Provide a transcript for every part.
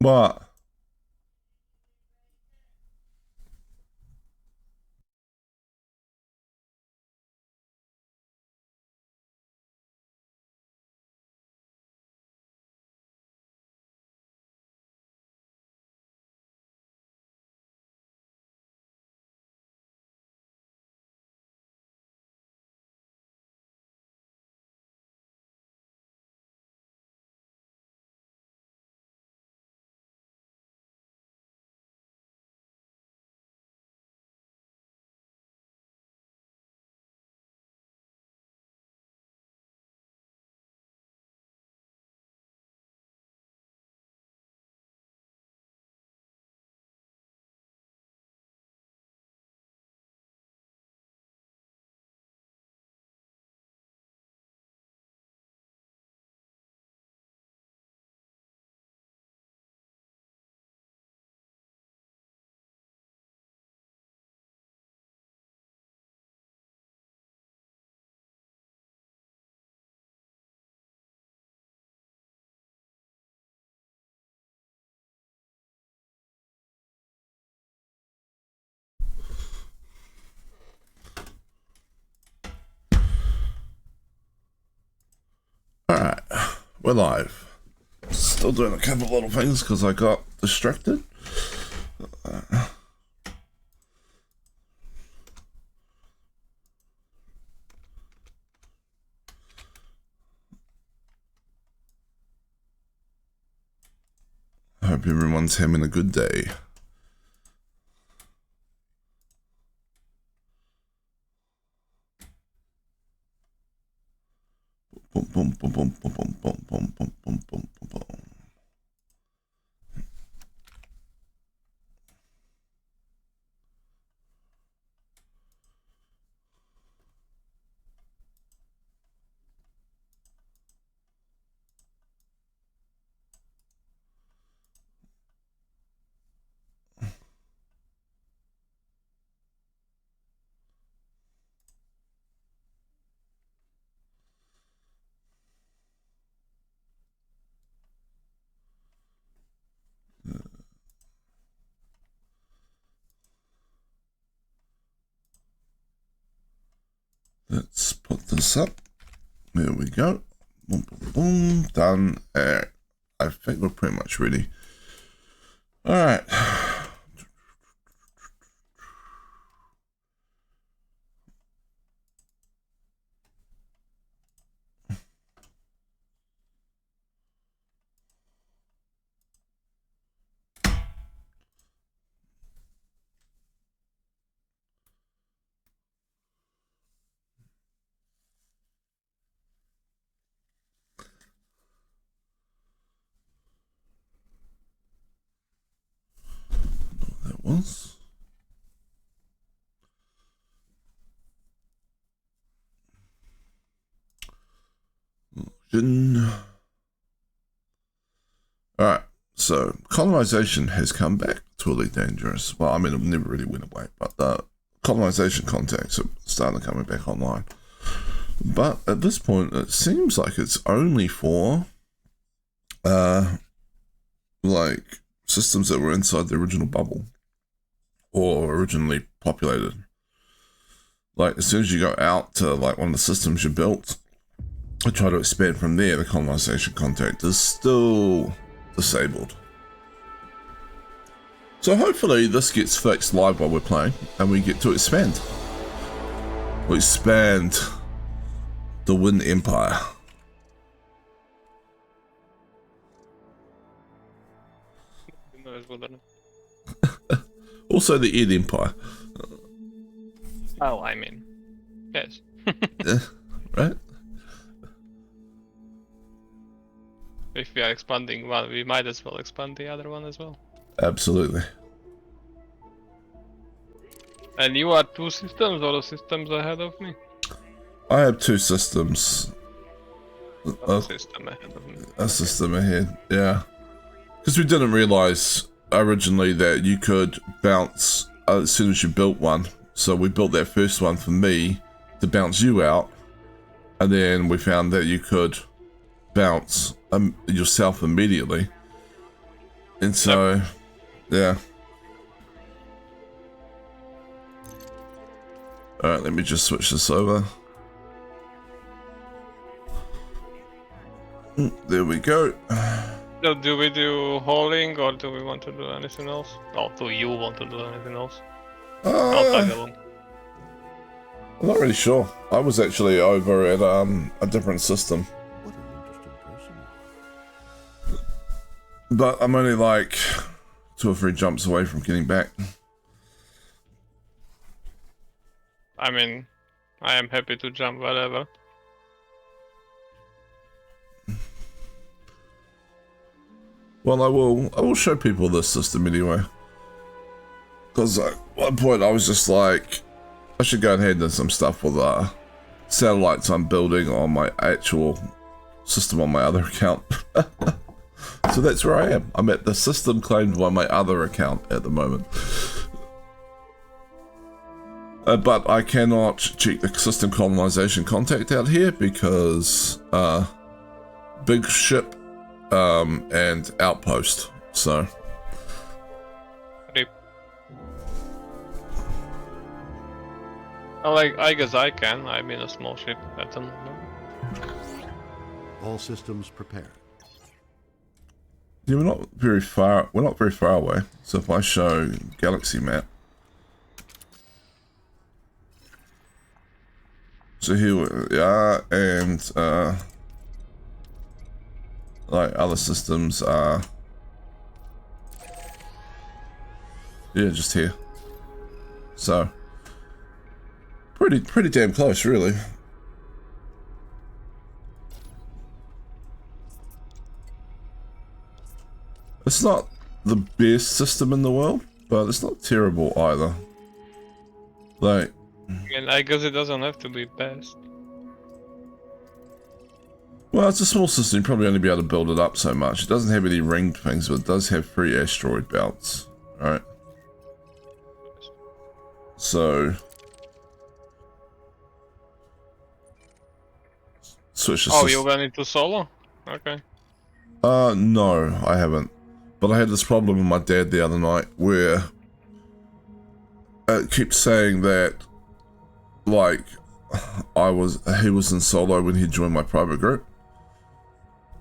What? Alright, we're live. Still doing a couple of little things because I got distracted. I hope everyone's having a good day. Boom, boom, boom, boom, boom, boom, boom, boom, boom, boom, boom, boom. Let's put this up. There we go. Boom, boom, boom. Done. I think we're pretty much ready. All right. That was. Alright, so colonization has come back to Elite Dangerous. Well, I mean, it never really went away, but the colonization contacts are starting coming back online. But at this point, it seems like it's only for, like, systems that were inside the original bubble or originally populated. Like, as soon as you go out to, like, one of the systems you built, I try to expand from there, the colonization contact is still disabled. So hopefully this gets fixed live while we're playing and we get to expand. We expand the Wind Empire. Also the Ed Empire. Oh, I mean, yes. Yeah, right? If we are expanding one, we might as well expand the other one as well. Absolutely. And you are 2 systems or systems ahead of me? I have 2 systems. A system ahead of me. A system ahead, yeah. Because we didn't realize originally that you could bounce as soon as you built one. So we built that first one for me to bounce you out. And then we found that you could bounce yourself immediately. And so, yeah. Alright, let me just switch this over. There we go. So do we do hauling or do we want to do anything else? Or do you want to do anything else? I'll tag along. I'm not really sure. I was actually over at a different system. What an interesting person. But I'm only like 2 or 3 jumps away from getting back. I mean, I am happy to jump wherever. Well, I will show people this system anyway. Because at one point I was just like, I should go ahead and do some stuff with satellites I'm building on my actual system on my other account. So that's where I am. I'm at the system claimed by my other account at the moment. But I cannot check the system colonization contact out here because big ship and outpost. So Rip. I guess I can. I'm in a small ship at the moment. All systems prepared. yeah, we're not very far away. So if I show galaxy map, so here we are, and like other systems are, yeah, just here. So pretty damn close, really. It's not the best system in the world, but it's not terrible either. Like, I mean, I guess it doesn't have to be best. well, it's a small system, you probably only be able to build it up so much. It doesn't have any ringed things, but it does have 3 asteroid belts. Alright. So switch the Oh, system. you went into solo? Okay. No, I haven't. But I had this problem with my dad the other night where it keeps saying that, like, he was in solo when he joined my private group.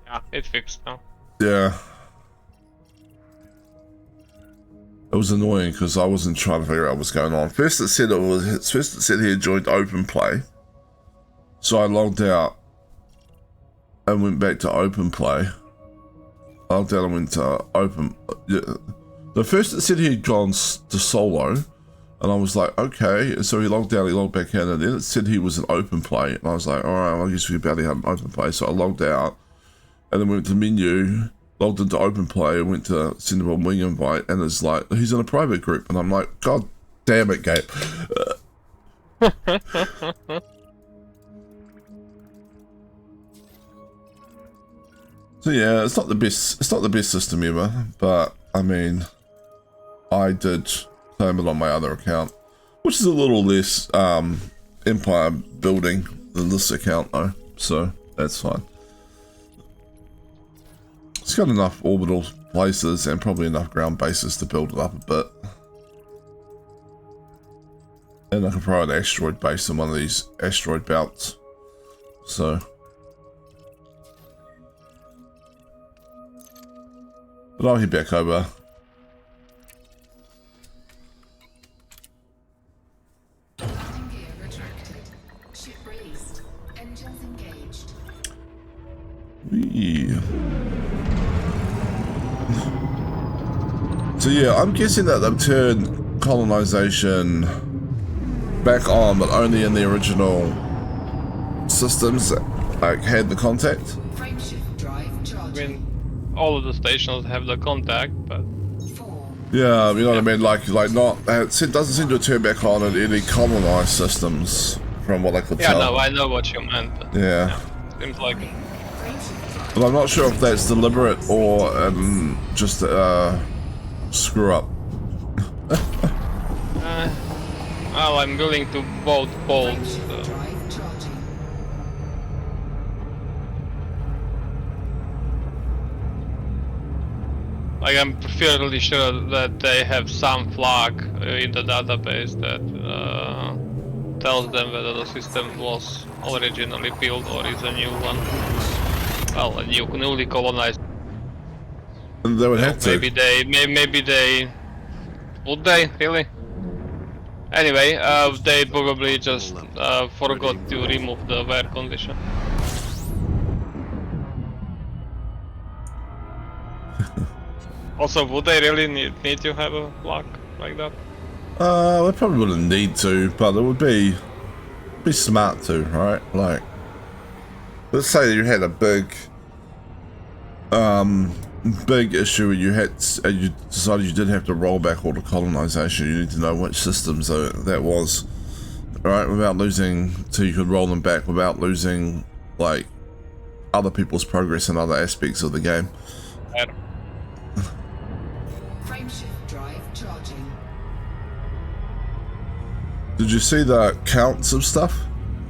Yeah, it fixed now. Yeah. It was annoying because I wasn't trying to figure out what's going on. First it said he had joined open play. So I logged out and went back to open play. I logged out and went to open. Yeah. The first it said he had gone to solo, and I was like, okay. So he logged out, he logged back in, and then it said he was in open play, and I was like, all right, well, I guess we barely have an open play. So I logged out, and then went to menu, logged into open play, and went to send him a wing invite, and it's like he's in a private group, and I'm like, God damn it, Gabe. So yeah, it's not the best. It's not the best system ever, but I mean, I did claim it on my other account, which is a little less empire building than this account though, so that's fine. It's got enough orbital places and probably enough ground bases to build it up a bit. And I can throw an asteroid base in one of these asteroid belts. So. But I'll head back over. Landing gear retracted. Ship released. Engines engaged. Whee. So yeah, I'm guessing that they've turned colonization back on, but only in the original systems that like had the contact. Frameshift drive I charging. mean, all of the stations have the contact, but 4. Yeah, you know what I mean. Like not. It doesn't seem to turn back on in any colonized systems, from what I could yeah, tell. no, I know what you meant. But, Yeah. seems like Frameshift drive. But I'm not sure if that's deliberate or just screw up. well, I'm willing to both bolts. Frameshift drive charging. Like I'm fairly sure that they have some flag in the database that tells them whether the system was originally built or is a new one. Well, a newly colonized. And they would So have to. maybe they would they really? Anyway, they probably just forgot to remove the wear condition. Also, would they really need to have a lock like that? They probably wouldn't need to, but it would be smart to, right? Like, let's say you had a big issue and you decided you did have to roll back all the colonization. You need to know which systems that was, right? Without losing, so you could roll them back without losing like other people's progress in other aspects of the game. Frameshift drive charging. Did you see the counts of stuff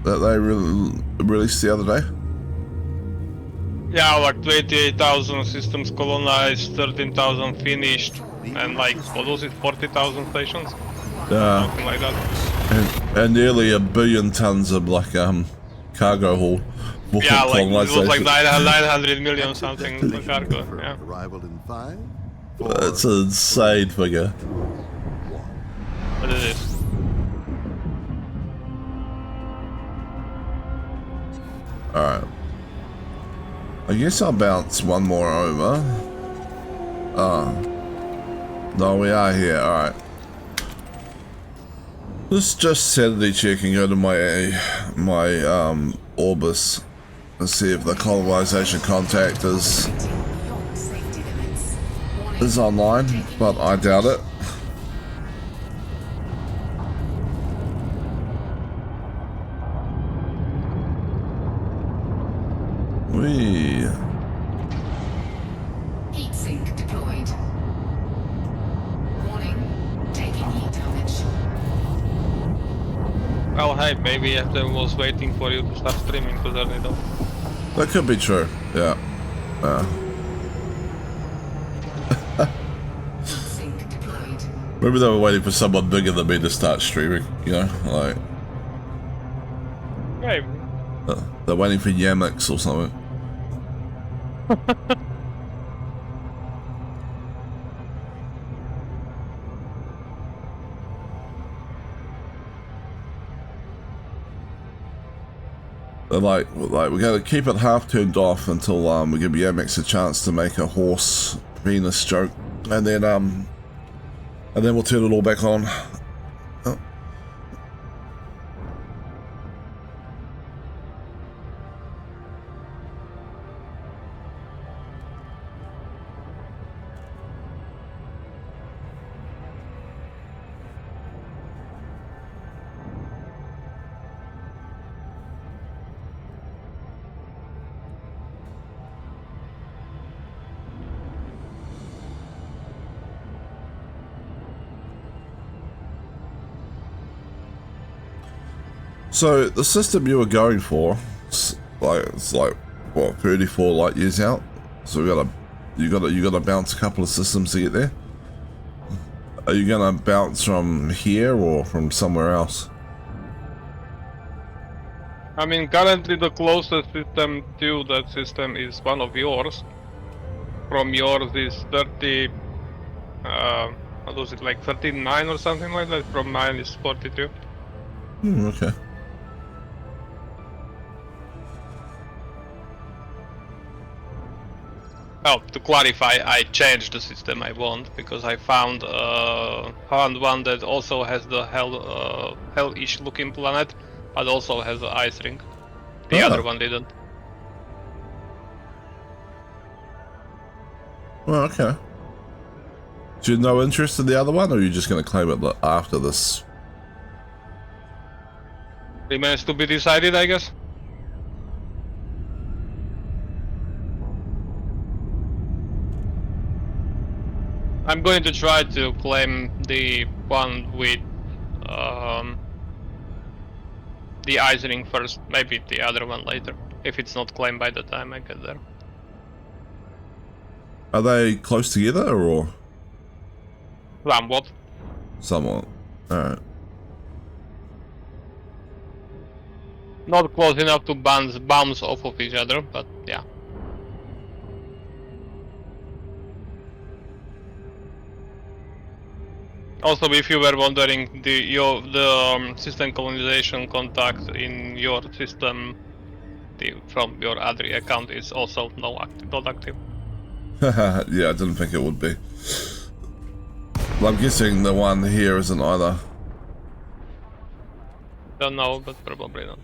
that they released the other day? Yeah, like 28,000 systems colonized, 13,000 finished, and like, what was it, 40,000 stations? Something like that. And nearly 1 billion tons of like cargo haul. Yeah, like it was like 900 million something for cargo. Confirmed. Yeah. Arrival in 5, 4, That's an insane figure. 1. What is this? Alright. I guess I'll bounce one more over. No, we are here, alright. Let's just sanity check and go to my Orbis and see if the colonization contact is Beyond safety limits. Warning. online, but I doubt it. Wee. Heat sink deployed. Warning. Taking heat damage. Well, hey, maybe FM was waiting for you to start streaming to turn it off. That could be true, yeah. Heat sink deployed. Maybe they were waiting for someone bigger than me to start streaming, you know? Like, Maybe. they're waiting for Yamix or something. They're like we gotta keep it half turned off until we give Yamix a chance to make a horse Venus joke, and then we'll turn it all back on. Oh. So the system you were going for, it's like what, 34 light years out. So you gotta bounce a couple of systems to get there. Are you gonna bounce from here or from somewhere else? I mean, currently the closest system to that system is one of yours. From yours is 30, what was it, like 39 or something like that? From mine is 42. Okay. Well, to clarify, I changed the system I want because I found one that also has the hell-ish looking planet, but also has an ice ring. The other one didn't. Well, okay. Do you have no interest in the other one, or are you just going to claim it after this? Remains to be decided, I guess. I'm going to try to claim the one with the ice ring first, maybe the other one later, if it's not claimed by the time I get there. Are they close together or Somewhat. somewhat? Alright. Not close enough to bounce off of each other, but yeah. Also, if you were wondering, the system colonization contact in your system from your other account is also not active. Yeah, I didn't think it would be. Well, I'm guessing the one here isn't either. Don't know, but probably not.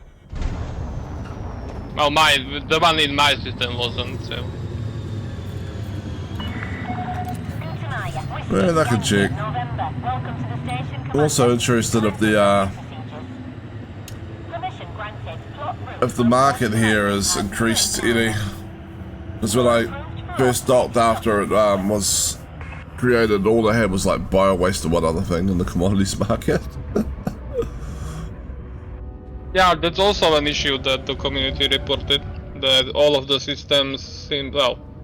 Well, the one in my system wasn't, so. Well, I can check. I'm also interested if the market here has increased any. Because when I first docked after it was created, all I had was like bio waste and one other thing in the commodities market. Yeah, that's also an issue that the community reported, that all of the systems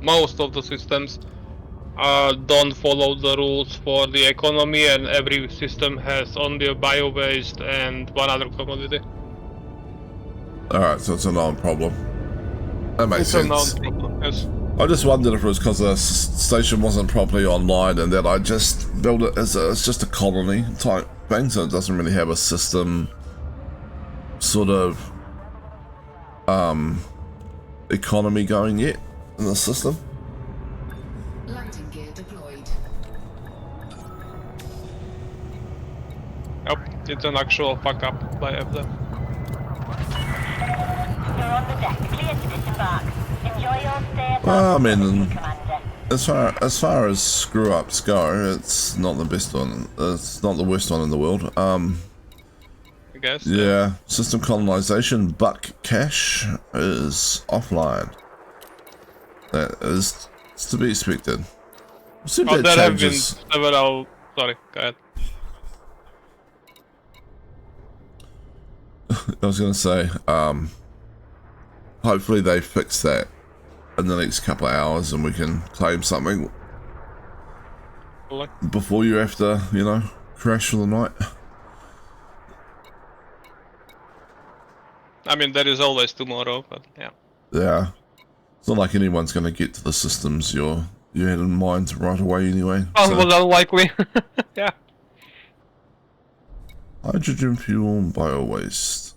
most of the systems don't follow the rules for the economy, and every system has only a bio waste and one other commodity. Alright, so it's a known problem. That makes sense. It's a known problem, yes. I just wondered if it was because the station wasn't properly online and that I just built it as it's just a colony type thing, so it doesn't really have a system sort of economy going yet in the system. Landing gear deployed. Yep, it's an actual fuck up by FD. You're on the deck, clear to disembark. Enjoy your stay. Well, I mean, Commander. as far as screw ups go, it's not the best one. It's not the worst one in the world. I guess. Yeah, system colonization buck cache is offline. That is to be expected. We'll see if that There have been changes. several. Sorry, go ahead. I was gonna say, hopefully they fix that in the next couple of hours and we can claim something before you have to, you know, crash for the night. I mean, there is always tomorrow, but yeah. Yeah. It's not like anyone's gonna get to the systems you had in mind right away anyway. Well, unlikely. Yeah. Hydrogen fuel and bio waste.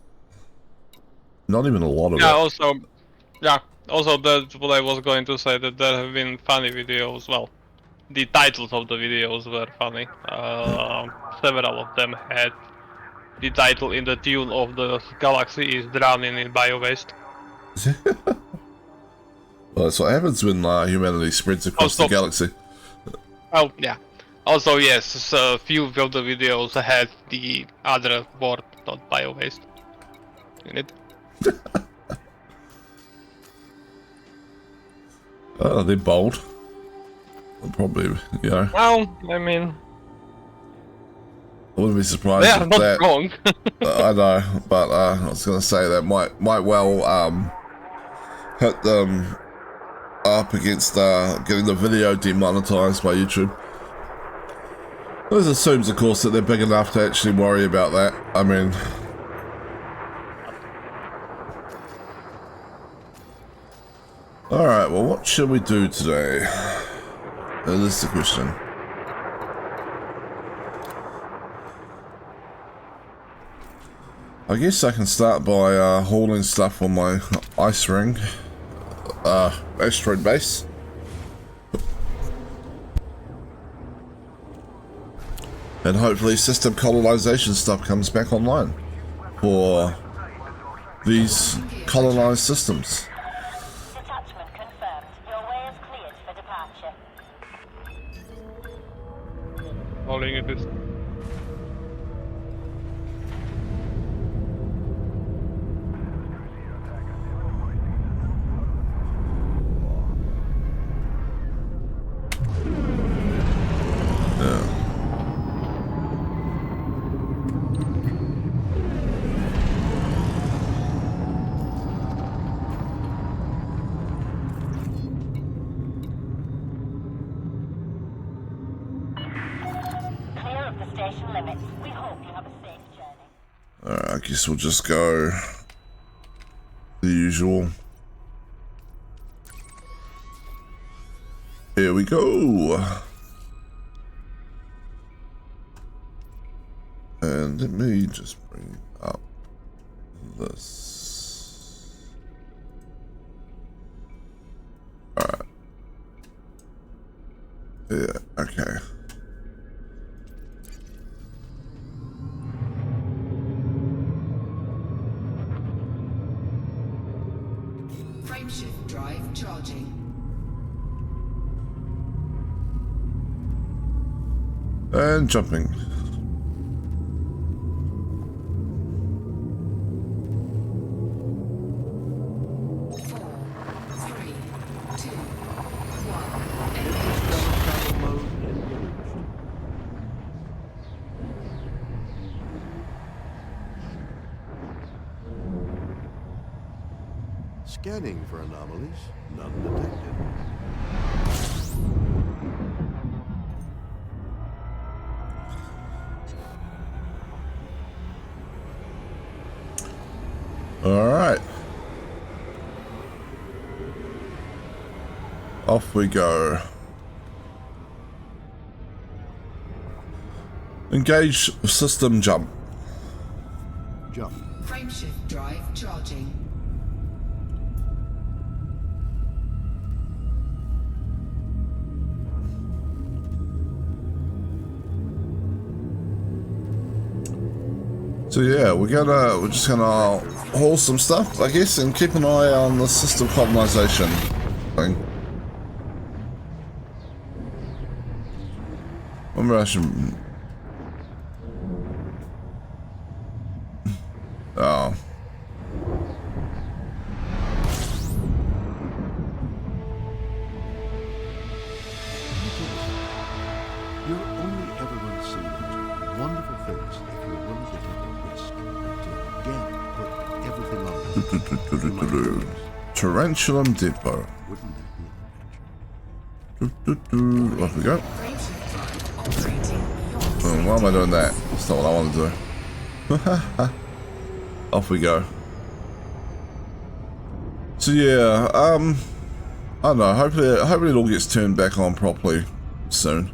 Not even a lot of Yeah. it. Also, that's what I was going to say. That there have been funny videos. Well, the titles of the videos were funny. Several of them had the title in the tune of the galaxy is drowning in bio waste. Well, that's what happens when humanity spreads across the galaxy. Oh yeah. Also, yes, a few of the videos had the other word, not bio waste, in it. Oh, they're bold. Probably, you know. Well, I mean, I wouldn't be surprised they are if not that. wrong. I know, but I was going to say that might well hit them up against getting the video demonetized by YouTube. This assumes, of course, that they're big enough to actually worry about that. I mean, all right. Well, what should we do today? That is the question. I guess I can start by hauling stuff on my ice ring, asteroid base. And hopefully system colonization stuff comes back online for these colonized systems. Detachment confirmed. Your way is cleared for departure. Calling it is. Yeah. destination limits. We hope you have a safe journey. Alright, I guess we'll just go the usual. Here we go. And let me just bring up this. Alright. Yeah, okay. Frameshift drive charging. And jumping. 4, 3, 2, 1. Travel mode engaged. Scanning for anomalies. None detected. All right. Off we go. Engage system jump. Jump. Frameshift drive charging. So yeah, we're just gonna haul some stuff, I guess, and keep an eye on the system colonization thing. Remember I should... Oh. You're only ever going to see those wonderful things if you're willing to take a risk to again put everything on them. Tarantulam Depot. Wouldn't that be an adventure? Off we go. Frameshift drive operating beyond Oh, why am I doing that? That's not what I want to do. Off we go. So yeah, I don't know. Hopefully it all gets turned back on properly soon.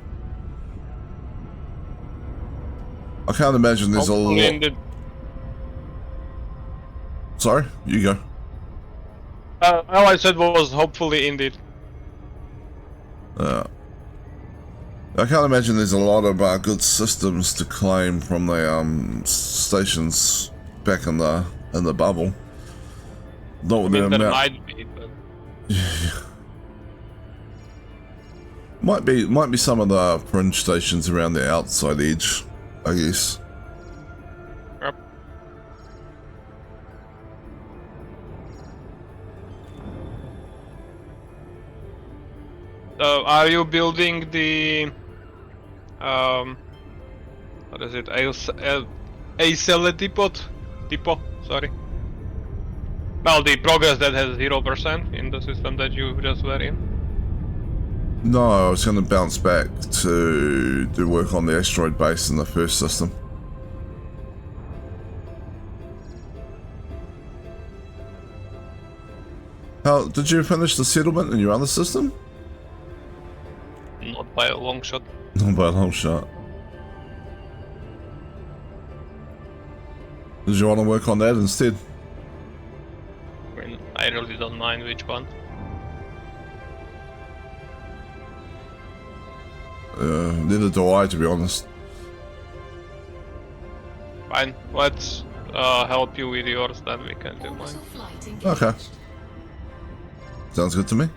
I can't imagine there's Hopefully a lot. Sorry, you go. All I said was hopefully indeed. I can't imagine there's a lot of good systems to claim from the stations back in the bubble. Not with the There amount. might be, but Might be some of the fringe stations around the outside edge, I guess. yep. Are you building the what is it? A depot? Sorry. Well, the progress that has 0% in the system that you just were in. No, I was going to bounce back to do work on the asteroid base in the first system. How did you finish the settlement in your other system? Not by a long shot. Not by a long shot. Did you want to work on that instead? I mean, I really don't mind which one. Neither do I, to be honest. Fine, let's help you with yours, then we can do mine. orbital flight engaged. Okay. Sounds good to me.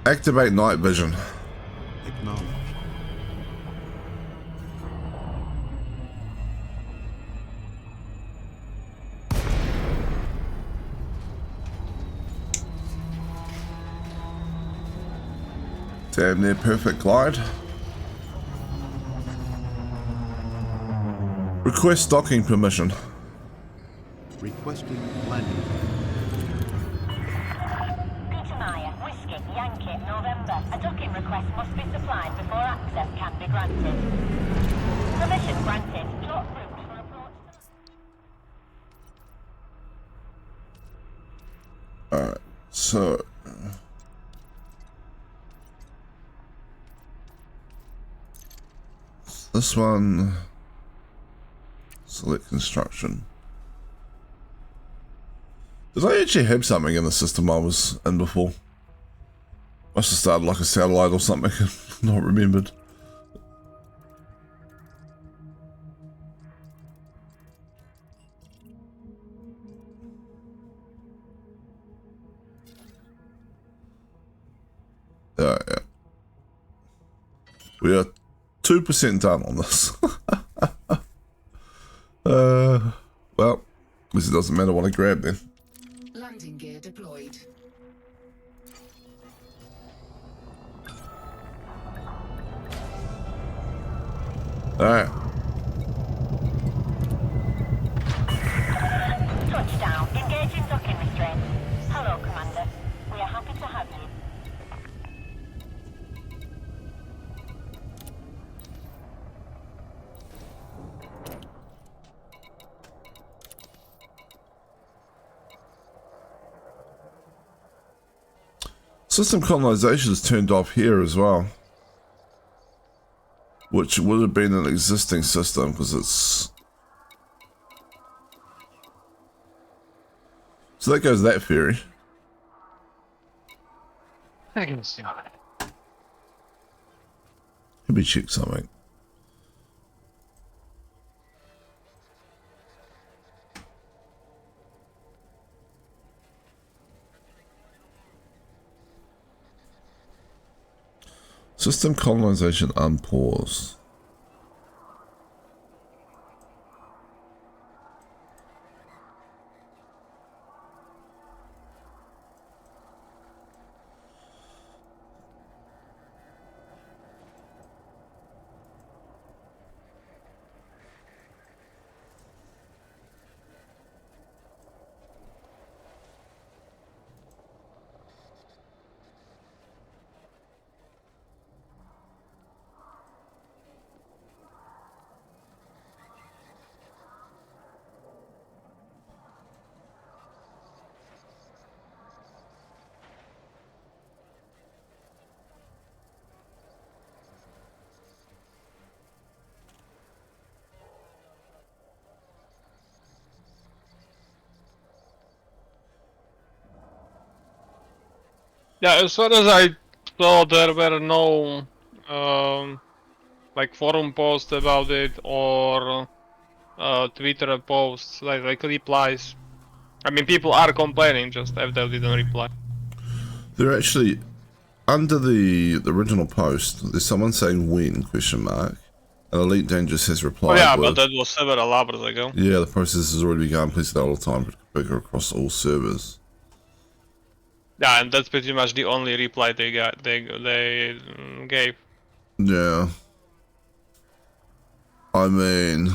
Activate night vision. Acknowledged. Damn near perfect glide. Request docking permission. Requesting landing. Peter Meyer, Whiskey, Yankee, November. A docking request must be supplied before access can be granted. Permission granted. Plot route for approach to... Alright, so... This one... Select construction. Did I actually have something in the system I was in before? Must have started like a satellite or something, not remembered. Yeah. We are 2% done on this. Well, at least it doesn't matter what I grab then. Landing gear deployed. Alright. Touchdown. Engaging docking restraints. Hello, Commander. We are happy to have you. System colonization is turned off here as well. Which would have been an existing system because it's... So that goes that theory. I can see. Let me check something. System colonization unpause. Yeah, as far as I saw, there were no like forum posts about it or Twitter posts like replies. I mean, people are complaining, just FDL didn't reply. They're actually under the original post. There's someone saying when ? And Elite Dangerous has replied. Oh yeah, with, but that was several hours ago. yeah, the process has already begun. Please set all the time to configure across all servers. Yeah, and that's pretty much the only reply they got. They gave. Yeah. I mean,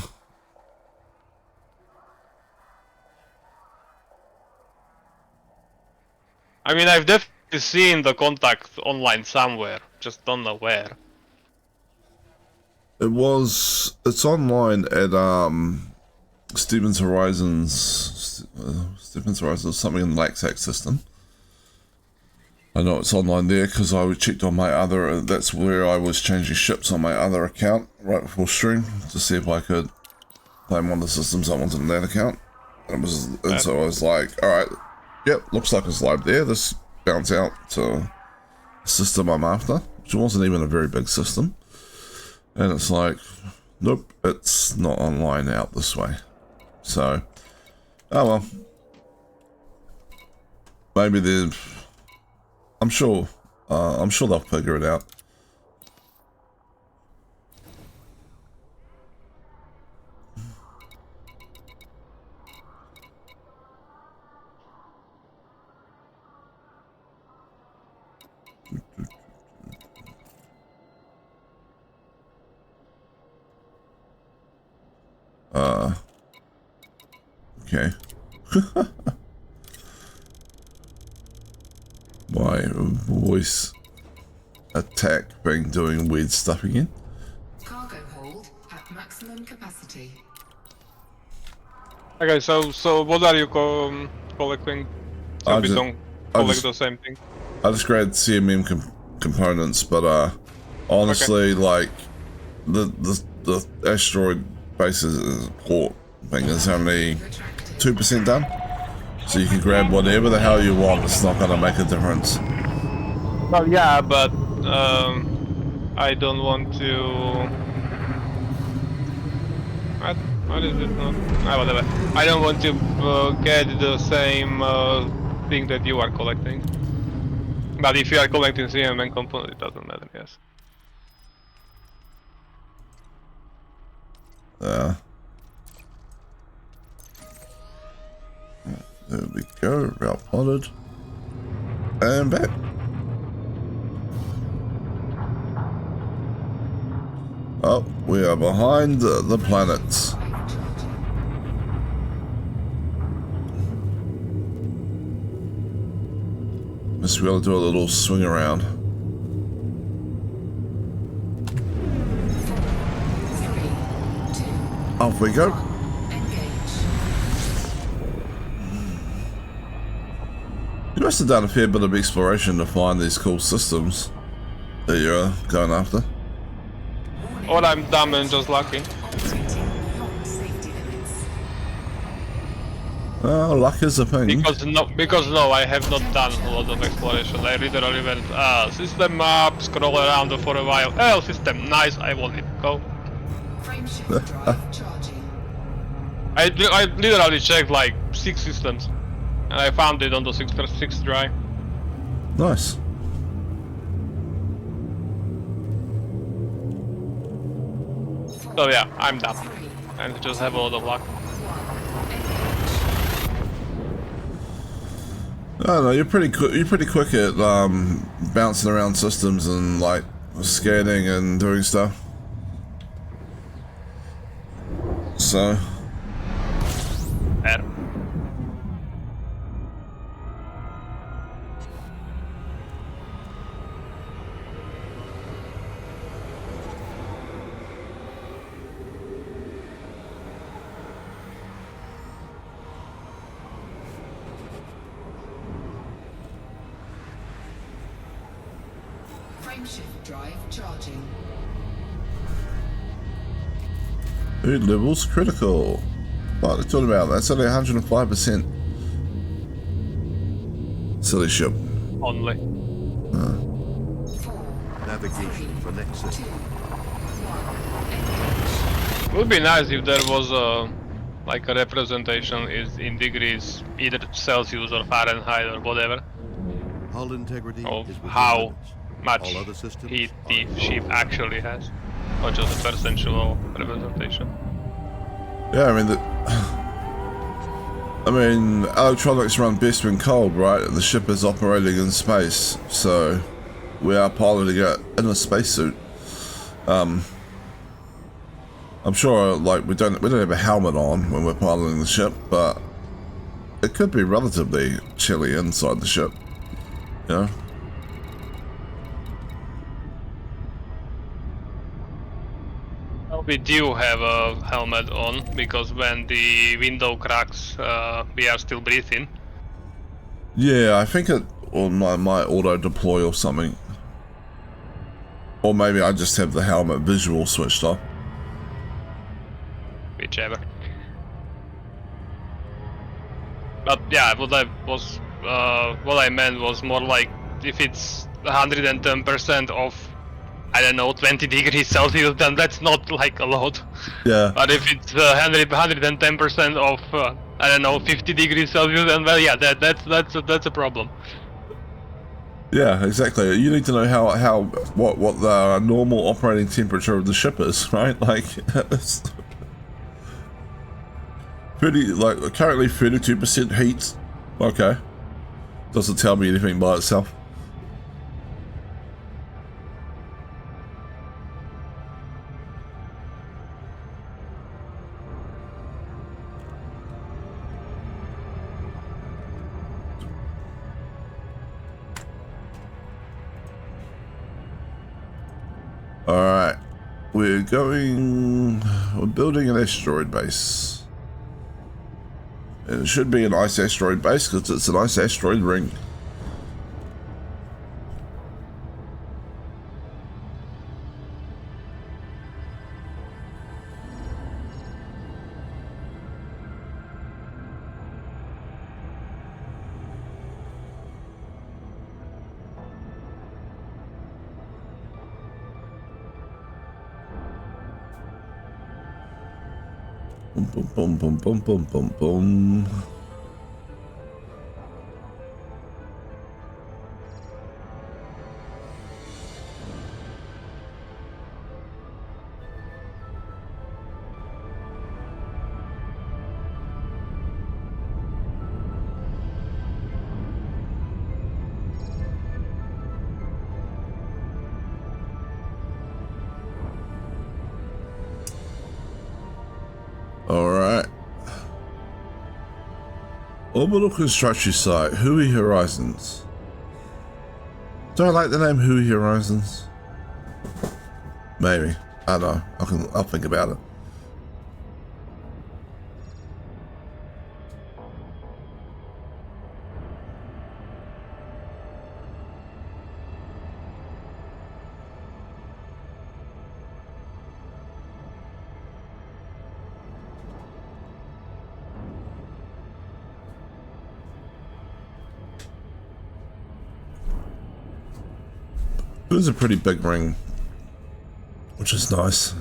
I mean, I've definitely seen the contact online somewhere, just don't know where. it's online at Stevens Horizon's something in the LAXAC system. I know it's online there because I checked on my other, that's where I was changing ships on my other account right before stream to see if I could claim one of the systems I wanted in that account. And so I was like, alright, yep, looks like it's live there. This bounce out to a system I'm after, which wasn't even a very big system. And it's like, nope, it's not online out this way. So, oh well. Maybe they've... I'm sure they'll figure it out. okay. My voice attack thing doing weird stuff again. Cargo hold at maximum capacity. Okay, so what are you collecting? So I we just, don't I collect just, the same thing. I just grabbed CMM components, but honestly, like the asteroid base's port thing is only 2% done, so you can grab whatever the hell you want. It's not gonna make a difference. Well, yeah, but I don't want to. What is it not? Ah, whatever. I don't want to get the same thing that you are collecting. But if you are collecting CMN component, it doesn't matter. Yes. There we go. Route plotted. And back. Oh, we are behind the planets. Just be able to do a little swing around. Off we go. You must have done a fair bit of exploration to find these cool systems that you're going after. Or I'm dumb and just lucky. Luck is a thing. Because no, I have not done a lot of exploration. I literally went, system map, scroll around for a while. Oh, system, nice, I want it. Go. I literally checked like 6 systems, and I found it on the sixth try. Nice. So yeah, I'm dumb, and just have a lot of luck. I don't know, you're pretty quick at bouncing around systems and like scanning and doing stuff. So Fair. Frameshift drive charging. food levels critical. What are they talking about? That's only 105%. Silly ship. Only. Navigation for next system. It would be nice if there was a like a representation is in degrees, either Celsius or Fahrenheit or whatever, Hull integrity of is within how limits. much All other systems heat are the at ship full. actually has, or just a percentual representation. Yeah, I mean, electronics run best when cold, right? The ship is operating in space, so we are piloting it in a spacesuit. I'm sure, like, we don't have a helmet on when we're piloting the ship, but it could be relatively chilly inside the ship, you know? We do have a helmet on because when the window cracks, we are still breathing. Yeah, I think it might auto deploy or something. Or maybe I just have the helmet visual switched off. Whichever. But yeah, what I meant was more like if it's 110% of, I don't know, 20 degrees Celsius, then that's not like a lot. Yeah. But if it's 110% of, I don't know, 50 degrees Celsius, then well, yeah, that's a problem. Yeah, exactly. You need to know what the normal operating temperature of the ship is, right? Like, it's currently 32% heat. Okay. Doesn't tell me anything by itself. Alright. We're building an asteroid base. And it should be an ice asteroid base because it's an ice asteroid ring. Boom, boom, boom, boom, boom, boom, boom. Alright. Orbital construction site, Hui Horizons. Do I like the name Hui Horizons? Maybe. I don't know. I'll think about it. It was a pretty big ring, which is nice.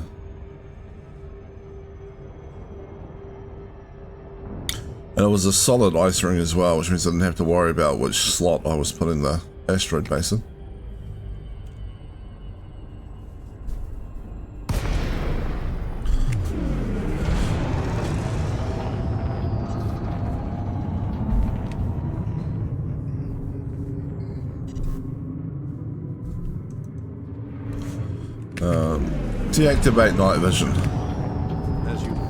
And it was a solid ice ring as well, which means I didn't have to worry about which slot I was putting the asteroid base in. Deactivate night vision. As you wish.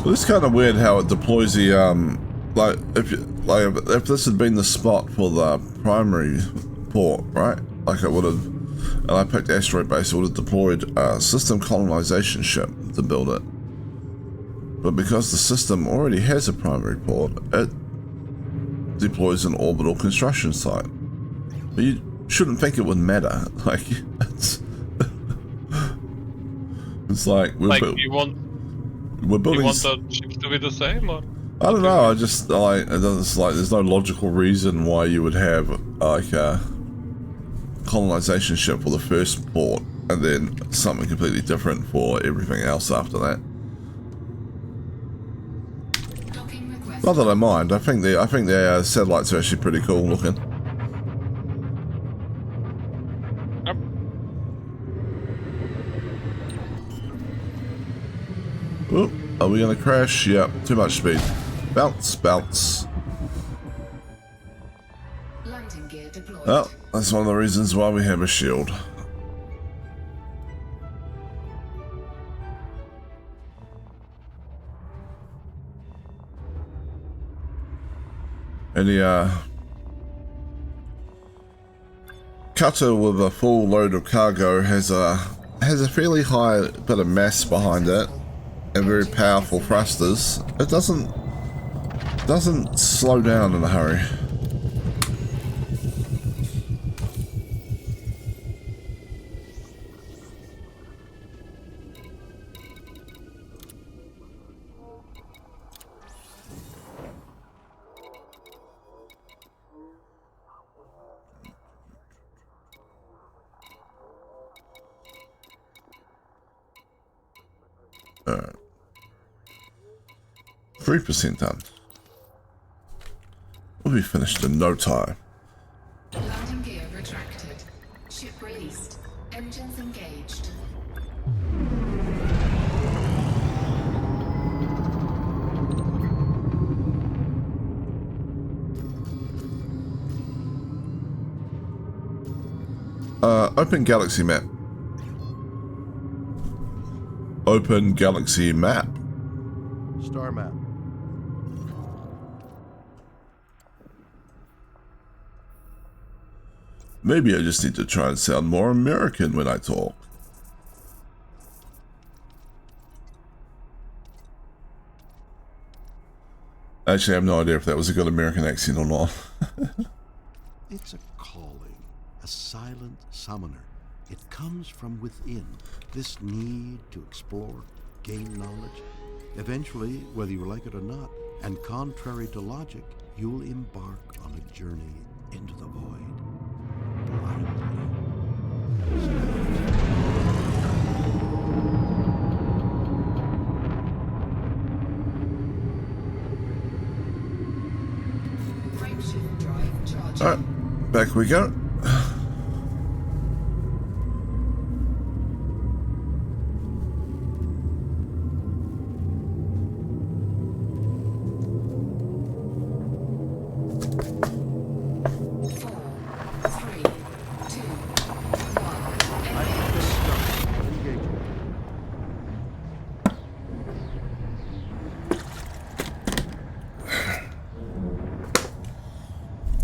Well, it's kind of weird how it deploys the like if this had been the spot for the primary port, right? Like it would have, and I picked asteroid base, it would have deployed a system colonization ship to build it. But because the system already has a primary port, it deploys an orbital construction site. But you shouldn't think it would matter. Like it's like we're building. You want the ships to be the same, or? I don't know. I just like it's like there's no logical reason why you would have like a colonization ship for the first port and then something completely different for everything else after that. Not that I mind. I think their satellites are actually pretty cool looking. Yep. Oop, are we gonna crash? Yep, too much speed. Bounce, bounce. Landing gear deployed. Oh, that's one of the reasons why we have a shield. Any cutter with a full load of cargo has a fairly high bit of mass behind it and very powerful thrusters. It doesn't slow down in a hurry. Alright. 3% done. We'll be finished in no time. Landing gear retracted. Ship released. Engines engaged. Open galaxy map. open galaxy map. Star map. Maybe I just need to try and sound more American when I talk. Actually, I have no idea if that was a good American accent or not. It's a calling, a silent summoner. It comes from within, this need to explore, gain knowledge. Eventually, whether you like it or not, and contrary to logic, you'll embark on a journey into the void. Blindly. Frameshift drive charging. Alright, back we go.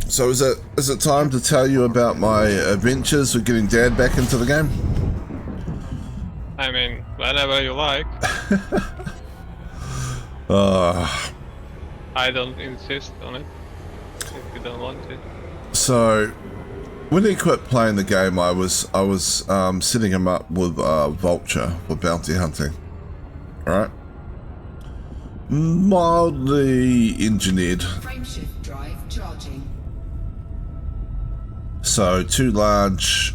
So is it time to tell you about my adventures with getting Dad back into the game? I mean, whenever you like. I don't insist on it if you don't want it. So when he quit playing the game, I was setting him up with Vulture for bounty hunting. Alright? Mildly engineered. Frameshift drive charging. So two large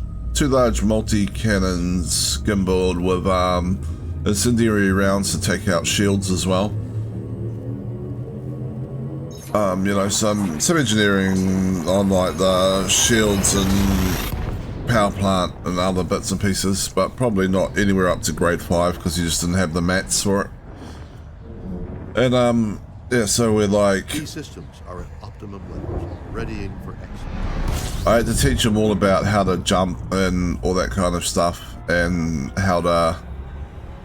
multi-cannons gimbaled with incendiary rounds to take out shields as well. You know, some engineering on like the shields and power plant and other bits and pieces, but probably not anywhere up to grade 5 because you just didn't have the mats for it. And yeah, so we're like, These systems are at optimum levels, readying for exit. I had to teach them all about how to jump and all that kind of stuff, and how to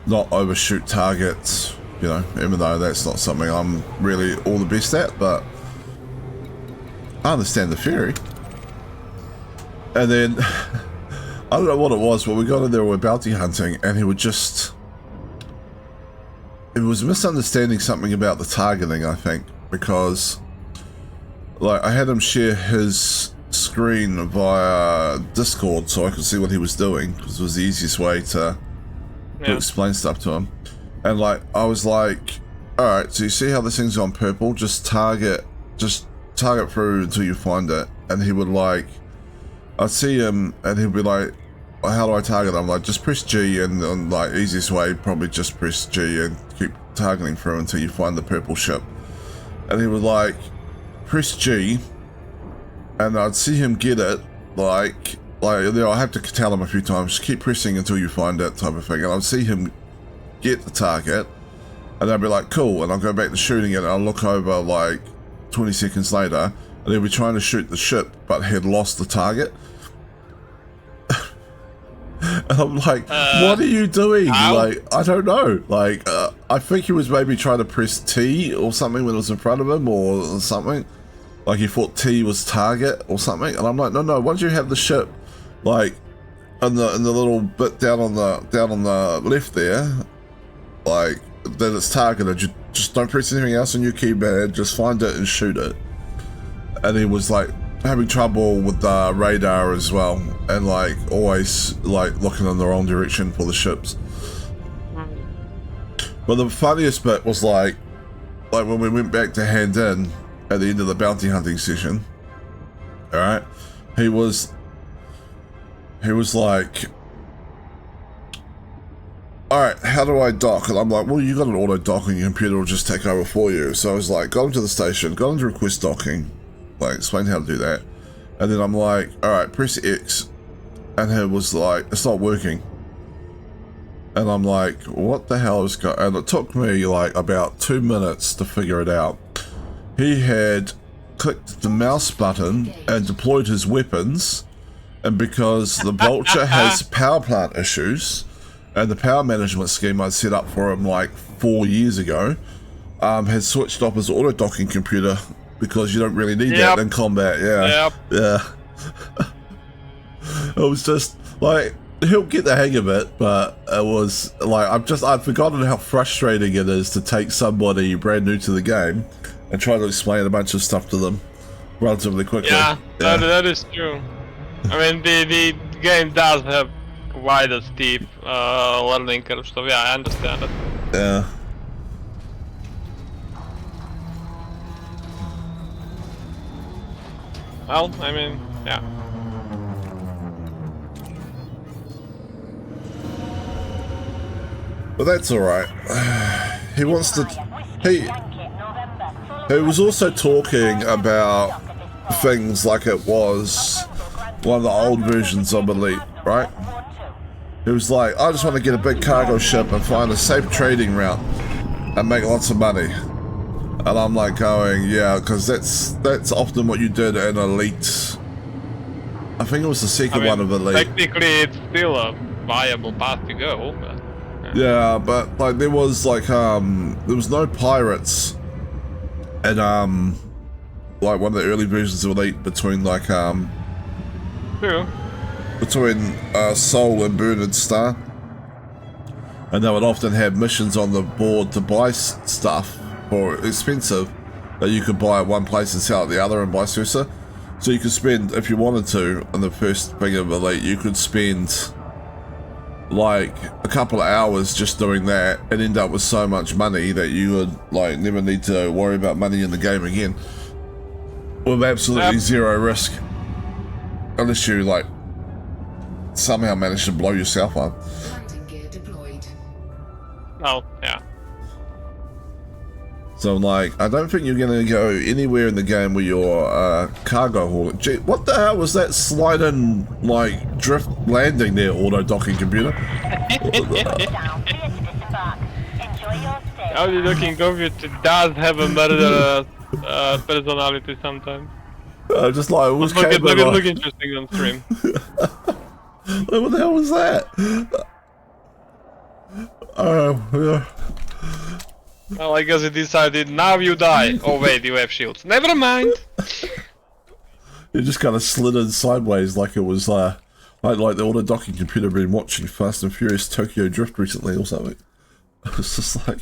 not overshoot targets, you know, even though that's not something I'm really all the best at, but I understand the theory. And then, I don't know what it was, but we got in there, we were bounty hunting, and he was misunderstanding something about the targeting, I think, because like I had him share his screen via Discord so I could see what he was doing, because it was the easiest way to explain stuff to him. And like I was like, alright, so you see how this thing's on purple? Just target through until you find it. And he would like, I'd see him and he'd be like, how do I target? I'm like, just press G, and like easiest way, probably just press G and keep targeting through until you find the purple ship. And he would like, press G, and I'd see him get it, like you know, I have to tell him a few times, just keep pressing until you find it, type of thing. And I'd see him get the target, and I'd be like, cool, and I'll go back to shooting it, and I'll look over like 20 seconds later, and he'll be trying to shoot the ship, but had lost the target. And I'm like, what are you doing? Ow. Like, I don't know. Like, I think he was maybe trying to press T or something when it was in front of him or something. Like, he thought T was target or something. And I'm like, no, once you have the ship, like, in the little bit down on the left there, like, then it's targeted. You just don't press anything else on your keypad, just find it and shoot it. And he was like having trouble with the radar as well, and like always like looking in the wrong direction for the ships. But the funniest bit was like when we went back to hand in at the end of the bounty hunting session. All right, he was like, all right, how do I dock? And I'm like, well, you got an auto dock and your computer will just take over for you. So I was like, got into the station, got into request docking, like explained how to do that. And then I'm like, all right, press X. And it was like, it's not working. And I'm like, what the hell is going on? And it took me like about 2 minutes to figure it out. He had clicked the mouse button and deployed his weapons. And because the Vulture has power plant issues, and the power management scheme I set up for him like 4 years ago has switched off his auto docking computer because you don't really need that in combat. Yeah. It was just like, he'll get the hang of it, but it was like, I've forgotten how frustrating it is to take somebody brand new to the game and try to explain a bunch of stuff to them relatively quickly. Yeah. That is true. I mean, the game does have quite a steep learning curve, so yeah, I understand it. Yeah. Well, I mean, yeah. But that's alright. He wants to... He was also talking about things like it was one of the old versions of Elite, right? He was like, I just want to get a big cargo ship and find a safe trading route and make lots of money. And I'm like going, yeah, because that's often what you did in Elite. I think it was the second one of Elite. Technically, it's still a viable path to go, but... Yeah, but like there was no pirates in like one of the early versions of Elite between like True. between Sol and Bernard Star, and they would often have missions on the board to buy stuff for expensive that you could buy at one place and sell at the other, and vice versa. So you could spend, if you wanted to, in the first thing of Elite, you could spend like a couple of hours just doing that and end up with so much money that you would like never need to worry about money in the game again with absolutely zero risk, unless you like somehow manage to blow yourself up. Landing gear deployed. Oh, yeah. So like, I don't think you're gonna go anywhere in the game with your cargo hauling. Gee, what the hell was that sliding like drift landing there, auto docking computer? How the looking computer does have a murder personality sometimes. Just like, it was look interesting on stream. What the hell was that? Yeah. Well, I guess it decided, now you die. Oh wait, you have shields. Never mind. It just kind of slid in sideways like it was like the auto docking computer been watching Fast and Furious Tokyo Drift recently or something. It was just like...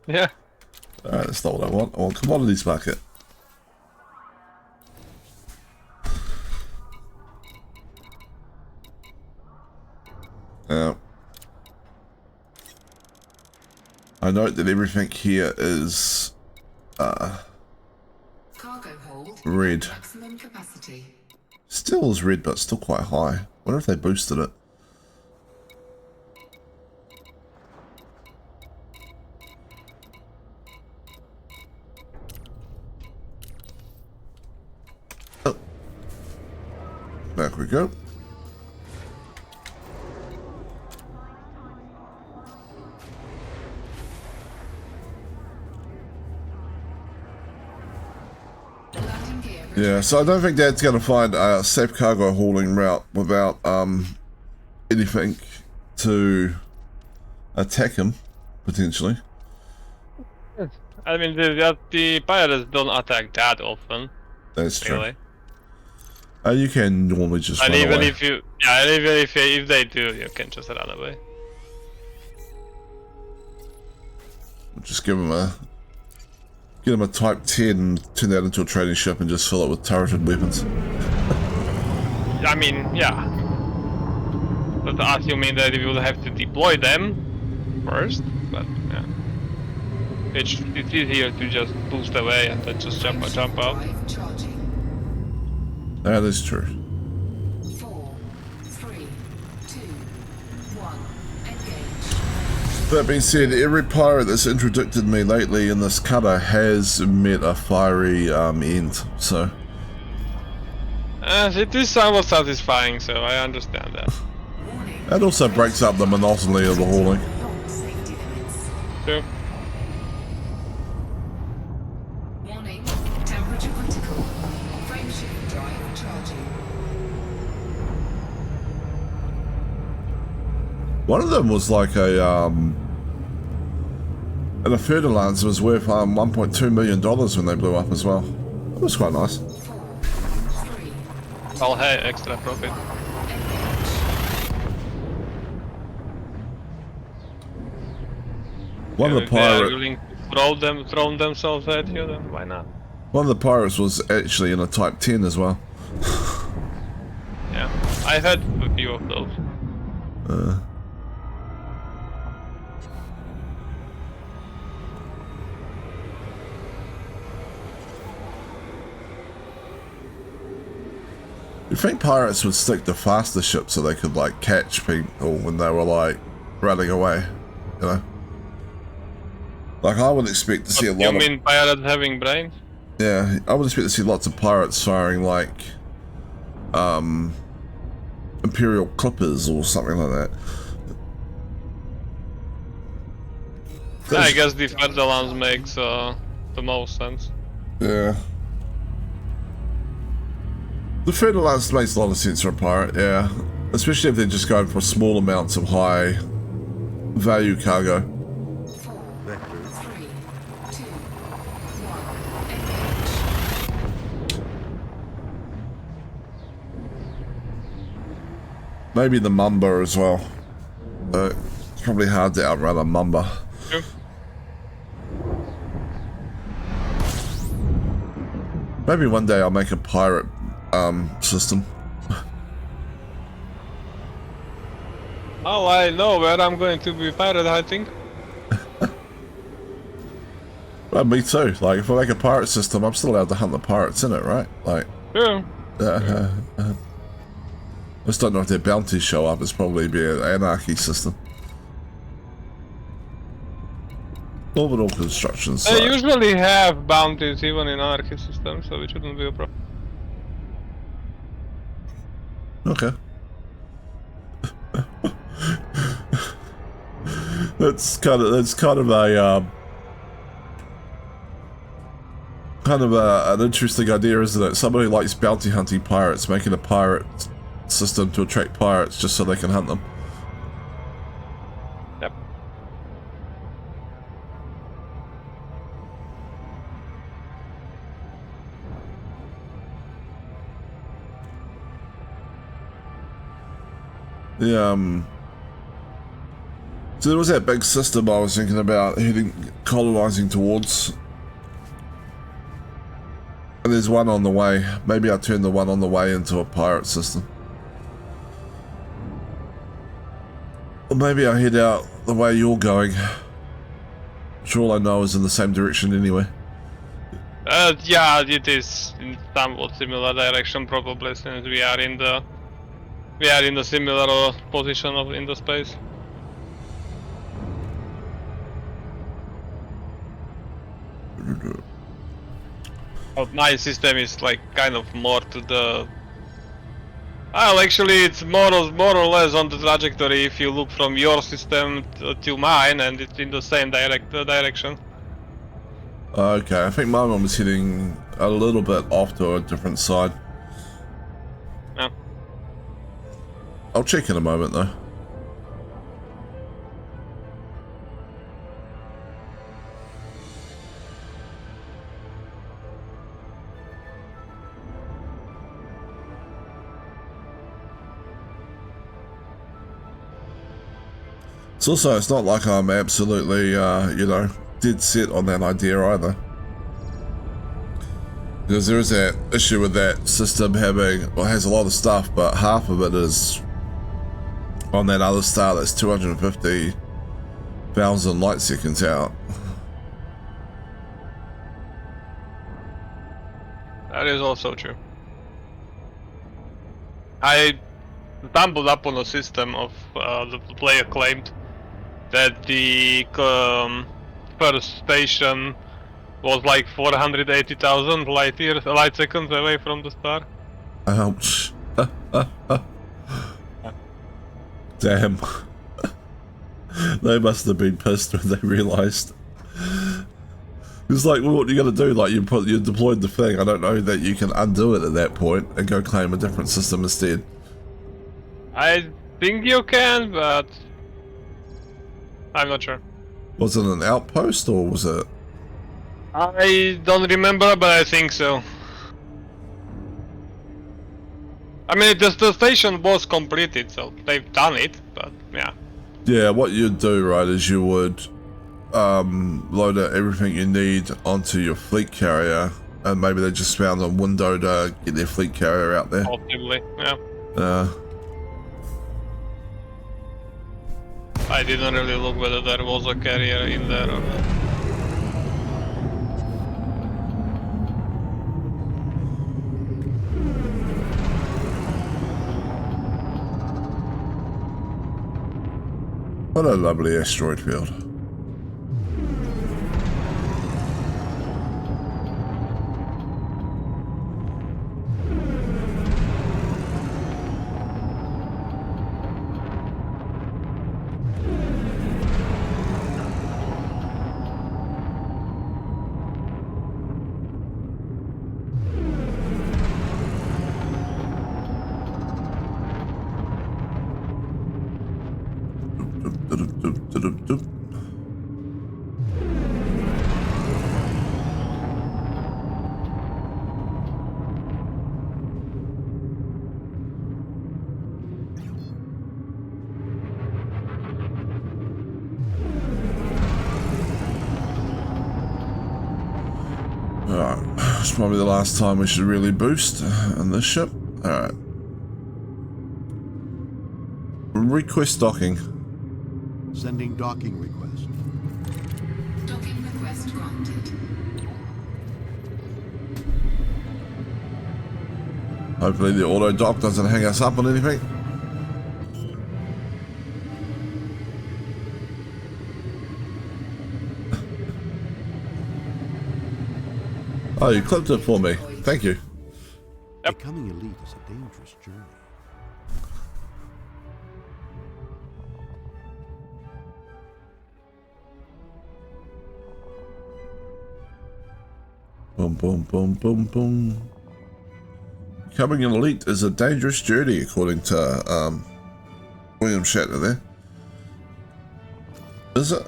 Yeah. Alright, that's not what I want. I want commodities market. I note that everything here is Cargo hold. Red. Maximum capacity. Still is red, but still quite high. Wonder if they boosted it. Oh. Back we go. Yeah, so I don't think Dad's going to find a safe cargo hauling route without anything to attack him, potentially. I mean, the pirates don't attack that often. That's true. Really. You can normally just and run even away. if you, yeah, and even if they do, you can just run away. Just give him a Type 10 and turn that into a trading ship and just fill it with turreted weapons. I mean, yeah. But assuming that you will have to deploy them first, but yeah. It's easier to just boost away and then just jump out. That is true. 4, 3, 2, 1, engage. That being said, every pirate that's interdicted me lately in this cutter has met a fiery end, so... It is somewhat satisfying, so I understand that. That also breaks up the monotony of the hauling. True. Warning, temperature critical. Frameshift drive charging. One of them was like and a fertilizer was worth $1.2 million when they blew up as well. That was quite nice. 4, 3, Well, hey, extra profit. One of the If they are pirate, willing to throw themselves at you, then why not? one of the pirates was actually in a Type 10 as well. Yeah, I had a few of those. You think pirates would stick to faster ships so they could like catch people when they were like running away, you know? Like I would expect to see a lot You mean pirates having brains? yeah, I would expect to see lots of pirates firing like Imperial clippers or something like that. Yeah, I guess the Ferdinand makes the most sense. Yeah. The fertilizer makes a lot of sense for a pirate, yeah. Especially if they're just going for small amounts of high value cargo. 4, Vectors. 3, 2, 1, engage. Maybe the Mamba as well. It's probably hard to outrun a Mamba. Sure. Maybe one day I'll make a pirate system. Oh, I know where I'm going to be pirate hunting. Well, me too. Like, if I make a pirate system, I'm still allowed to hunt the pirates in it, right? Like, Sure. I just don't know if their bounties show up. It's probably be an anarchy system. Orbital construction They site. usually have bounties even in anarchy systems, so it shouldn't be a problem. Okay. that's kind of an interesting idea, isn't it? Somebody likes bounty hunting pirates, making a pirate system to attract pirates just so they can hunt them. Yep. The so there was that big system I was thinking about colonizing towards. And there's one on the way. Maybe I'll turn the one on the way into a pirate system. Or maybe I'll head out the way you're going. Which all I know is in the same direction anyway. Yeah, it is in somewhat similar direction probably, since we are in the similar position in the space. My system is like kind of more to the. Well, actually, it's more or less on the trajectory if you look from your system to mine, and it's in the same direction. Okay, I think my one was heading a little bit off to a different side. Yeah. I'll check in a moment though. It's not like I'm absolutely, dead set on that idea either. Because there is that issue with that system has a lot of stuff, but half of it is on that other star that's 250,000 light seconds out. That is also true. I stumbled upon a system of the player claimed that the first station was like 480,000 light seconds away from the star. Ouch. Damn. They must have been pissed when they realised. It's like, well, what are you gonna do? Like, you deployed the thing. I don't know that you can undo it at that point and go claim a different system instead. I think you can, but I'm not sure. Was it an outpost or was it? I don't remember, but I think so. I mean, the station was completed, so they've done it, but yeah. Yeah, what you'd do, right, is you would load out everything you need onto your fleet carrier, and maybe they just found a window to get their fleet carrier out there. Possibly, yeah. Uh, I didn't really look whether there was a carrier in there or not. what a lovely asteroid field. Alright, it's probably the last time we should really boost on this ship. Alright. Request docking. Sending docking request. Docking request granted. Hopefully the auto dock doesn't hang us up on anything. Oh, you clipped it for me. Thank you. Yep. Becoming elite is a dangerous journey. Boom, boom, boom, boom, boom. Becoming an elite is a dangerous journey, according to William Shatner there. Is it?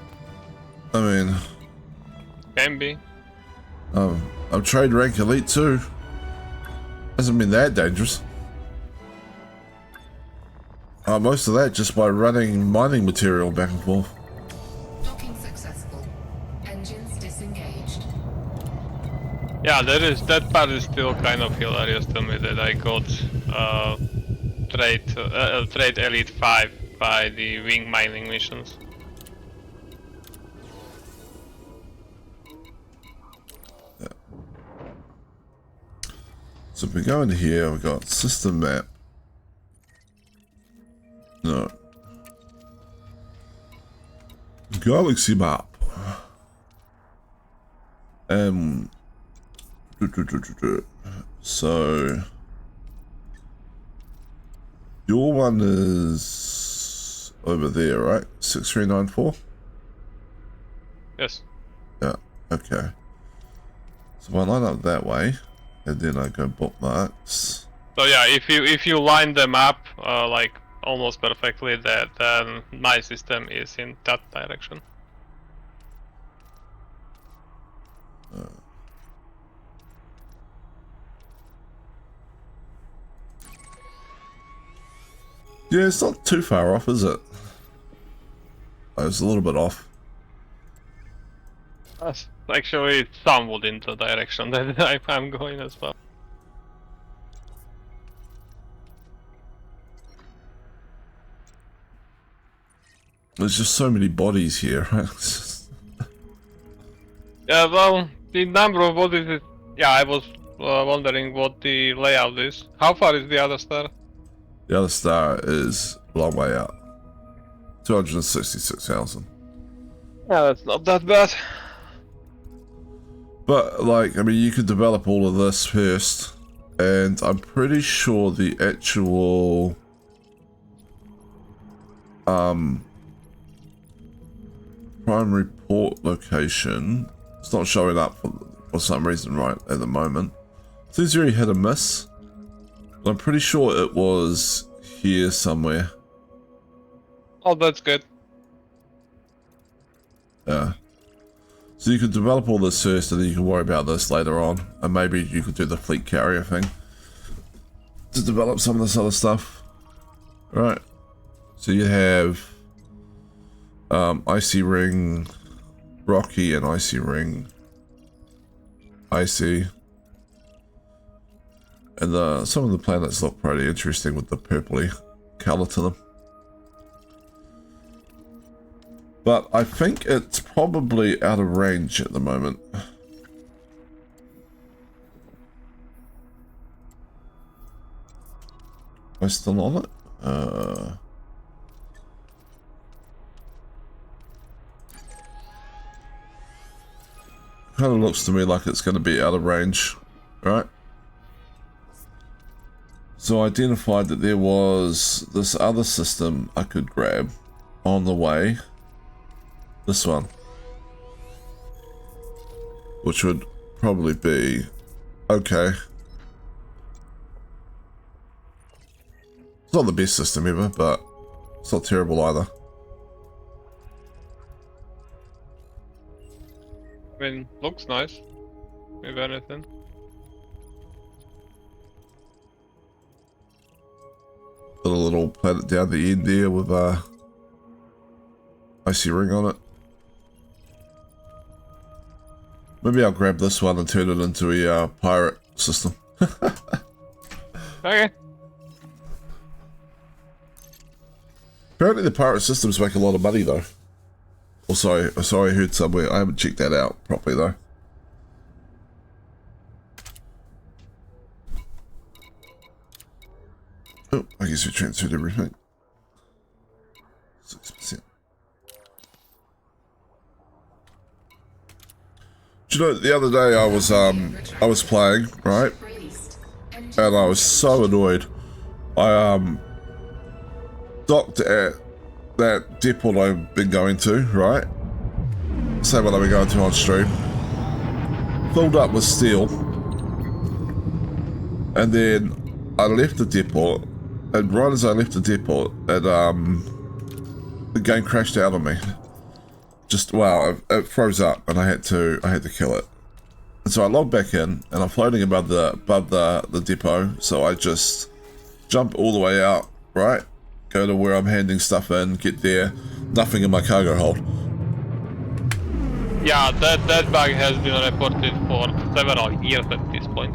I mean, Can be. I've trade rank elite too. Hasn't been that dangerous. Most of that just by running mining material back and forth. Docking successful. Engines disengaged. Yeah, that part is still kind of hilarious to me that I got trade elite 5 by the wing mining missions. So if we go into here, we've got system map. No. Galaxy map. So your one is over there, right? 6394? Yes. Yeah, okay. So I line up that way, and then I go bookmarks. So yeah, if you line them up like almost perfectly, then my system is in that direction. Yeah, it's not too far off, is it? Oh, it's a little bit off. That's actually somewhat in the direction that I'm going as well. There's just so many bodies here, right? Yeah, well, the number of bodies is... Yeah, I was wondering what the layout is. How far is the other star? The other star is a long way out. 266,000. Yeah, that's not that bad. But, like, I mean, you could develop all of this first, and I'm pretty sure the actual primary port location is not showing up for some reason right at the moment. Seems very hit and miss. But I'm pretty sure it was here somewhere. Oh, that's good. Yeah. So you could develop all this first and then you can worry about this later on. And maybe you could do the fleet carrier thing to develop some of this other stuff. Right. So you have Icy Ring, Rocky, and Icy Ring. Icy. And some of the planets look pretty interesting with the purpley colour to them. But I think it's probably out of range at the moment. Am I still on it? Kind of looks to me like it's going to be out of range, right? So I identified that there was this other system I could grab on the way. This one. Which would probably be okay. It's not the best system ever, but it's not terrible either. I mean, looks nice. If anything. Got a little planet down the end there with a icy ring on it. Maybe I'll grab this one and turn it into a pirate system. Okay. Apparently the pirate systems make a lot of money though. Oh, sorry, I heard somewhere. I haven't checked that out properly though. Oh, I guess we transferred everything. 6%. Do you know, the other day I was playing, right? And I was so annoyed. I docked at that depot I've been going to, right? Same one I've been going to on stream. Filled up with steel. And then I left the depot, and right as I left the depot, the game crashed out on me. Just, wow, it froze up and I had to kill it. And so I logged back in and I'm floating above the depot, so I just jump all the way out, right? Go to where I'm handing stuff in, get there, nothing in my cargo hold. Yeah, that bug has been reported for several years at this point.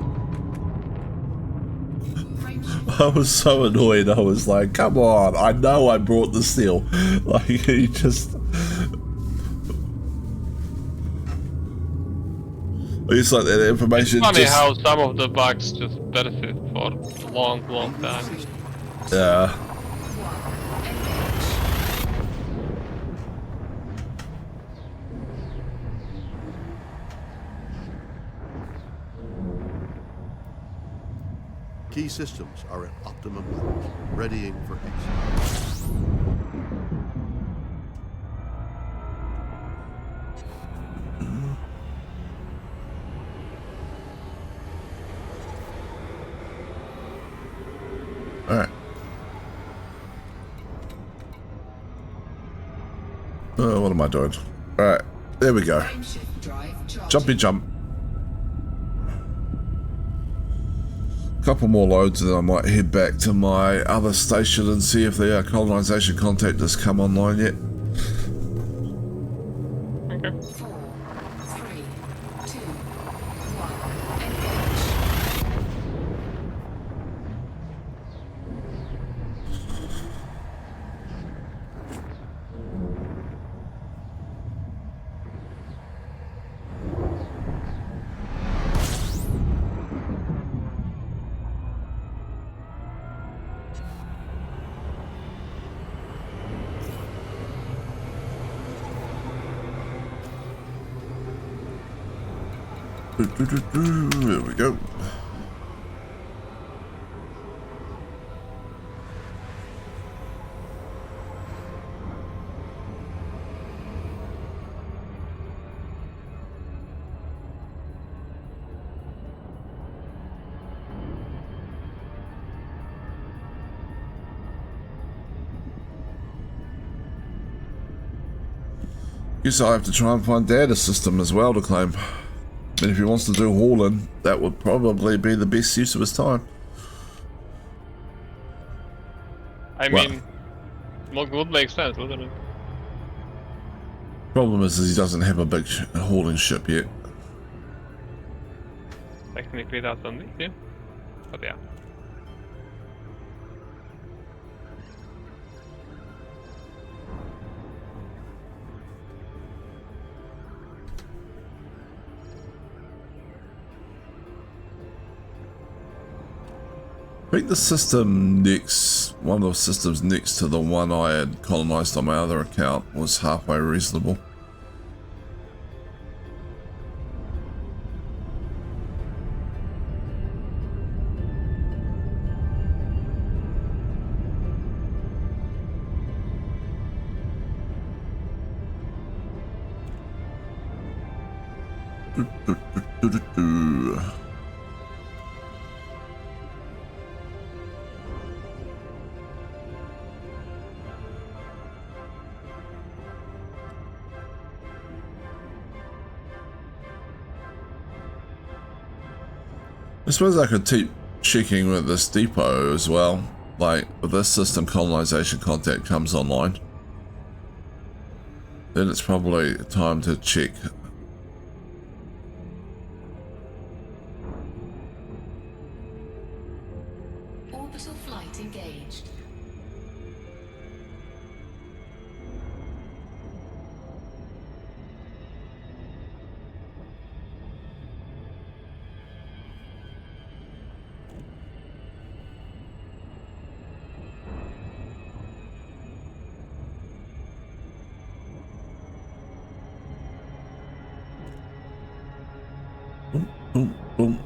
I was so annoyed. I was like, come on, I know I brought the steel. Like, you just... It's like that information Funny just... how some of the bugs just persist for a long time. Yeah. Key systems are at optimum levels, readying for exit. Alright. What am I doing? Alright, there we go. Jumpy jump. Couple more loads and then I might head back to my other station and see if the colonisation contact has come online yet. Okay. 4, 3, 2, 1. There we go. Guess I'll have to try and find data system as well to claim. But if he wants to do hauling, that would probably be the best use of his time. I Well, mean, would make sense, wouldn't it? Problem is he doesn't have a big hauling ship yet. Technically that's on me, yeah. But yeah. I think the system next, one of the systems next to the one I had colonized on my other account was halfway reasonable. I suppose I could keep checking with this depot as well. Like, if this system colonization contact comes online, then it's probably time to check. Orbital flight engaged. Boom, boom, boom.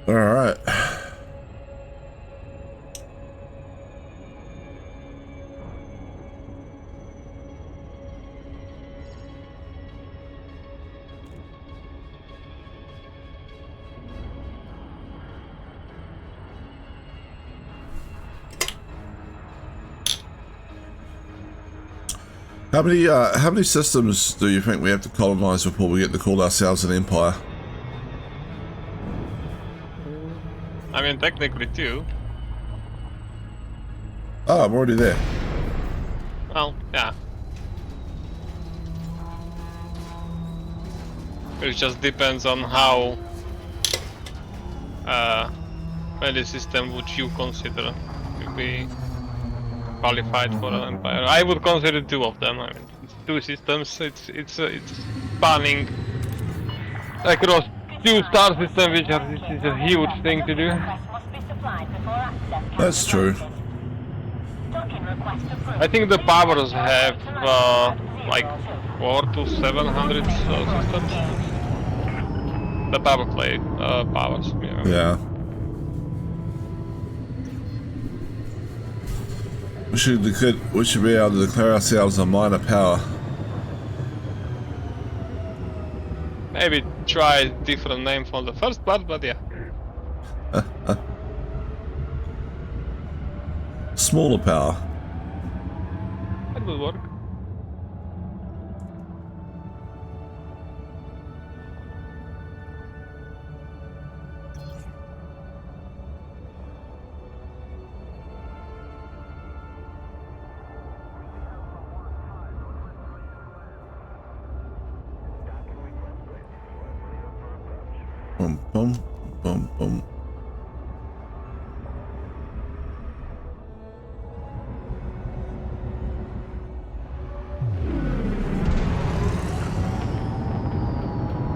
All right. How many systems do you think we have to colonize before we get to call ourselves an empire? I mean, technically too. Oh, I'm already there. Well, yeah. It just depends on how many system would you consider to be qualified for an empire. I would consider 2 of them. I mean, it's 2 systems. It's spanning across 2 star systems, which is a huge thing to do. That's true. I think the powers have like 400 to 700 systems. The power play powers. Yeah. We should be able to declare ourselves a minor power. Maybe try a different name for the first part, but yeah. Smaller power. That would work. Boom, boom, boom, boom.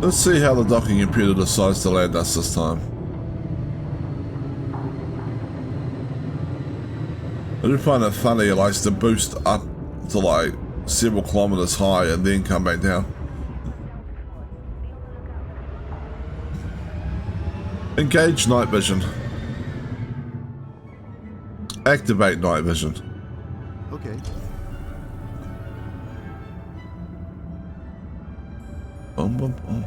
Let's see how the docking computer decides to land us this time. I do find it funny it likes to boost up to like several kilometers high and then come back down. Engage night vision. Activate night vision. Okay. Boom, boom, boom.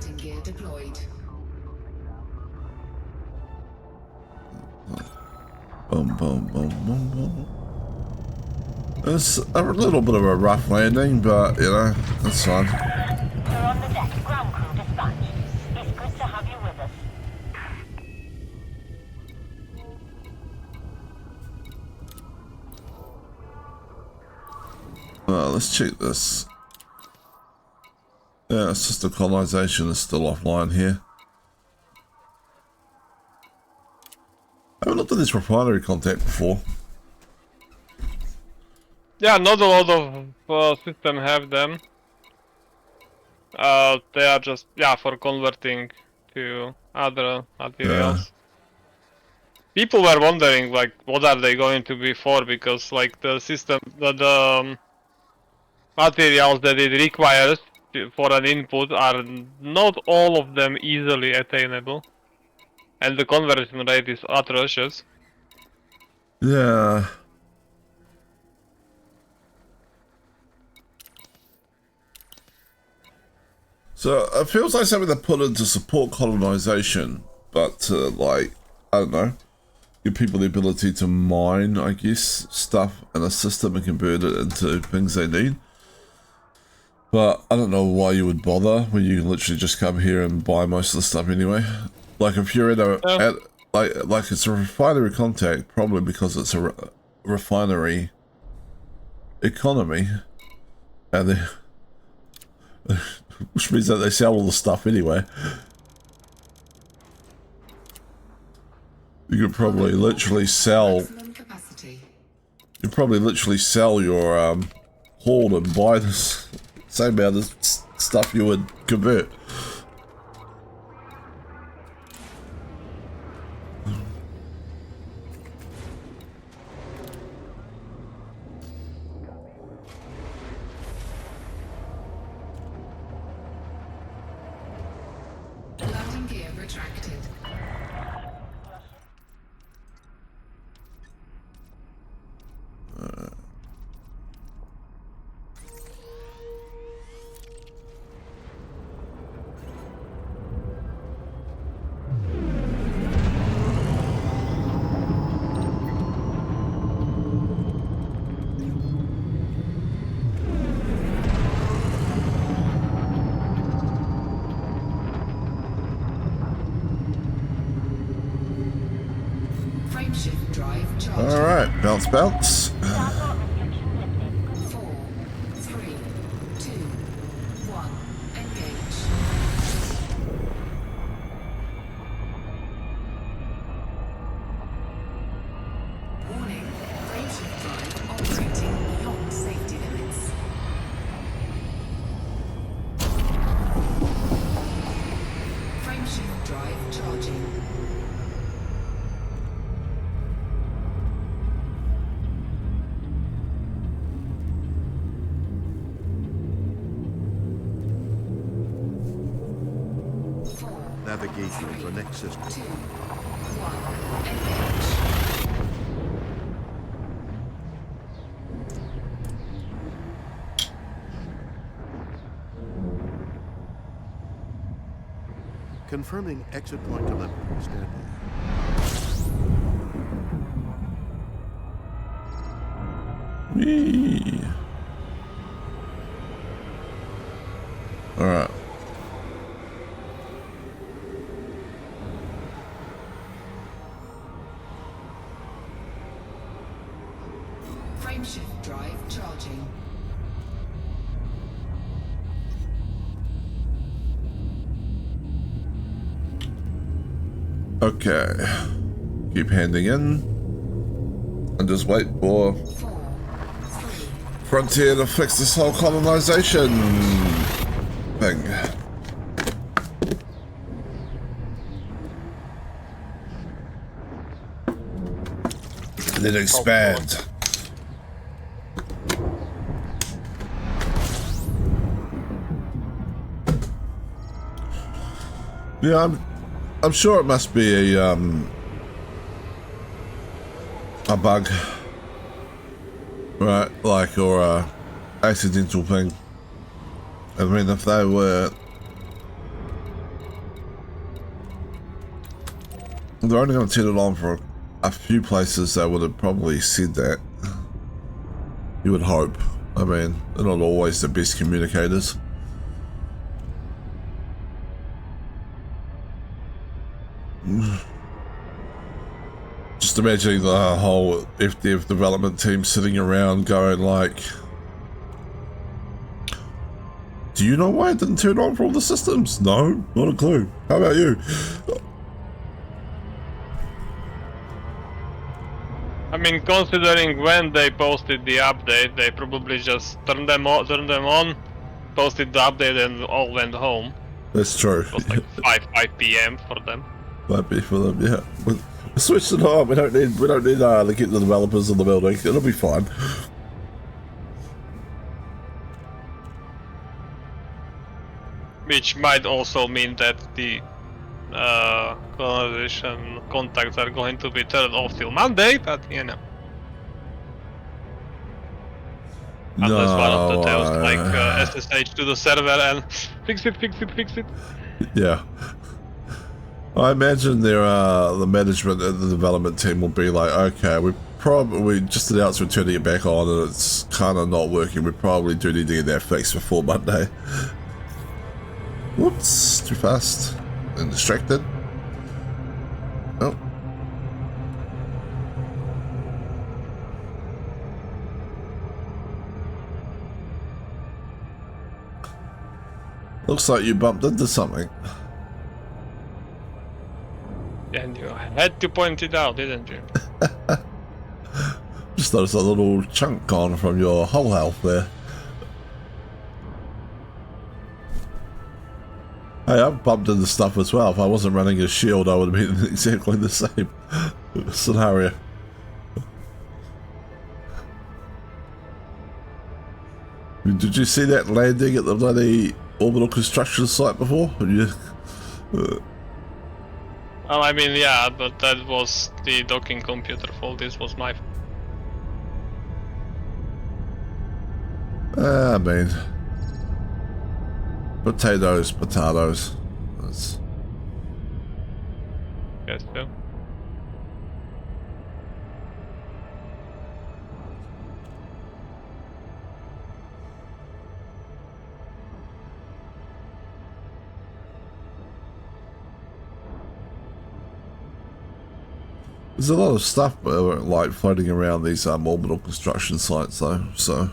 Landing gear deployed. Boom, boom, boom, boom, boom. It's a little bit of a rough landing, but, you know, that's fine. You're on the deck. Ground crew dispatched. It's good to have you with us. Let's check this. Yeah, it's just the colonization is still offline here. I haven't looked at this refinery contact before. Yeah, not a lot of system have them. They are just, yeah, for converting to other materials. People were wondering, like, what are they going to be for, because, like, the system, the materials that it requires for an input are not all of them easily attainable. And the conversion rate is atrocious. Yeah. So it feels like something they put in to support colonization, but to, like, I don't know, give people the ability to mine, I guess, stuff in a system and convert it into things they need. But I don't know why you would bother when you can literally just come here and buy most of the stuff anyway. Like if you're in a like it's a refinery contact, probably because it's a refinery economy, and they, which means that they sell all the stuff anyway. You could probably literally sell. Maximum capacity. You probably literally sell your hoard and buy this same amount of stuff you would convert. Landing gear retracted. Frameshift drive charged. Alright, bounce bounce. 4, 3, 2, 1. Engage. Warning. Frameshift drive operating beyond safety limits. Frameshift drive charging. Navigation to the next system. 2, 1. Engage. Confirming exit point telemetry. Stand by. Whee. Alright. Frameshift drive charging. Okay. Keep handing in. And just wait for 4, 3, Frontier to fix this whole colonization thing. And then expand. Yeah, I'm sure it must be a bug, right? Like, or a accidental thing. I mean, if they were They're only going to turn it on for a few places that would have probably said that. You would hope. I mean, they're not always the best communicators. Just imagining the whole FDev development team sitting around going like, do you know why it didn't turn on for all the systems? No, not a clue. How about you? I mean, considering when they posted the update, they probably just turned them on, posted the update, and all went home. That's true. It was like 5 p.m. for them. Might be for them, yeah. But switch it on. We don't need to keep the developers in the building. It'll be fine. Which might also mean that the colonization contacts are going to be turned off till Monday, but you know. Unless one of them tells like SSH to the server and fix it. Yeah. I imagine the management and the development team will be like, okay, we just announced we're turning it back on and it's kind of not working. We probably do need to get that fixed before Monday. Whoops, too fast and distracted. Oh. Looks like you bumped into something. And you had to point it out, didn't you? Just noticed a little chunk gone from your whole health there. Hey, I've bumped into stuff as well. If I wasn't running a shield, I would have been in exactly the same scenario. Did you see that landing at the bloody orbital construction site before? Well, I mean, yeah, but that was the docking computer fault. This was my fault. I mean, potatoes. That's... Guess so. There's a lot of stuff like floating around these orbital construction sites though, so...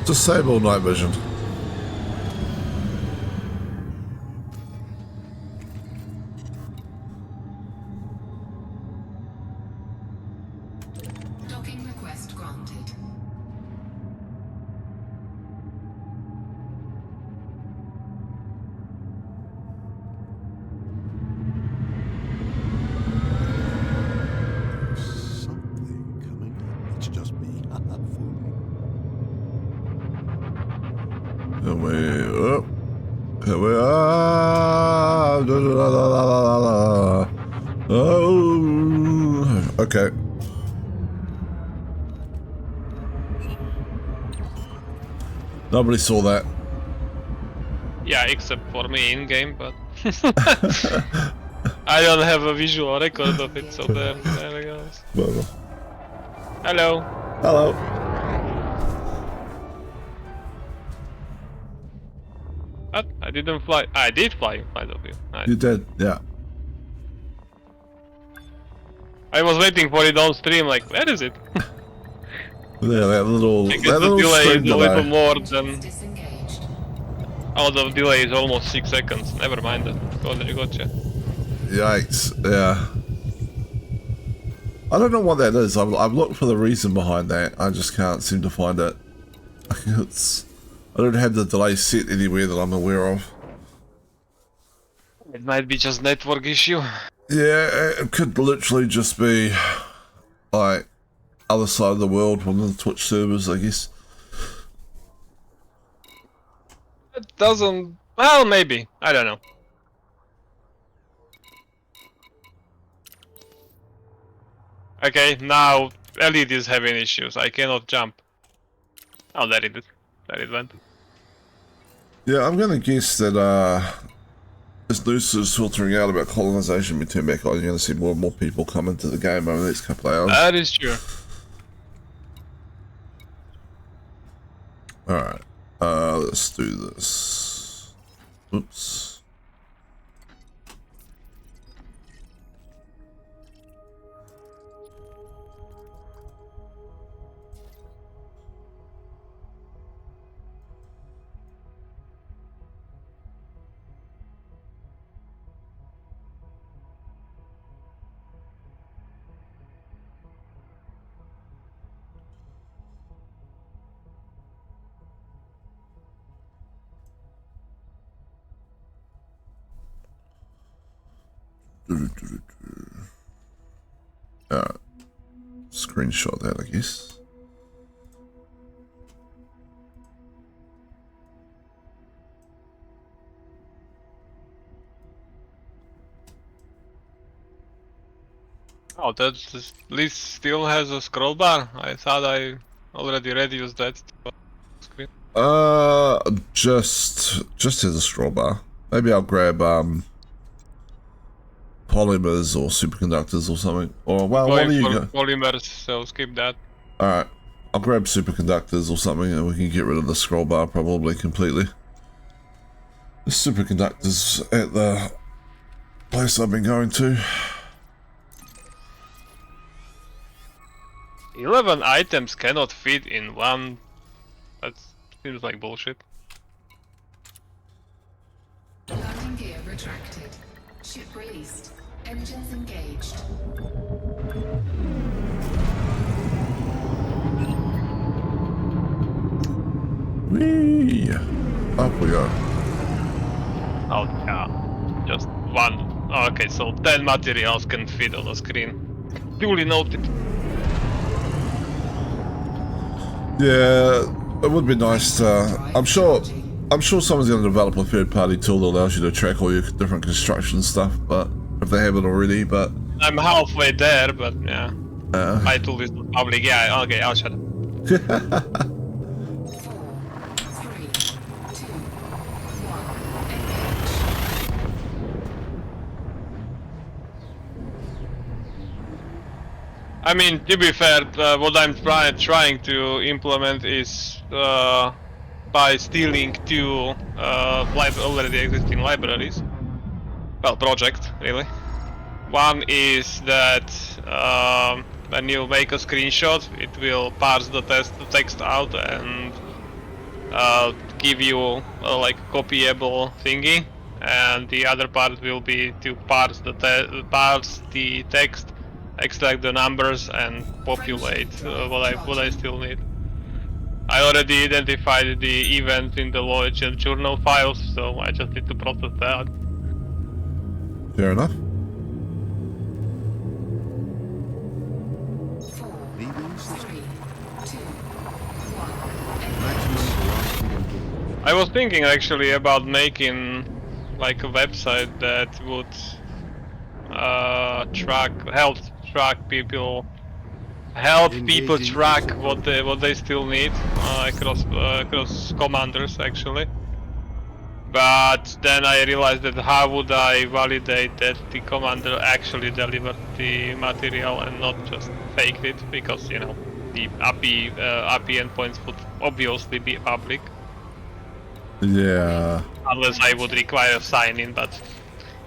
disable night vision. Docking request granted. Something coming up. It's just me. Fooling. And here we are. Da, da, da, da, da, da. Oh, okay. Nobody saw that. Yeah, except for me in game, but I don't have a visual record of it, so there it goes. Whatever. Hello. Hello. What? I didn't fly. I did fly in front of you. Nice. You did, yeah. I was waiting for it on stream, like, where is it? Yeah, that little, I guess that the little delay stream is a little delay. more than... Disengaged. Oh, the delay is almost 6 seconds. Never mind that. Gotcha. Yikes, yeah. I don't know what that is. I've looked for the reason behind that. I just can't seem to find it. I don't have the delay set anywhere that I'm aware of. It might be just network issue. Yeah, it could literally just be like other side of the world, one of the Twitch servers, I guess. It doesn't Well, maybe. I don't know. Okay, now Elite is having issues. I cannot jump. Oh, there it is. There it went. Yeah, I'm gonna guess that this news is filtering out about colonization be turned back on. You're gonna see more and more people come into the game over the next couple of hours. That is true. Alright. Let's do this. Oops. Alright. Screenshot that, I guess. Oh, that list still has a scroll bar. I thought I already reduced that to screen. Just as a scroll bar. Maybe I'll grab polymers or superconductors or something. Or well, what do you Going go? for polymers, so skip that. Alright. I'll grab superconductors or something and we can get rid of the scroll bar probably completely. The superconductors at the place I've been going to. 11 items cannot fit in one. That seems like bullshit. Landing gear retracted. Ship released. Engines engaged. Whee! Up we go. Oh yeah, just one. Oh, okay, so 10 materials can fit on the screen. Duly noted. Yeah, it would be nice to... I'm sure someone's going to develop a third-party tool that allows you to track all your different construction stuff, but if they haven't already, but... I'm halfway there, but yeah. My tool is not public. Yeah, okay, I'll shut up. 4, 3, 2, 1. Engage. I mean, to be fair, what I'm trying to implement is by stealing two already existing libraries. Well, project, really. One is that when you make a screenshot, it will parse the text out and give you like a copyable thingy, and the other part will be to parse the text, extract the numbers, and populate what I still need. I already identified the event in the lodge and journal files, so I just need to process that. Fair enough. 4, Leaving system. 3, 2, 1. Maximum velocity engaged. I was thinking actually about making like a website that would help people track what they still need across commanders actually. But then I realized that how would I validate that the commander actually delivered the material and not just faked it, because you know the API endpoints would obviously be public. Yeah. Unless I would require sign in, but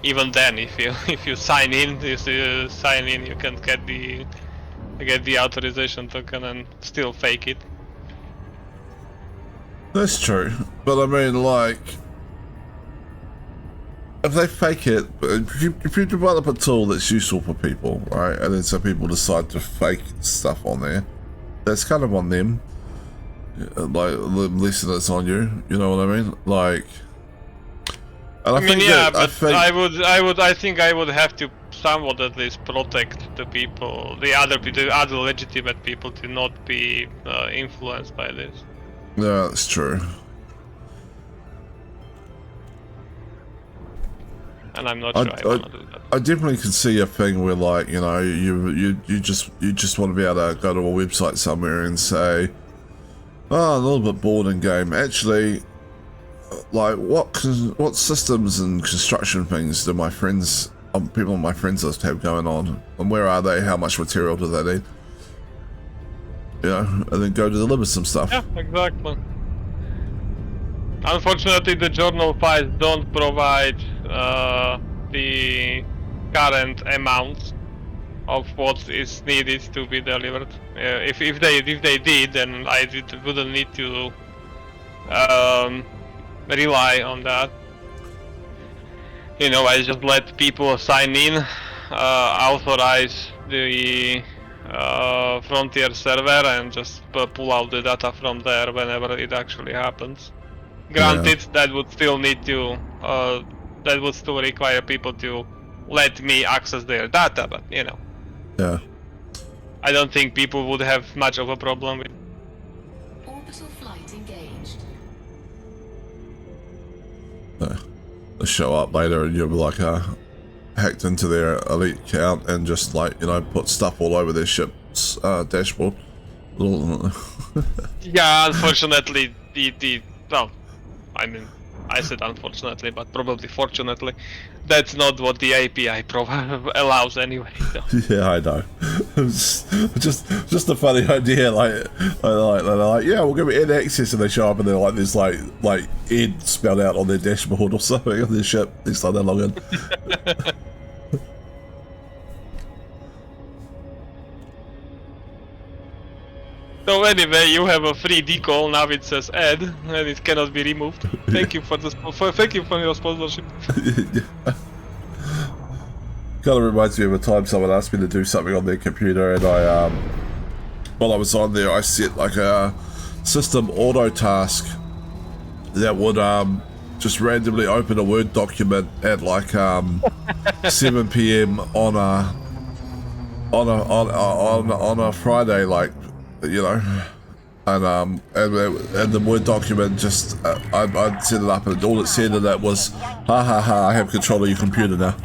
even then, if you sign in, you can get the authorization token and still fake it. That's true. But I mean, like... if they fake it, if you develop a tool that's useful for people, right, and then some people decide to fake stuff on there, that's kind of on them. Like, less than it's on you, you know what I mean? Like... and I mean, yeah, but think I think I would have to somewhat at least protect the people, the other legitimate people, to not be influenced by this. yeah, that's true. and I'm not sure I want to do that. I definitely can see a thing where, like, you know, you just want to be able to go to a website somewhere and say, oh, a little bit bored in game. Actually, like, what systems and construction things do my friends, people on my friends list have going on, and where are they? How much material do they need? You know, and then go to deliver some stuff. Yeah, exactly. Unfortunately, the journal files don't provide the current amounts of what is needed to be delivered. If they did, then I wouldn't need to rely on that. You know, I just let people sign in, authorize the Frontier server, and just pull out the data from there whenever it actually happens. Granted, that would still need to, that would still require people to let me access their data, but you know. Yeah. I don't think people would have much of a problem with. Orbital flight engaged. They show up later and you'll be like, hacked into their elite account and just, like, you know, put stuff all over their ship's dashboard. Yeah, unfortunately, well, I mean, I said unfortunately, but probably fortunately, that's not what the API allows anyway. So. Yeah, I know. just a funny idea. Like, they're like, yeah, we'll give it Ed access, and they show up and they're like, there's like Ed spelled out on their dashboard or something on their ship. Next time they log in. So anyway, you have a free decal. Now it says Ed, and it cannot be removed. Thank you for thank you for your sponsorship. Kind of reminds me of a time someone asked me to do something on their computer, and I while I was on there, I set like a system auto task that would just randomly open a Word document at like 7 p.m. on a Friday, like, you know, and the Word document just I'd set it up, and all it said in that was, ha ha ha, I have control of your computer now.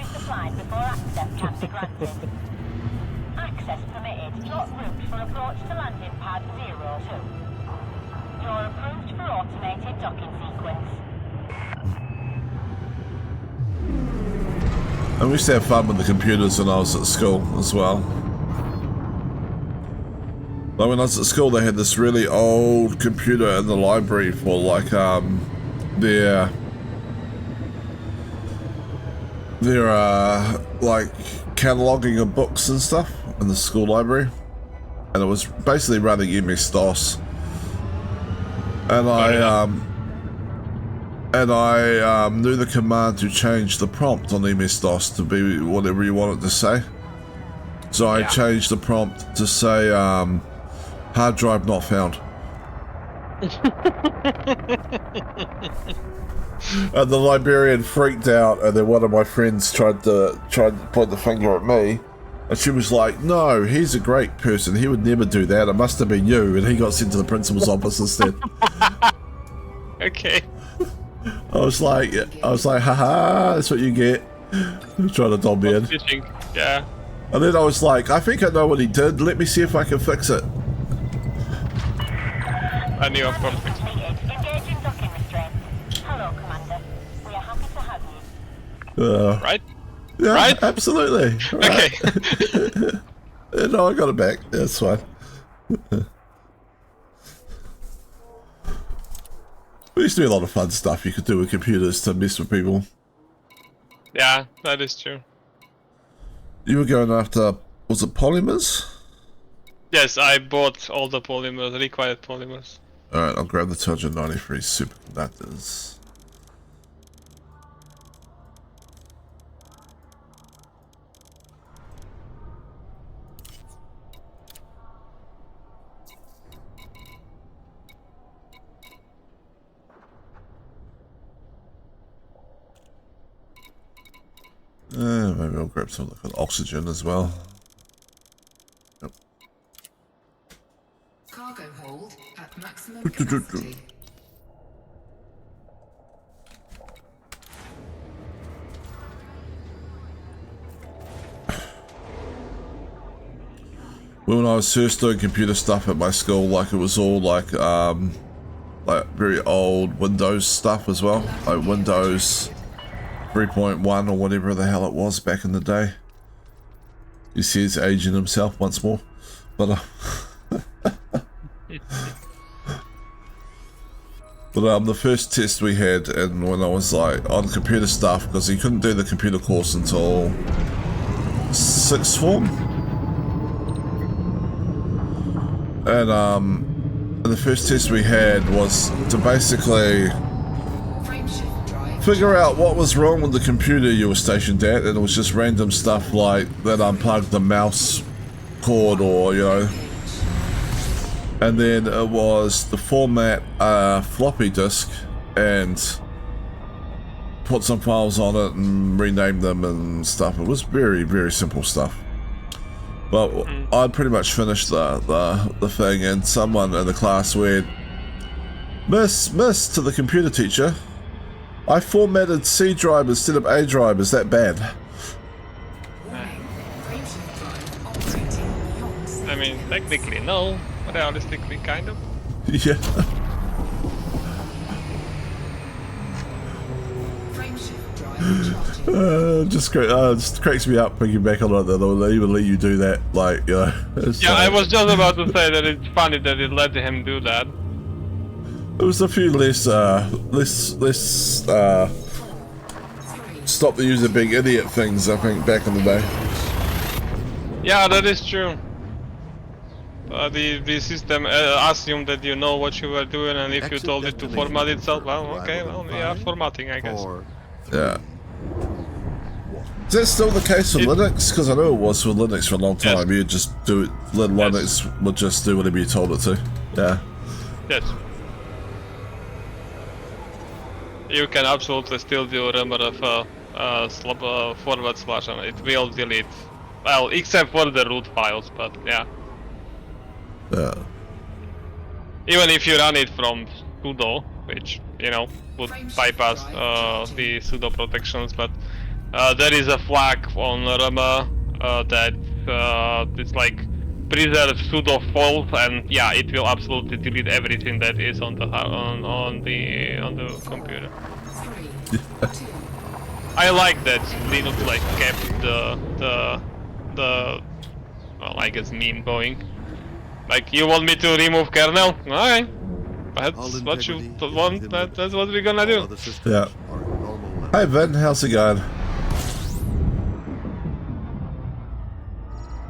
Access permitted. Plot route for approach to landing pad 02. You're approved for automated docking sequence. I used to have fun with the computers when I was at school as well. Like when I was at school, they had this really old computer in the library for like their like cataloging of books and stuff in the school library, and it was basically running MS-DOS. And I knew the command to change the prompt on MS-DOS to be whatever you want it to say. So I changed the prompt to say hard drive not found. And the librarian freaked out, and then one of my friends tried to point the finger at me, and she was like, no, he's a great person, he would never do that, it must have been you, and he got sent to the principal's office instead. Okay. I was like, haha, that's what you get. Trying to dob me in. Yeah. And then I was like, I think I know what he did, let me see if I can fix it. I knew, of course. Engaging docking restraints. Hello, Commander. We are happy to have you. Right? Yeah, right? Absolutely. Right. Okay. No, I got it back. That's fine. We used to do a lot of fun stuff you could do with computers to mess with people. Yeah, that is true. You were going after, was it polymers? Yes, I bought all the polymers, required polymers. Alright, I'll grab the 293 superconductors. Maybe I'll grab some like oxygen as well. Yep. Cargo hold at maximum capacity. when I was first doing computer stuff at my school, like it was all like very old Windows stuff as well, like Windows 3.1 or whatever the hell it was back in the day. You see he's aging himself once more, but the first test we had, and when I was like on computer stuff, because you couldn't do the computer course until 6th form, and the first test we had was to basically figure out what was wrong with the computer you were stationed at, and it was just random stuff like that unplugged the mouse cord, or you know. And then it was the format floppy disk and put some files on it and rename them and stuff. It was very, very simple stuff. But I'd pretty much finished the thing, and someone in the class went, Miss, to the computer teacher, I formatted C drive instead of A drive, is that bad? I mean, technically no, realistically kind of. Yeah. Just cracks me up thinking back on it that they even let you do that, like, you know. Yeah, I was just about to say that it's funny that it let him do that. There was a few less stop the user being idiot things, I think, back in the day. Yeah, that is true. The system assumed that you know what you were doing, and if you told it to format itself, well, okay, well, yeah, formatting, I guess. Yeah. Is that still the case with Linux? Because I know it was with Linux for a long time. Yes. You just do it, Linux would just do whatever you told it to. Yeah. Yes. You can absolutely still do a remember of forward slash, and it will delete. Well, except for the root files, but yeah. Yeah. Even if you run it from sudo, which, you know, would bypass the sudo protections, but there is a flag on Rama that it's like preserve sudo false, and yeah, it will absolutely delete everything that is on the computer. I like that Linux like kept the well, I guess meme going. Like, you want me to remove kernel? Alright. That's what you want, that's what we're gonna do. Yeah. Hey Ben, how's it going?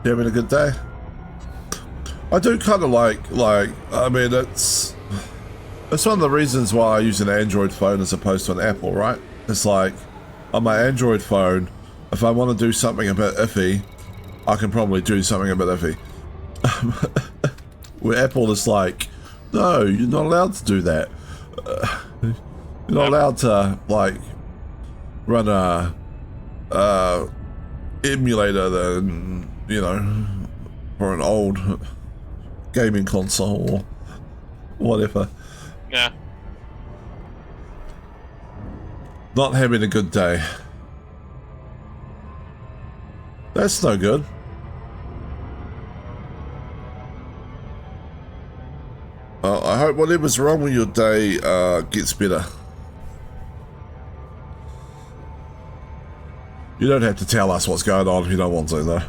You having a good day? I do kind of like, I mean, it's one of the reasons why I use an Android phone as opposed to an Apple, right? It's like, on my Android phone, if I want to do something a bit iffy, I can probably do something a bit iffy. Where Apple is like, no, you're not allowed to do that. You're not allowed to, like, run a emulator that, you know, for an old gaming console or whatever. Yeah. Not having a good day. That's no good. I hope whatever's wrong with your day gets better. You don't have to tell us what's going on if you don't want to, though.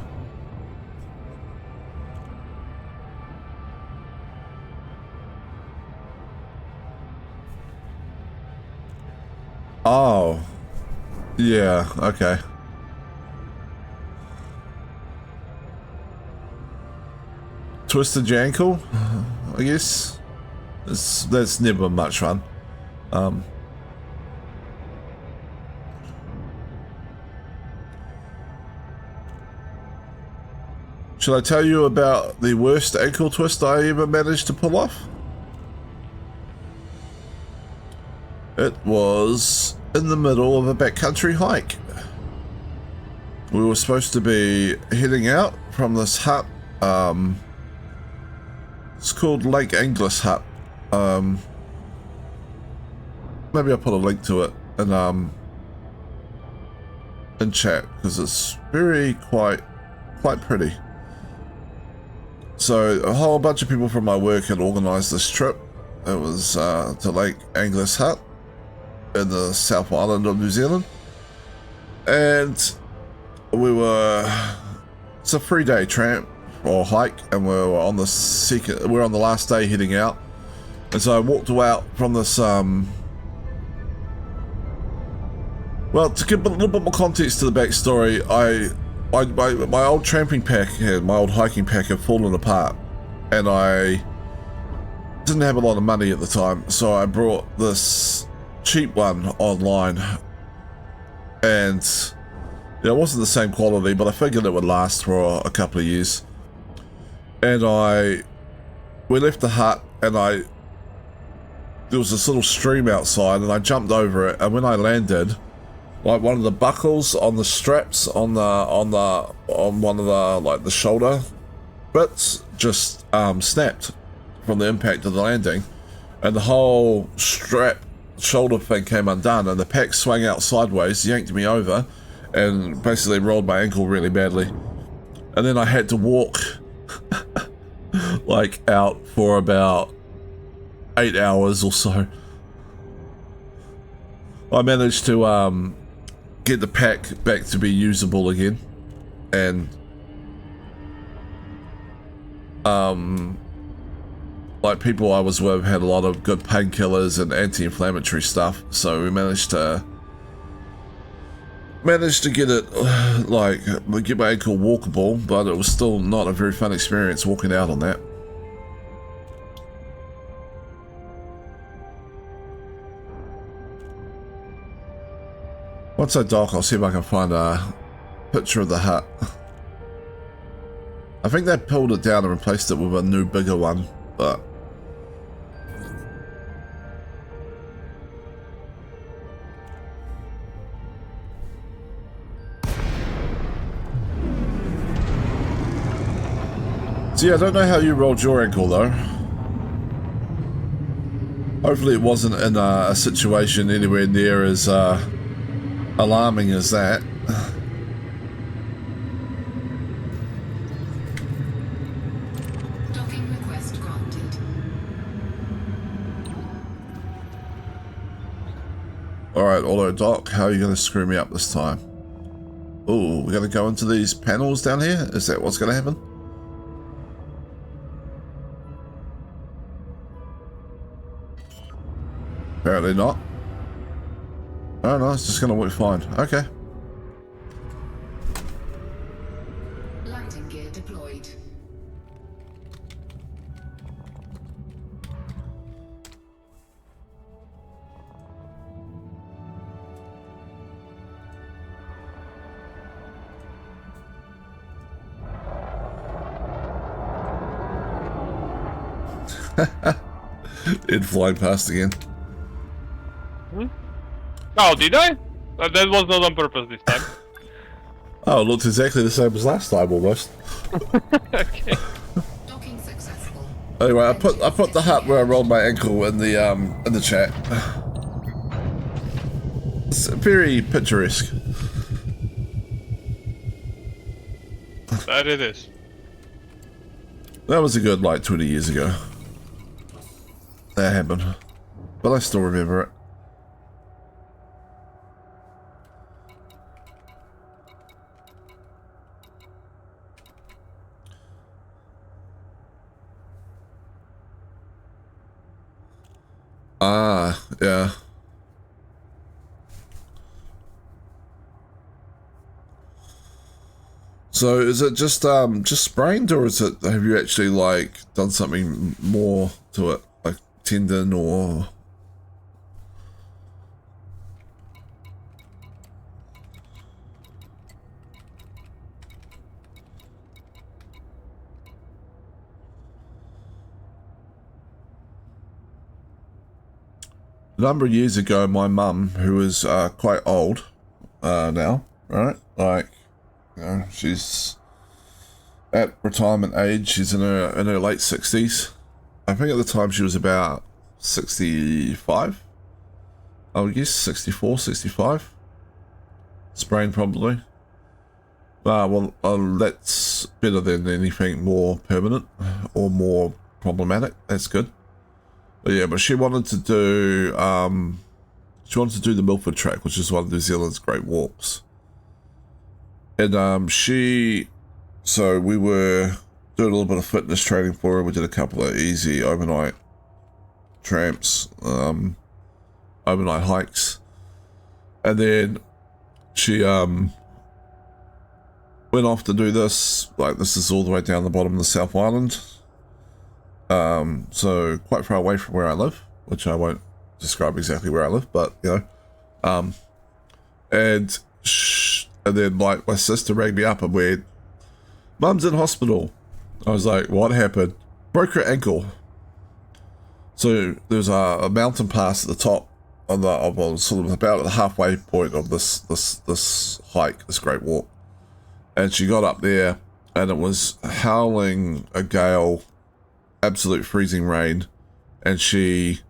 Oh. Yeah, okay. Twisted your ankle, I guess. That's never much fun. Should I tell you about the worst ankle twist I ever managed to pull off? It was in the middle of a backcountry hike. We were supposed to be heading out from this hut. It's called Lake Anglers Hut. Maybe I'll put a link to it in chat, because it's quite pretty. So a whole bunch of people from my work had organised this trip. It was to Lake Angus Hut in the South Island of New Zealand. And we were, it's a 3-day tramp or hike, and we were on the we're on the last day heading out. And so I walked out from this, well, to give a little bit more context to the backstory, my old tramping pack, my old hiking pack had fallen apart, and I didn't have a lot of money at the time, so I brought this cheap one online, and it wasn't the same quality, but I figured it would last for a couple of years. And we left the hut, and there was this little stream outside, and I jumped over it, and when I landed, like one of the buckles on the straps on one of the, like, the shoulder bits just snapped from the impact of the landing, and the whole shoulder thing came undone, and the pack swung out sideways, yanked me over, and basically rolled my ankle really badly. And then I had to walk like out for about 8 hours or so. I managed to get the pack back to be usable again, and like, people I was with had a lot of good painkillers and anti-inflammatory stuff, so we managed to get it, like, get my ankle walkable, but it was still not a very fun experience walking out on that. Once I dock, I'll see if I can find a picture of the hut. I think they pulled it down and replaced it with a new, bigger one, but so yeah, I don't know how you rolled your ankle though. Hopefully it wasn't in a situation anywhere near as alarming as that. Docking request granted. Alright, auto dock, how are you going to screw me up this time? Oh, we're going to go into these panels down here? Is that what's going to happen? Apparently not. Oh no, it's just going to work fine. Okay. Landing gear deployed. It flying past again. Oh, did I? That was not on purpose this time. Oh, it looked exactly the same as last time almost. Okay. Docking successful. Anyway, I put the hut where I rolled my ankle in the chat. It's very picturesque. That it is. That was a good, like, 20 years ago. That happened. But I still remember it. Ah, yeah. So is it just sprained, or is it, have you actually, like, done something more to it, like tendon or? A number of years ago, my mum, who is quite old now, right? Like, you know, she's at retirement age. She's in her late 60s. I think at the time she was about 65. I would guess 64, 65. Sprain probably. Well, better than anything more permanent or more problematic. That's good. But yeah, but she wanted to do the Milford Track, which is one of New Zealand's great walks. And so we were doing a little bit of fitness training for her. We did a couple of easy overnight tramps, overnight hikes, and then she went off to do this. Like, this is all the way down the bottom of the South Island, so quite far away from where I live, which I won't describe exactly where I live, but you know, and then like my sister rang me up and went, "Mum's in hospital." I was like, "What happened?" "Broke her ankle." So there's a mountain pass at the top on the sort of about at the halfway point of this hike, this great walk, and she got up there and it was howling a gale, absolute freezing rain, and she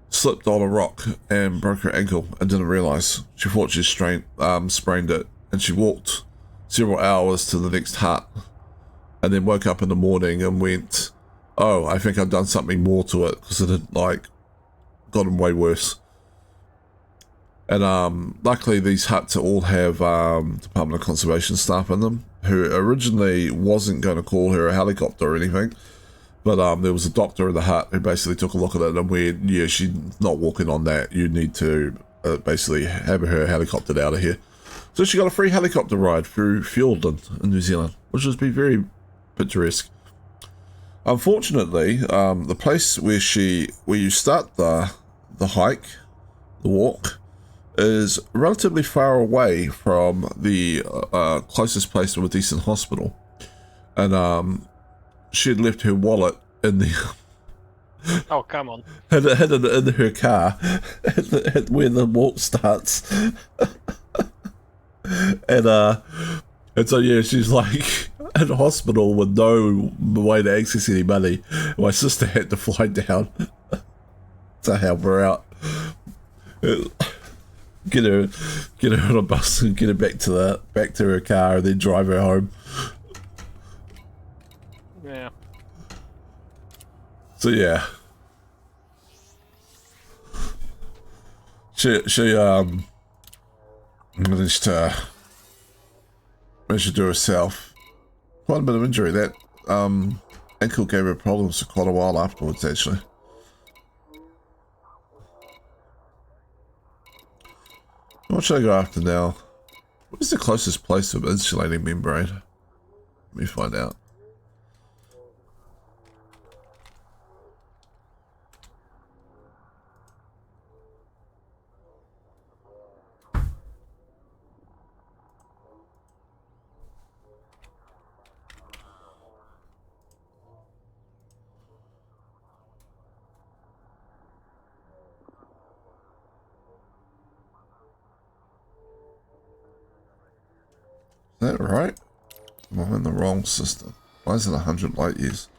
slipped on a rock and broke her ankle and didn't realize. She thought she sprained it, and she walked several hours to the next hut and then woke up in the morning and went, "Oh, I think I've done something more to it," because it had like gotten way worse. And luckily these huts all have Department of Conservation staff in them, who originally wasn't going to call her a helicopter or anything, but there was a doctor in the hut who basically took a look at it and went, "Yeah, she's not walking on that. You need to basically have her helicoptered out of here." So she got a free helicopter ride through Fiordland in New Zealand, which was very picturesque. Unfortunately, the place where you start the hike, the walk, is relatively far away from the closest place to a decent hospital, and she had left her wallet in the Oh, come on. hidden in her car where the walk starts. And so yeah, she's like in hospital with no way to access any money. My sister had to fly down to help her out, get her on a bus and get her back to her car, and then drive her home. Yeah. So yeah, she managed to do herself quite a bit of injury. That ankle gave her problems for quite a while afterwards, actually. What should I go after now? What is the closest place to an insulating membrane? Let me find out. Is that right? I'm in the wrong system. Why is it 100 light years?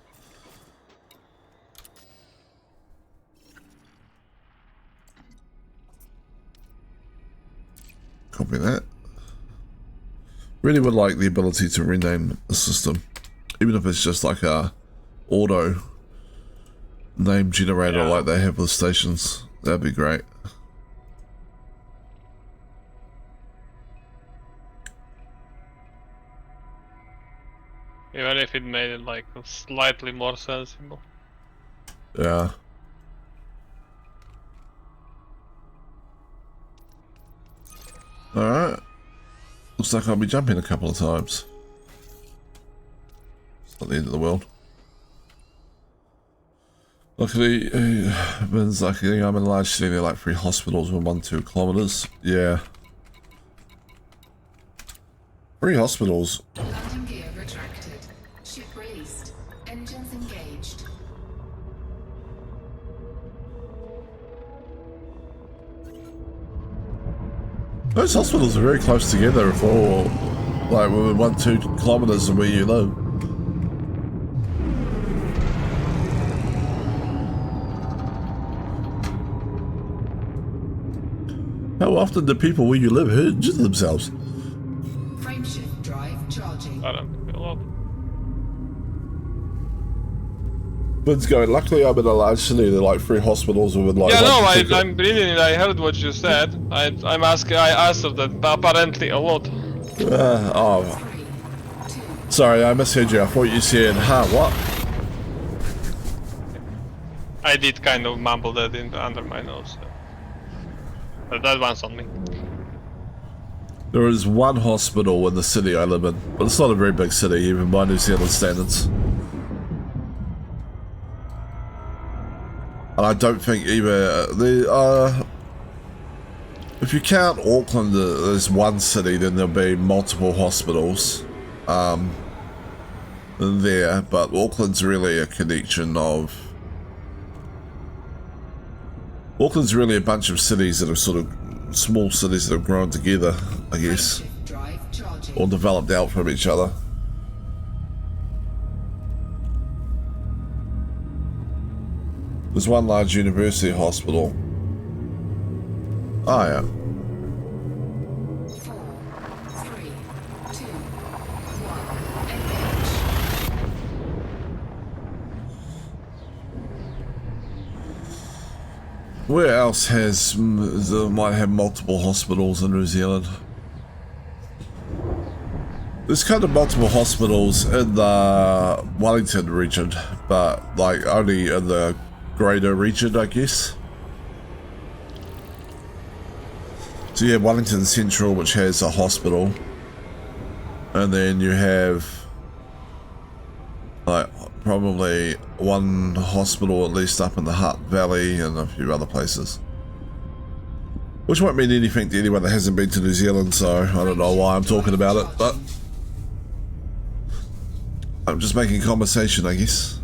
Copy that. Really would like the ability to rename the system, even if it's just like a auto name generator like they have with stations. That'd be great. Even if it made it like slightly more sensible. Yeah. Alright. Looks like I'll be jumping a couple of times. It's not the end of the world. Luckily, Ben's like, I'm in a large city, there are like 3 hospitals within 1-2 kilometers. Yeah. 3 hospitals. Landing gear retracted. Ship released. Engines engaged. Those hospitals are very close together for like within 1-2 kilometers of where you live. How often do people where you live injure themselves? Frameshift drive charging. I don't feel up. But going, luckily I'm in a large city, there are like 3 hospitals within like... Yeah, no, one I'm reading it, I heard what you said. I answered that apparently a lot. Oh. Sorry, I misheard you. I thought you said, what? I did kind of mumble that under my nose. So. But that one's on me. There is 1 hospital in the city I live in, but it's not a very big city, even by New Zealand standards. And I don't think either if you count Auckland as 1 city, then there'll be multiple hospitals there, but Auckland's really a connection of... Auckland's really a bunch of cities that are sort of small cities that have grown together, I guess, or developed out from each other. There's 1 large university hospital. Oh yeah. 4, 3, 2, 1, Where else might have multiple hospitals in New Zealand? There's kind of multiple hospitals in the Wellington region, but like only in the greater region, I guess. So you have Wellington Central, which has a hospital, and then you have like probably 1 hospital at least up in the Hutt Valley and a few other places. Which won't mean anything to anyone that hasn't been to New Zealand, so I don't know why I'm talking about it, but I'm just making conversation, I guess.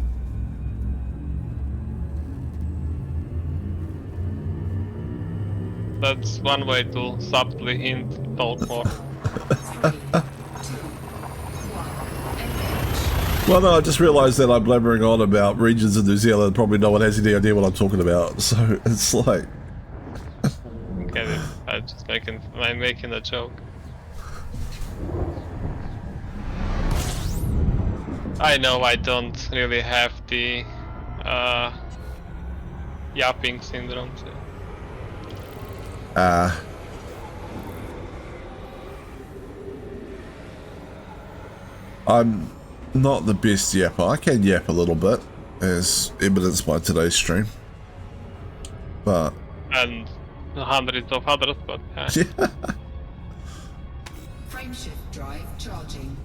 That's one way to subtly hint, talk more. Well, no, I just realised that I'm blabbering on about regions in New Zealand. Probably no one has any idea what I'm talking about, so it's like... Get it? I'm just making a joke. I know I don't really have the yapping syndrome. So. I'm not the best yapper. I can yap a little bit, as evidenced by today's stream. But... And hundreds of others, but yeah. Frameshift drive charging.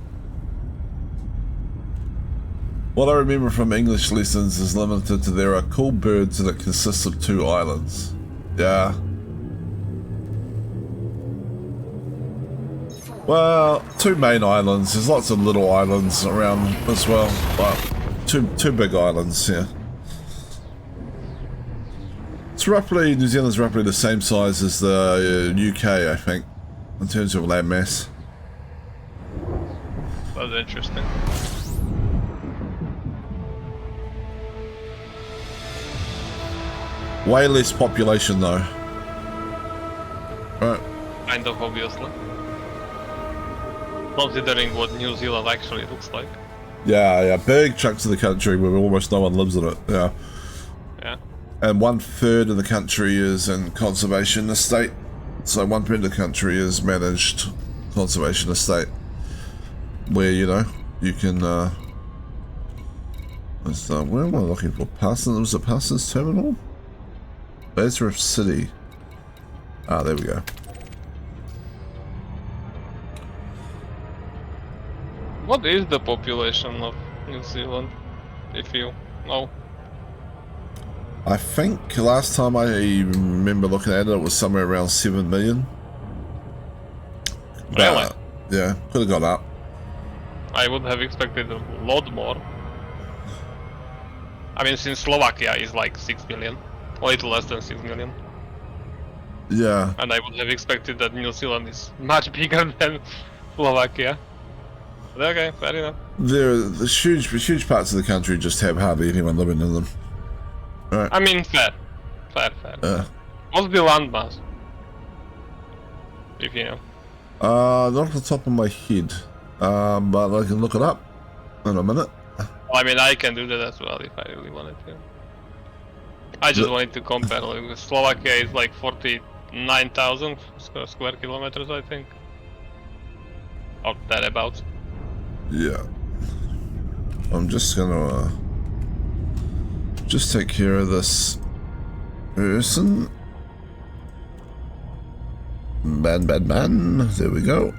What I remember from English lessons is limited to there are cool birds and it consists of 2 islands. Yeah. Well, 2 main islands. There's lots of little islands around as well, but two big islands, yeah. It's roughly, New Zealand's roughly the same size as the UK, I think, in terms of land mass. That's interesting. Way less population though. Right. Kind of obviously. Considering what New Zealand actually looks like. Yeah, big chunks of the country where almost no one lives in it, yeah. Yeah. And 1/3 of the country is in conservation estate. So 1/3 of the country is managed conservation estate. Where, you know, you can, where am I looking for? Parsons, was it Parsons Terminal? Lazarus City. Ah, there we go. What is the population of New Zealand, if you know? I think last time I remember looking at it, it was somewhere around 7 million. Really? Yeah, could have gone up. I would have expected a lot more. I mean, since Slovakia is like 6 million, a little less than 6 million. Yeah. And I would have expected that New Zealand is much bigger than Slovakia. But okay, fair enough. The huge parts of the country just have hardly anyone living in them. Right. I mean, fair. Fair. What's the landmass? If you know. Not off the top of my head. But I can look it up in a minute. I mean, I can do that as well if I really wanted to. I just wanted to compare. Like, Slovakia is like 49,000 square kilometers, I think. Or thereabouts. Yeah. I'm just gonna just take care of this person. Man. There we go.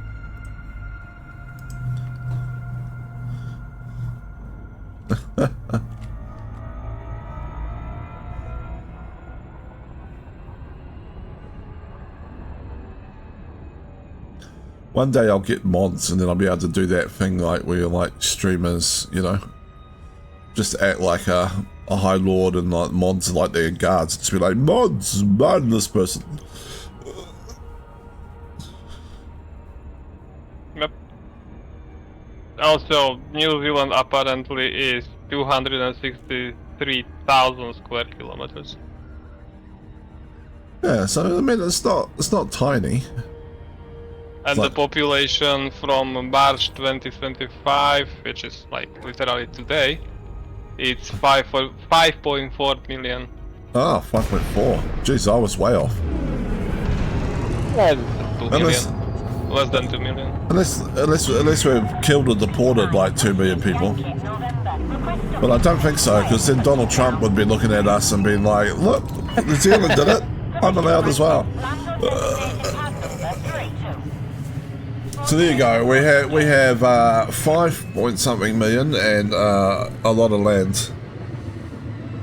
One day I'll get mods and then I'll be able to do that thing like where you're like streamers, you know, just act like a high lord and like mods like their guards. Just be like, mods, ban this person. Yep. Also, New Zealand apparently is 263,000 square kilometers. Yeah, so I mean it's not tiny. And the population from March 2025, which is like literally today, it's 5.4 million. Ah, 5.4. Jeez, I was way off. Yeah, 2 million. Less than 2 million. Unless we've killed or deported like 2 million people. But I don't think so, because then Donald Trump would be looking at us and being like, look, New Zealand did it. I'm allowed as well. So there you go. We have 5 point something million and a lot of land.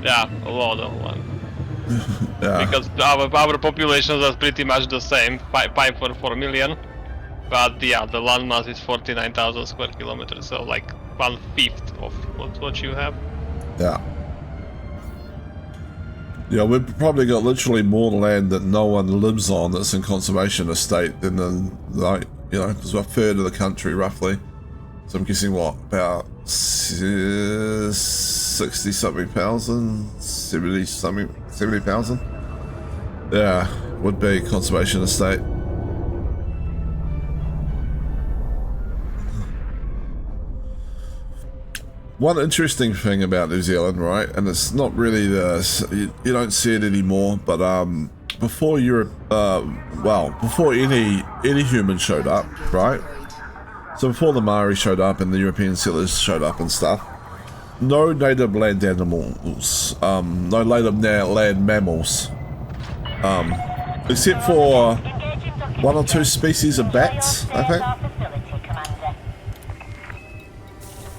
Yeah, a lot of land. Yeah. Because our populations are pretty much the same, 5.4 million. But yeah, the land mass is 49,000 square kilometers, so like 1/5 of what you have. Yeah. Yeah, we've probably got literally more land that no one lives on that's in conservation estate than like, you know, because we're a third of the country roughly. So I'm guessing what, about 60 something thousand, 70,000? Yeah, would be conservation estate. One interesting thing about New Zealand, right, and it's not really you don't see it anymore, but before Europe, before any human showed up, right? So before the Maori showed up and the European settlers showed up and stuff, no native land animals, no native land mammals, except for 1 or 2 species of bats, I think.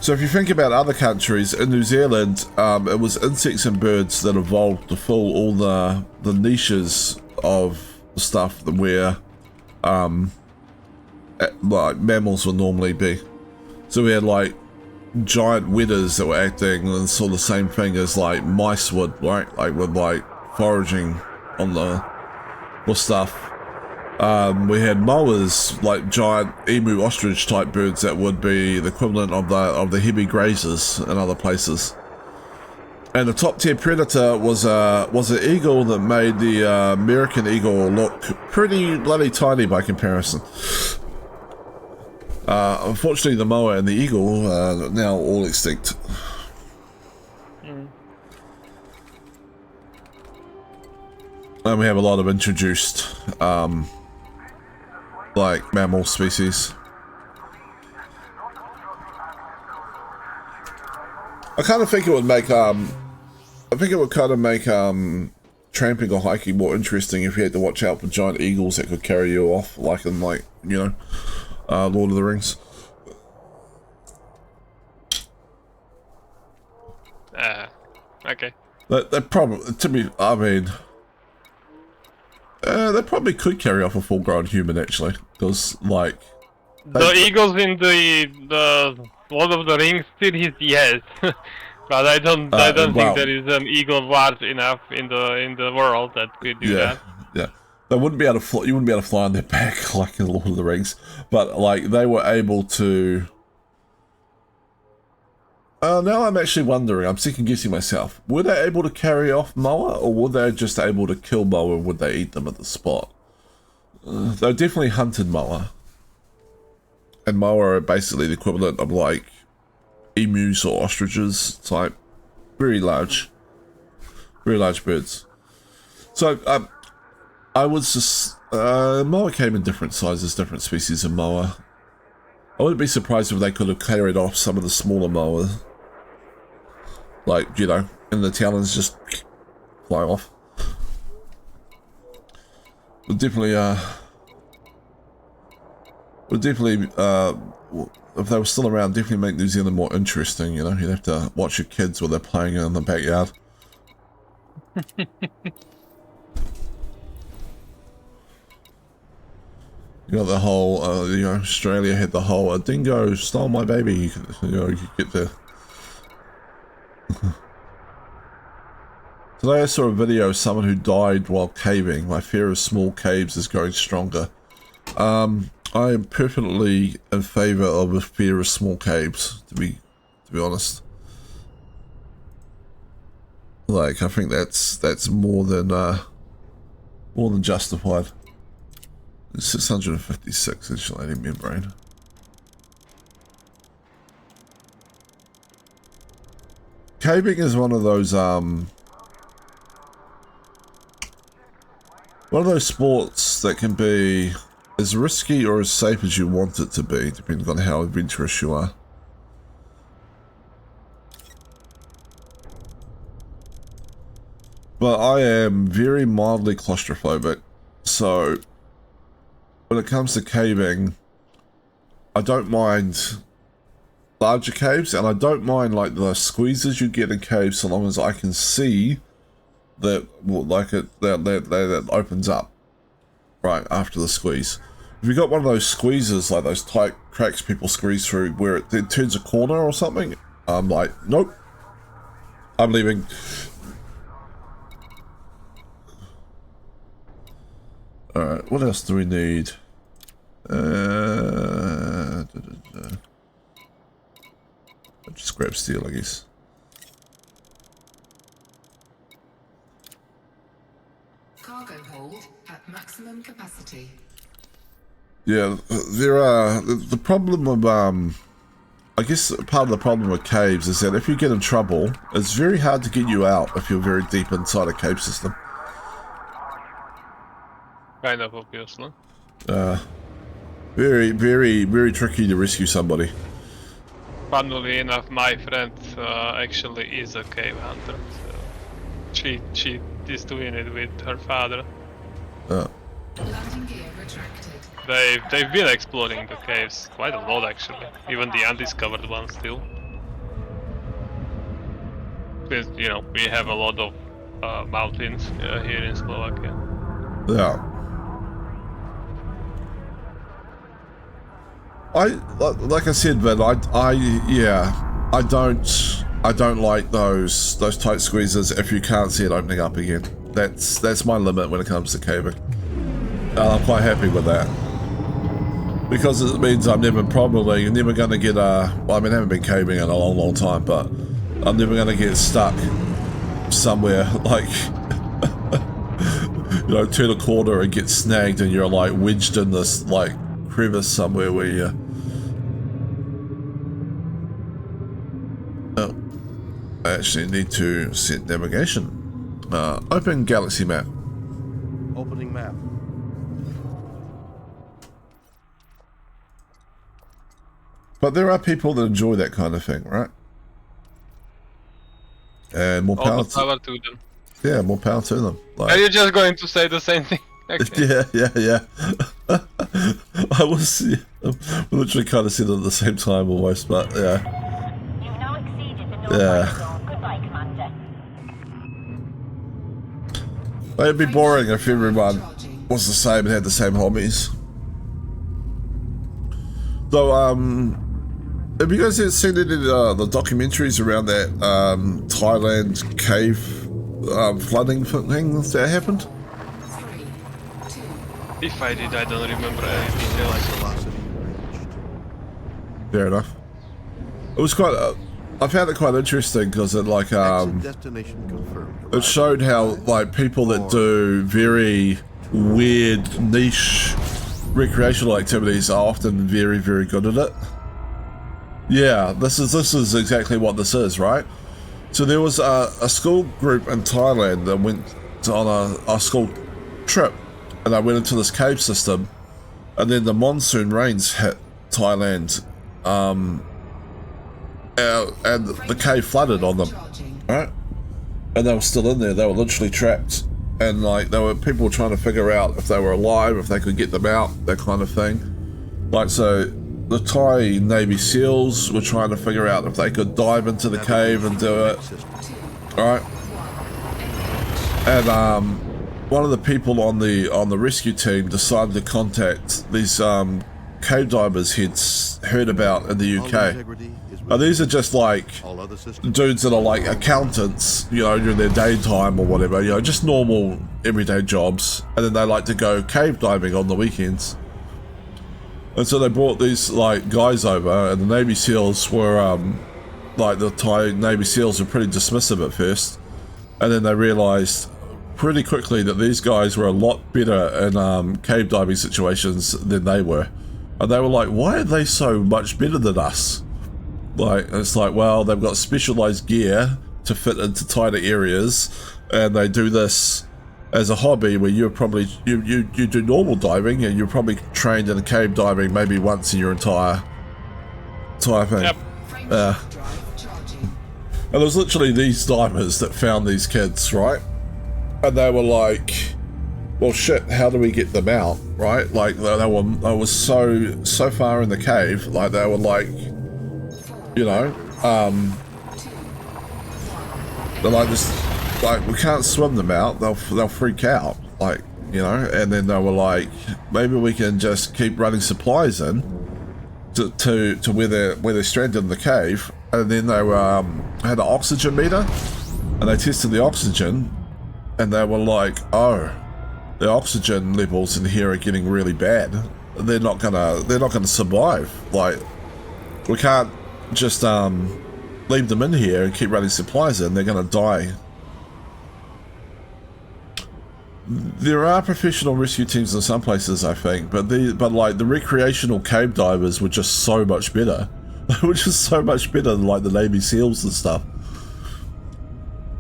So if you think about other countries, in New Zealand, it was insects and birds that evolved to fill all the niches of stuff that where like mammals would normally be. So we had like giant wetters that were acting and sort of the same thing as like mice would, right? Like with like foraging on the stuff. We had moas, like giant emu ostrich type birds that would be the equivalent of the heavy grazers in other places. And the top tier predator was an eagle that made the American eagle look pretty bloody tiny by comparison. Unfortunately, the moa and the eagle are now all extinct. And we have a lot of introduced like mammal species. I kind of think it would make tramping or hiking more interesting if you had to watch out for giant eagles that could carry you off, like in Lord of the Rings. Okay. That probably, to me, I mean, they probably could carry off a full-grown human actually, because like the eagles in the Lord of the Rings series, yes, but I don't think there is an eagle large enough in the world that could do that. Yeah, they wouldn't be able to fly. You wouldn't be able to fly on their back like in Lord of the Rings, but like they were able to. Now I'm actually wondering, I'm second guessing myself. Were they able to carry off moa, or were they just able to kill moa and would they eat them at the spot? They definitely hunted moa. And moa are basically the equivalent of like emus or ostriches type, very large birds. So I was just moa came in different sizes, different species of moa. I wouldn't be surprised if they could have carried off some of the smaller moa, like, you know, and the talons just fly off. Would definitely if they were still around, definitely make New Zealand more interesting, you know. You'd have to watch your kids while they're playing in the backyard. You got the whole, you know, Australia had the whole, a dingo stole my baby. You could get the... Today I saw a video of someone who died while caving. My fear of small caves is growing stronger. I am perfectly in favour of a fear of small caves, to be honest. Like, I think that's more than justified. 656 insulating membrane. Caving is one of those sports that can be as risky or as safe as you want it to be, depending on how adventurous you are. But I am very mildly claustrophobic, so when it comes to caving, I don't mind larger caves, and I don't mind like the squeezes you get in caves, so long as I can see that, like that opens up right after the squeeze. If you got one of those squeezes, like those tight cracks people squeeze through, where it turns a corner or something, I'm like, nope, I'm leaving. Alright, what else do we need? I'll just grab steel, I guess. Cargo hold at maximum capacity. Yeah, there are... The problem of, I guess part of the problem with caves is that if you get in trouble, it's very hard to get you out if you're very deep inside a cave system. Kind of obviously. Very, very, very tricky to rescue somebody. Funnily enough, my friend actually is a cave hunter. So she is doing it with her father. Landing gear retracted. They've been exploring the caves quite a lot actually, even the undiscovered ones still. Since, you know, we have a lot of mountains here in Slovakia. Yeah. Like I said, but I don't like those tight squeezes if you can't see it opening up again. That's my limit when it comes to caving. I'm quite happy with that, because it means I'm never going to get well, I mean, I haven't been caving in a long time, but I'm never going to get stuck somewhere like you know, turn a corner and get snagged and you're like wedged in this like crevice somewhere where you... Oh, I actually need to set navigation. Open galaxy map. Opening map. But there are people that enjoy that kind of thing, right? And more All power the power to them. yeah, more power to them. Like, Are you just going to say the same thing? Okay. yeah. I was we literally kind of said it at the same time almost, but yeah. You've now exceeded the north Yeah. corridor. Goodbye, Commander. It'd be boring if everyone was the same and had the same hobbies. So, have you guys seen any of the documentaries around that Thailand cave flooding thing that happened? 3, 2, If I did, I don't remember any details. Velocity reached. Fair enough. It was quite... I found it quite interesting because it like Exit destination confirmed. it showed how like people that do very weird niche recreational activities are often very, very good at it. Yeah, this is exactly what this is, right? So there was a school group in Thailand that went on a school trip, and they went into this cave system, and then the monsoon rains hit Thailand, and the cave flooded on them, right? And they were still in there. They were literally trapped, and like people were trying to figure out if they were alive, if they could get them out, that kind of thing. Like, so the Thai Navy SEALs were trying to figure out if they could dive into the cave and do it. Alright. And one of the people on the rescue team decided to contact these cave divers he'd heard about in the UK. Now, these are just like dudes that are like accountants, you know, during their daytime or whatever, you know, just normal everyday jobs, and then they like to go cave diving on the weekends. And so they brought these like guys over, and the Navy SEALs were like, the Thai Navy SEALs were pretty dismissive at first, and then they realized pretty quickly that these guys were a lot better in cave diving situations than they were. And they were like, why are they so much better than us? Like, it's like, well, they've got specialized gear to fit into tighter areas, and they do this as a hobby where you're probably, you do normal diving, and you're probably trained in cave diving maybe once in your entire thing. Yep. And it was literally these divers that found these kids, right? And they were like, well, shit, how do we get them out, right? Like, they were so far in the cave, like, they were like, you know, they're like this, like, we can't swim them out, they'll freak out, like, you know. And then they were like, maybe we can just keep running supplies in to where they're stranded in the cave. And then they were had an oxygen meter, and they tested the oxygen, and they were like, oh, the oxygen levels in here are getting really bad. They're not gonna survive. Like, we can't just leave them in here and keep running supplies in. They're gonna die. There are professional rescue teams in some places, I think, but like the recreational cave divers were just so much better. Which is so much better than like the Navy SEALs and stuff.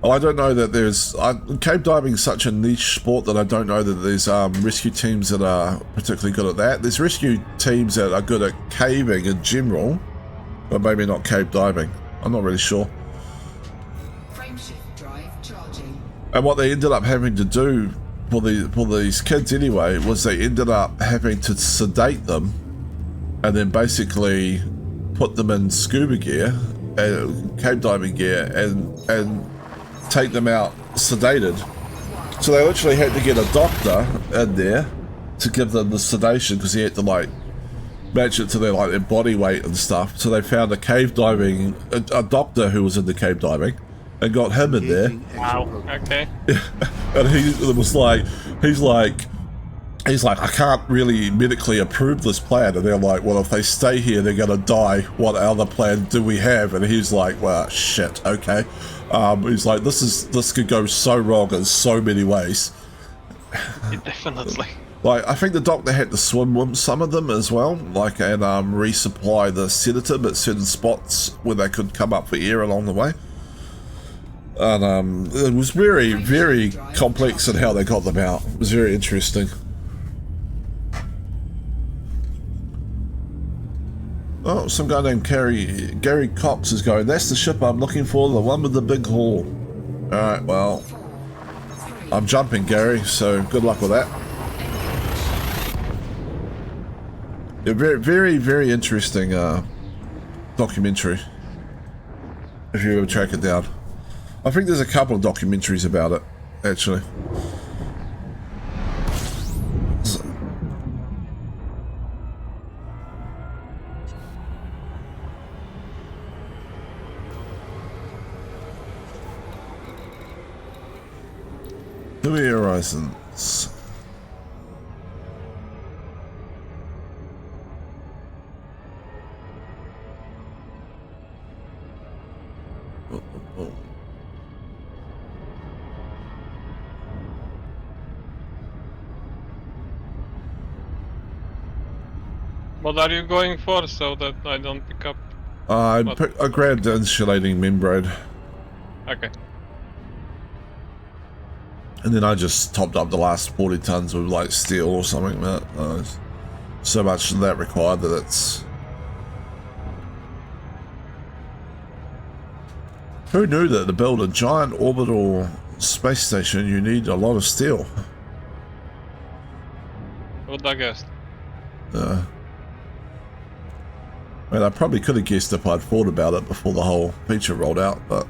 Well, I don't know that there's cave diving is such a niche sport that I don't know that there's rescue teams that are particularly good at that. There's rescue teams that are good at caving in general, but maybe not cave diving. I'm not really sure. Frameshift drive charging. And what they ended up having to do for these kids anyway was they ended up having to sedate them, and then basically put them in scuba gear and cave diving gear and take them out sedated. So they literally had to get a doctor in there to give them the sedation, because he had to like match it to their body weight and stuff. So they found a doctor who was into cave diving and got him in there. Wow. Okay. And he's like, I can't really medically approve this plan. And they're like, well, if they stay here, they're going to die. What other plan do we have? And he's like, well, shit, okay. He's like, this could go so wrong in so many ways. Yeah, definitely. Like, I think the doctor had to swim with some of them as well, like, and resupply the sedative at certain spots where they could come up for air along the way. And it was very, very complex in how they got them out. It was very interesting. Oh, some guy named Gary Cox is going, that's the ship I'm looking for, the one with the big hull. Alright, well, I'm jumping, Gary, so good luck with that. Yeah, very, very, very interesting documentary, if you ever track it down. I think there's a couple of documentaries about it, actually. So. New Horizons. What are you going for, so that I don't pick up? I grabbed the insulating membrane. Okay. And then I just topped up the last 40 tons with like steel or something. That so much of that required that it's. Who knew that to build a giant orbital space station you need a lot of steel? Would I guess? I mean, I probably could have guessed if I'd thought about it before the whole feature rolled out, but.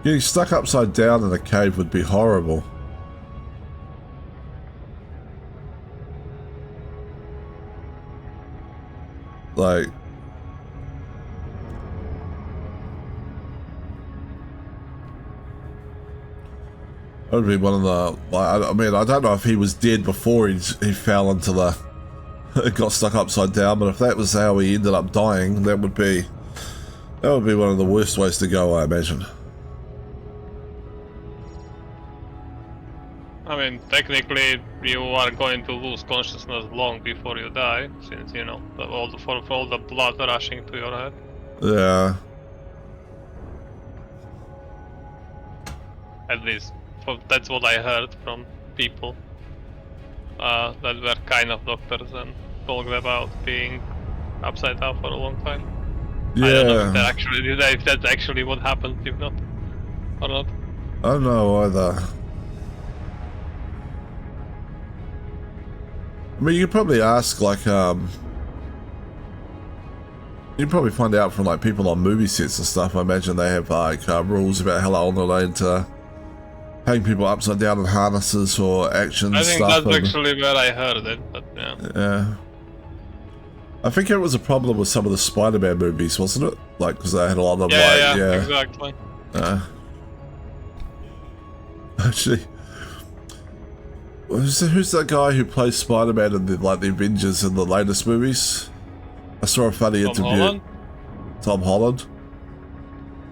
Getting stuck upside down in a cave would be horrible. Like... That would be one of the... Like, I mean, I don't know if he was dead before he fell into the... got stuck upside down, but if that was how he ended up dying, that would be... That would be one of the worst ways to go, I imagine. I mean, technically, you are going to lose consciousness long before you die, since, you know, for all the blood rushing to your head. Yeah. At least, that's what I heard from people that were kind of doctors and talked about being upside down for a long time. Yeah. I don't know if that's actually what happened, if not, or not. I don't know either. I mean, you could probably ask, like, you can probably find out from, like, people on movie sets and stuff. I imagine they have, like, rules about how long they're allowed to hang people upside down in harnesses or action I stuff. think that's actually where I heard it, but yeah. Yeah. I think it was a problem with some of the Spider-Man movies, wasn't it? Like, because they had a lot of, Yeah, exactly. Actually... Who's that guy who plays Spider-Man in the Avengers in the latest movies? I saw a funny interview. Holland? Tom Holland?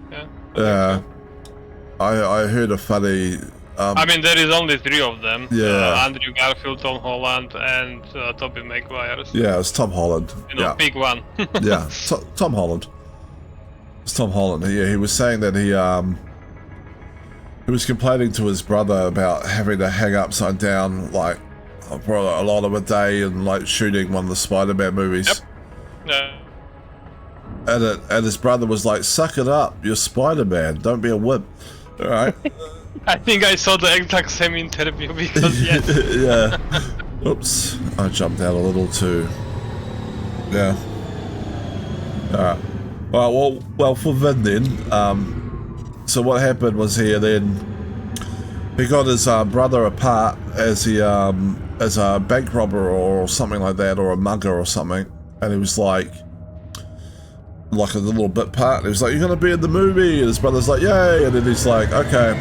Yeah. Yeah. I heard a funny... I mean, there is only 3 of them. Yeah. Andrew Garfield, Tom Holland, and Tobey Maguire. Yeah, it's Tom Holland. You know, yeah. big one. Yeah, Tom Holland. It's Tom Holland. Yeah, he was saying that he was complaining to his brother about having to hang upside down, like, for a lot of a day and, like, shooting one of the Spider-Man movies. Yep. And his brother was like, suck it up, you're Spider-Man, don't be a wimp. Alright? I think I saw the exact same interview because, yes. Yeah. Oops. I jumped out a little too. Yeah. Alright. Well, for Vin then, so what happened was he got his brother apart as a bank robber or something like that, or a mugger or something, and he was like a little bit part. He was like, "You're gonna be in the movie," and his brother's like, "Yay!" And then he's like, "Okay,"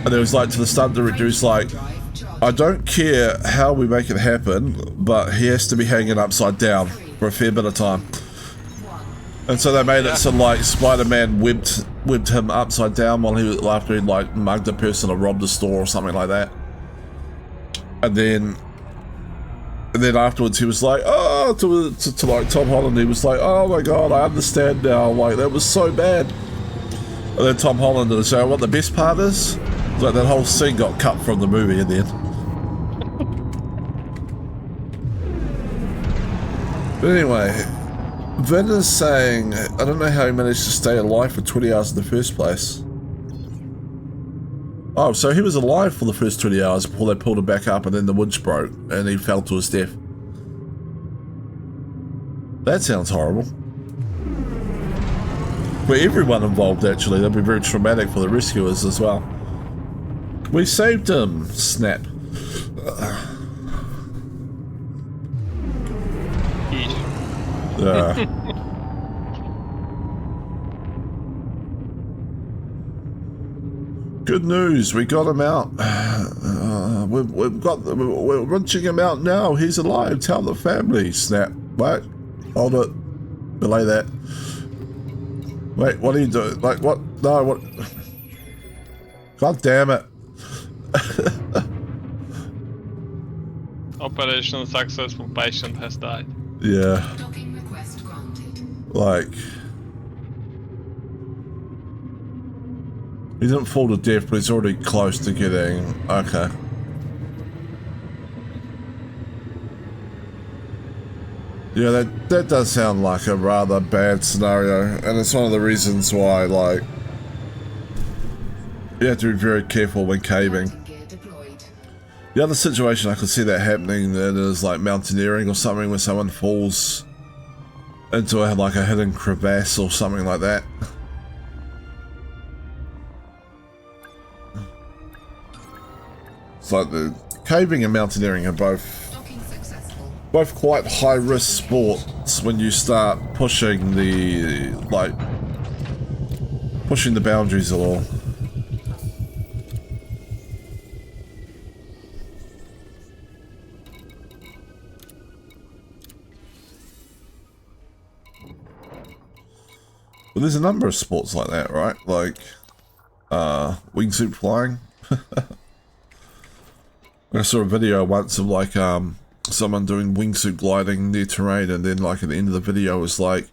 and it was like to the stunt director, he's like, "I don't care how we make it happen, but he has to be hanging upside down for a fair bit of time." And so they made it so like Spider-Man whipped him upside down after he'd like mugged a person or robbed a store or something like that. And then afterwards he was like, oh, to like Tom Holland, he was like, oh my god, I understand now, like that was so bad. And then Tom Holland did say, what the best part is? Like that whole scene got cut from the movie in the end. But anyway, Vin is saying, I don't know how he managed to stay alive for 20 hours in the first place. Oh, so he was alive for the first 20 hours before they pulled him back up and then the winch broke and he fell to his death. That sounds horrible. For everyone involved, actually, that'd be very traumatic for the rescuers as well. We saved him, snap. Good news, we got him out. We're wrenching him out now. He's alive. Tell the family. Snap. Wait, hold it. Belay that. Wait, what are you doing? Like, what? No, what? God damn it. Operation successful. Patient has died. Yeah. Docking request granted. Like, he didn't fall to death, but he's already close to getting. Okay. Yeah, that does sound like a rather bad scenario, and it's one of the reasons why, like, you have to be very careful when caving. Landing gear deployed. The other situation I could see that happening then is like mountaineering or something, where someone falls into like a hidden crevasse or something like that. It's like the caving and mountaineering are both Docking successful. quite high risk sports when you start pushing the boundaries a little. But there's a number of sports like that, right? Like wingsuit flying. I saw a video once of like someone doing wingsuit gliding near terrain, and then like at the end of the video was like,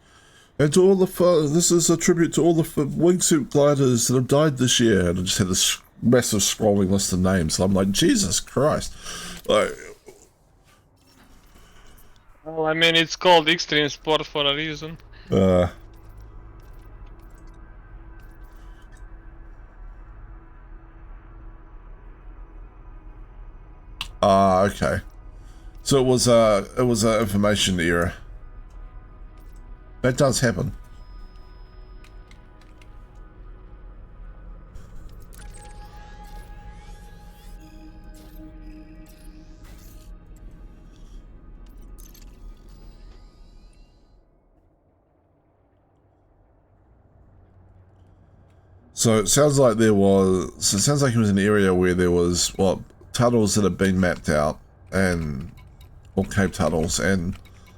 and to all the this is a tribute to all the wingsuit gliders that have died this year, and it just had this massive scrolling list of names. So I'm like, Jesus Christ, like. Well, I mean, it's called extreme sport for a reason. Okay. So it was a information era. That does happen. So it sounds like there was. So it sounds like it was an area where there was what tunnels that had been mapped out, and or cave tunnels, and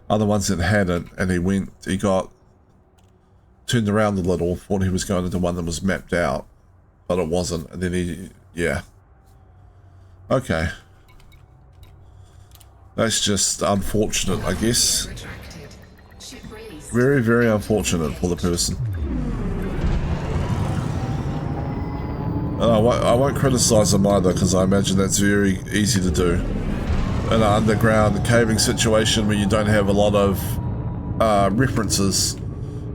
other ones that hadn't. And he got turned around a little, thought he was going into one that was mapped out, but it wasn't. And then yeah. Okay. That's just unfortunate, I guess. Retracted. Ship released. Very, very unfortunate for the person. And I won't criticize them either, because I imagine that's very easy to do. In an underground caving situation where you don't have a lot of references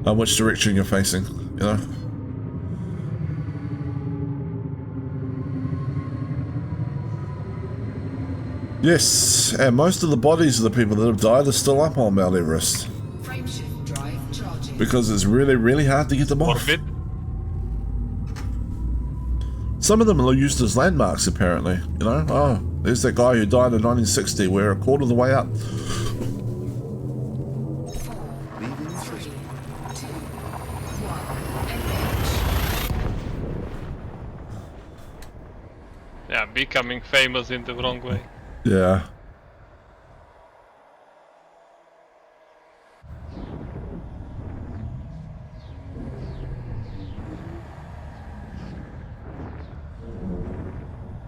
on which direction you're facing, you know? Yes, and most of the bodies of the people that have died are still up on Mount Everest. Frameshift drive charging. Because it's really, really hard to get them off. Orbit. Some of them are used as landmarks, apparently. You know, oh, there's that guy who died in 1960. We're a quarter of the way up. 4, 3, 2, 1, engage. Yeah, becoming famous in the wrong way. Yeah.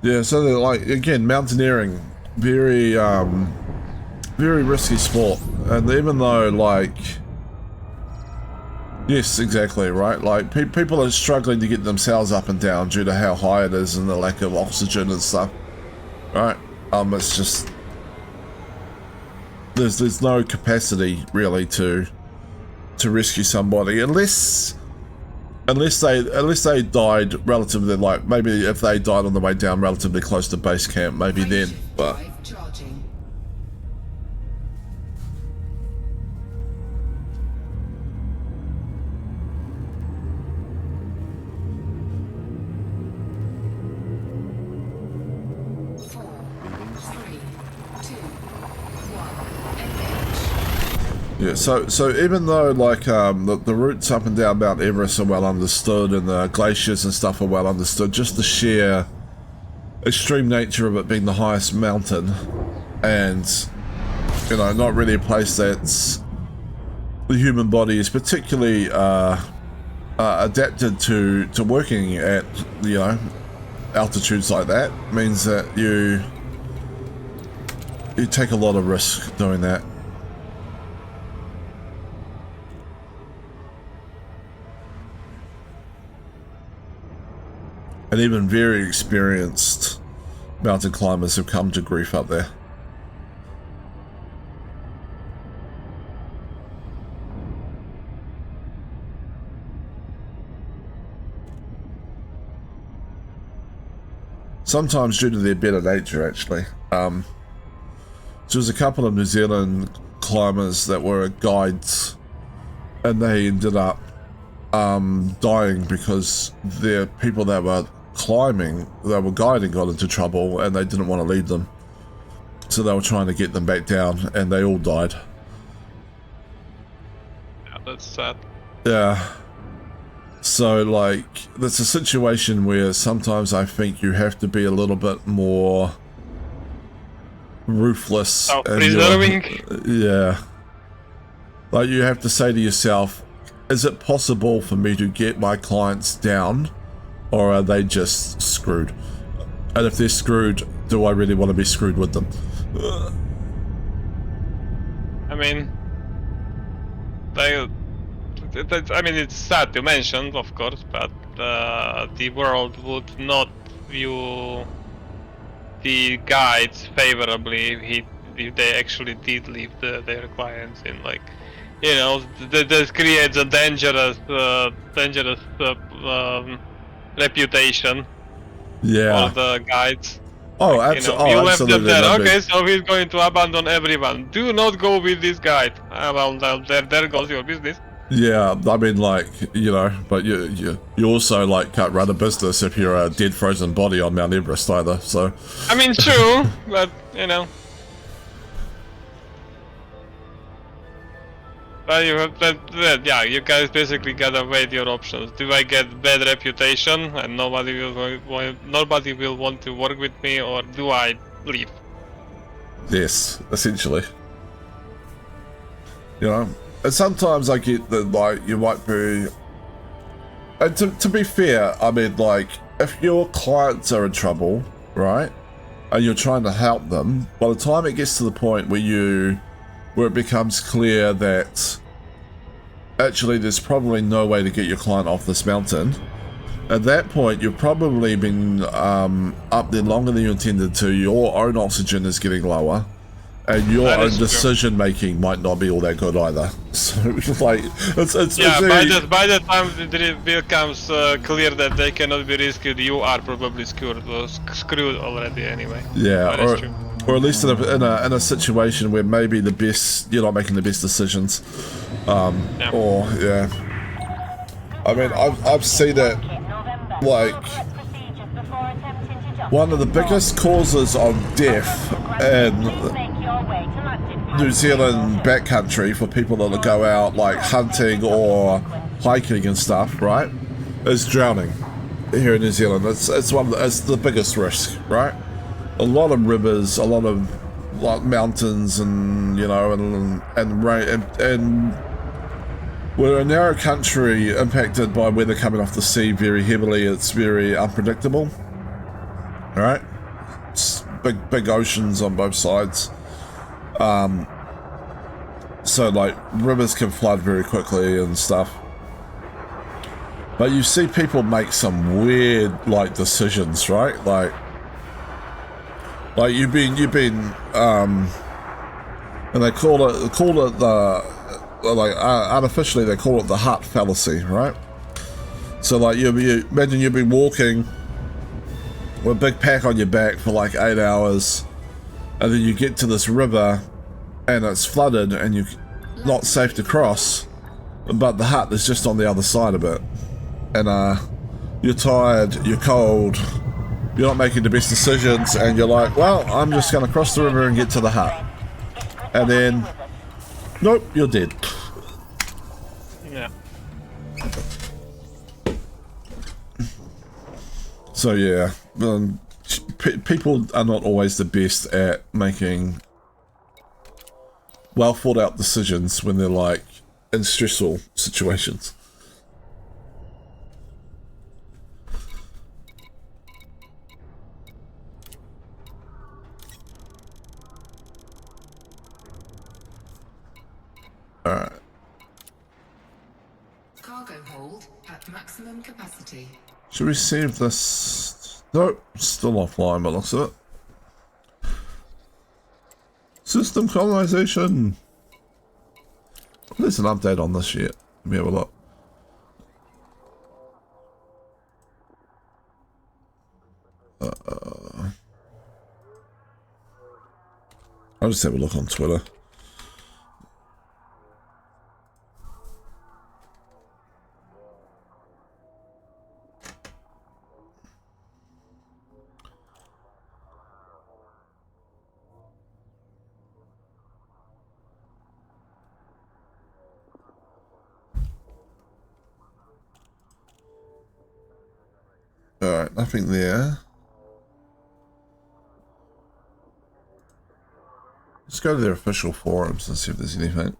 Yeah, so they're like, again, mountaineering, very risky sport. And even though, like, yes, exactly, right? Like, people are struggling to get themselves up and down due to how high it is and the lack of oxygen and stuff, right? It's just, there's no capacity, really, to rescue somebody, unless they died relatively, like, maybe if they died on the way down relatively close to base camp, maybe then, Frameshift but drive charging. Yeah, so even though like the routes up and down Mount Everest are well understood and the glaciers and stuff are well understood, just the sheer extreme nature of it being the highest mountain, and you know, not really a place that's the human body is particularly adapted to working at, you know, altitudes like that, means that you take a lot of risk doing that. And even very experienced mountain climbers have come to grief up there. Sometimes due to their better nature, actually. So there's a couple of New Zealand climbers that were guides, and they ended up dying because the people that were climbing, they were guiding, got into trouble, and they didn't want to lead them. So they were trying to get them back down, and they all died. Yeah, that's sad. Yeah. So, like, that's a situation where sometimes I think you have to be a little bit more ruthless. Self-preserving. Yeah. Like, you have to say to yourself, is it possible for me to get my clients down, or are they just screwed? And if they're screwed, do I really want to be screwed with them? I mean, it's sad to mention, of course, but the world would not view the guides favorably if they actually did leave their clients in, like, you know, this creates a dangerous reputation Yeah. for the guides. Oh, You left absolutely. them there. that'd be- Okay, so he's going to abandon everyone. Do not go with this guide. Well, there goes your business. Yeah, I mean, like, you know, but you also, like, can't run a business if you're a dead frozen body on Mount Everest either, so... I mean, true, but, you know... But yeah, you guys basically gotta weigh your options. Do I get bad reputation and nobody will want to work with me, or do I leave? Yes, essentially. You know, and sometimes I get that, like, you might be... And to be fair, I mean, like, if your clients are in trouble, right, and you're trying to help them, by the time it gets to the point where it becomes clear that actually there's probably no way to get your client off this mountain, at that point you've probably been up there longer than you intended to, your own oxygen is getting lower, and your own decision making might not be all that good either. So, like, it's yeah, very... by the time it becomes clear that they cannot be rescued, you are probably screwed already anyway. Yeah, That is true. or at least in a situation where maybe you're not making the best decisions. Yeah. Or, yeah. I mean, I've seen it, like, one of the biggest causes of death in New Zealand backcountry for people that go out, like, hunting or hiking and stuff, right, is drowning here in New Zealand. It's the biggest risk, right? A lot of rivers, a lot of, like, mountains, and, you know, and rain, and we're a narrow country impacted by weather coming off the sea very heavily. It's very unpredictable. All right, it's big oceans on both sides. So, like, rivers can flood very quickly and stuff. But you see people make some weird, like, decisions, right? Like you've been, and they call it the, like, artificially they call it the hut fallacy, right? So, like, you imagine you've been walking with a big pack on your back for like 8 hours, and then you get to this river, and it's flooded, and you're not safe to cross, but the hut is just on the other side of it, and you're tired, you're cold, you're not making the best decisions, and you're like, well, I'm just going to cross the river and get to the hut. And then Nope, you're dead. Yeah. So yeah, people are not always the best at making well thought out decisions when they're like in stressful situations. Alright. Cargo hold at maximum capacity. Should we save this? Nope, still offline by the looks of it. System colonization. There's an update on this yet. Let me have a look. I'll just have a look on Twitter. Alright, nothing there. Let's go to their official forums and see if there's anything.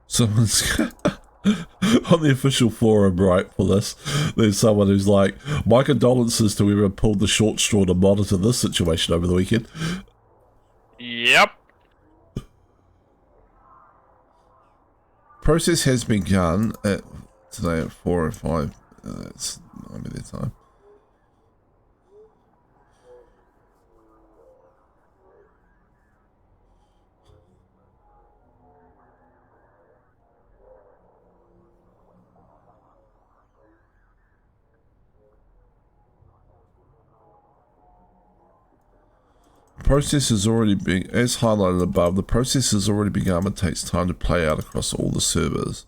Someone's on the official forum, right, for this, there's someone who's like, my condolences to whoever pulled the short straw to monitor this situation over the weekend. Yep. Process has begun at today at 4 or 5. It's not be their time. Process has already been, as highlighted above, the process has already begun but takes time to play out across all the servers.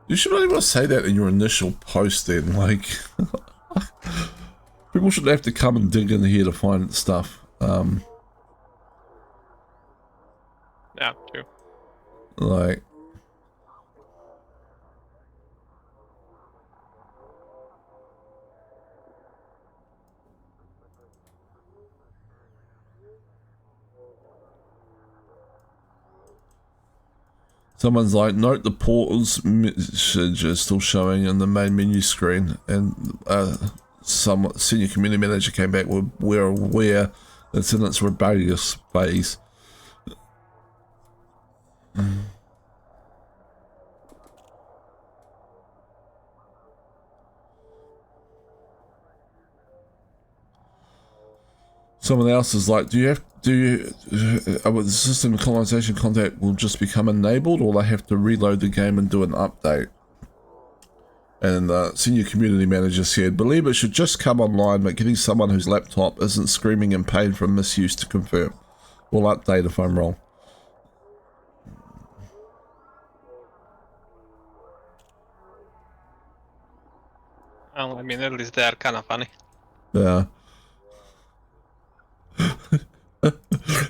You should not even say that in your initial post then, like, people shouldn't have to come and dig in here to find stuff. Yeah, true. Like, someone's like, note the portal's message is still showing in the main menu screen, and some senior community manager came back with, we're aware it's in its rebellious phase. Someone else is like, the system colonization contact will just become enabled, or they have to reload the game and do an update? And the senior community manager said, believe it should just come online, but getting someone whose laptop isn't screaming in pain from misuse to confirm. We'll update if I'm wrong. Well, I mean, at least they are kind of funny. Yeah.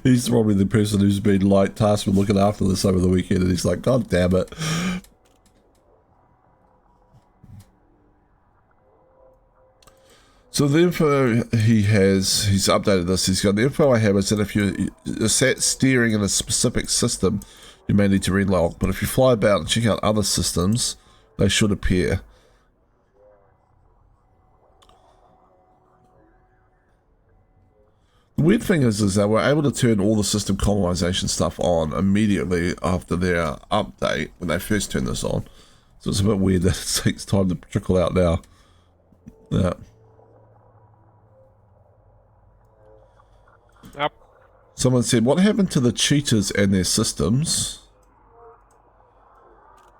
He's probably the person who's been like tasked with looking after this over the weekend, and he's like, God damn it. So the info he's updated this, he's got the info I have is that if you're sat steering in a specific system, you may need to relog, but if you fly about and check out other systems, they should appear. The weird thing is that we're able to turn all the system colonization stuff on immediately after their update when they first turn this on. So it's a bit weird that it takes time to trickle out now. Yeah. Yep. Someone said, what happened to the cheaters and their systems?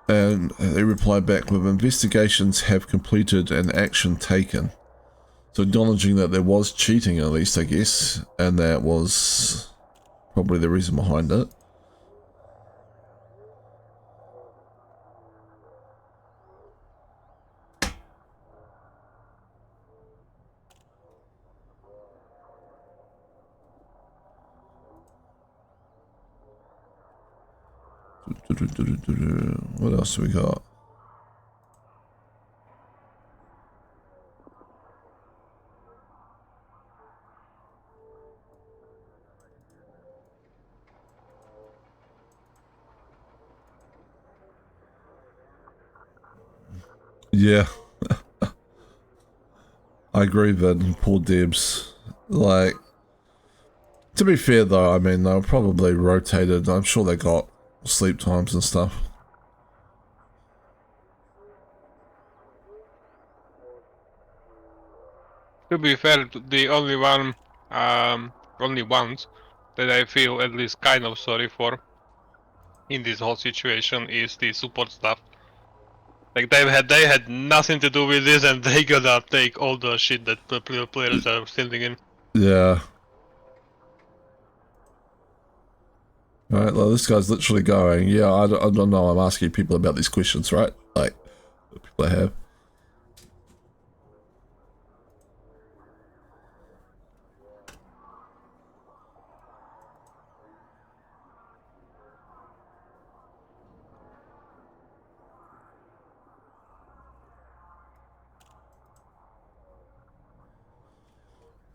And they replied back with, investigations have completed and action taken. So acknowledging that there was cheating at least, I guess, and that was probably the reason behind it. What else do we got? Yeah, I agree, Vin. Poor Debs. Like, to be fair though, I mean, they were probably rotated. I'm sure they got sleep times and stuff. To be fair, the only ones that I feel at least kind of sorry for in this whole situation is the support staff. Like they had nothing to do with this, and they gotta take all the shit that the players are sending in. Yeah. Right, well, this guy's literally going, yeah, I don't know, I'm asking people about these questions, right? Like, the people I have.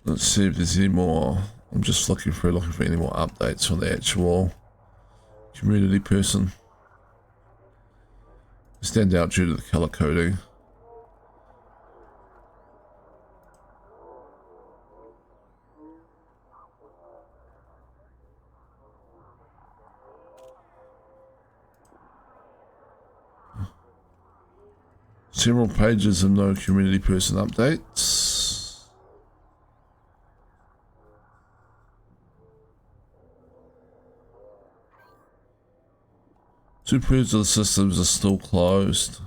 Let's see if there's any more. I'm just looking for any more updates on the actual community person. Stand out due to the color coding. Several pages of no community person updates. Two-thirds of the systems are still closed.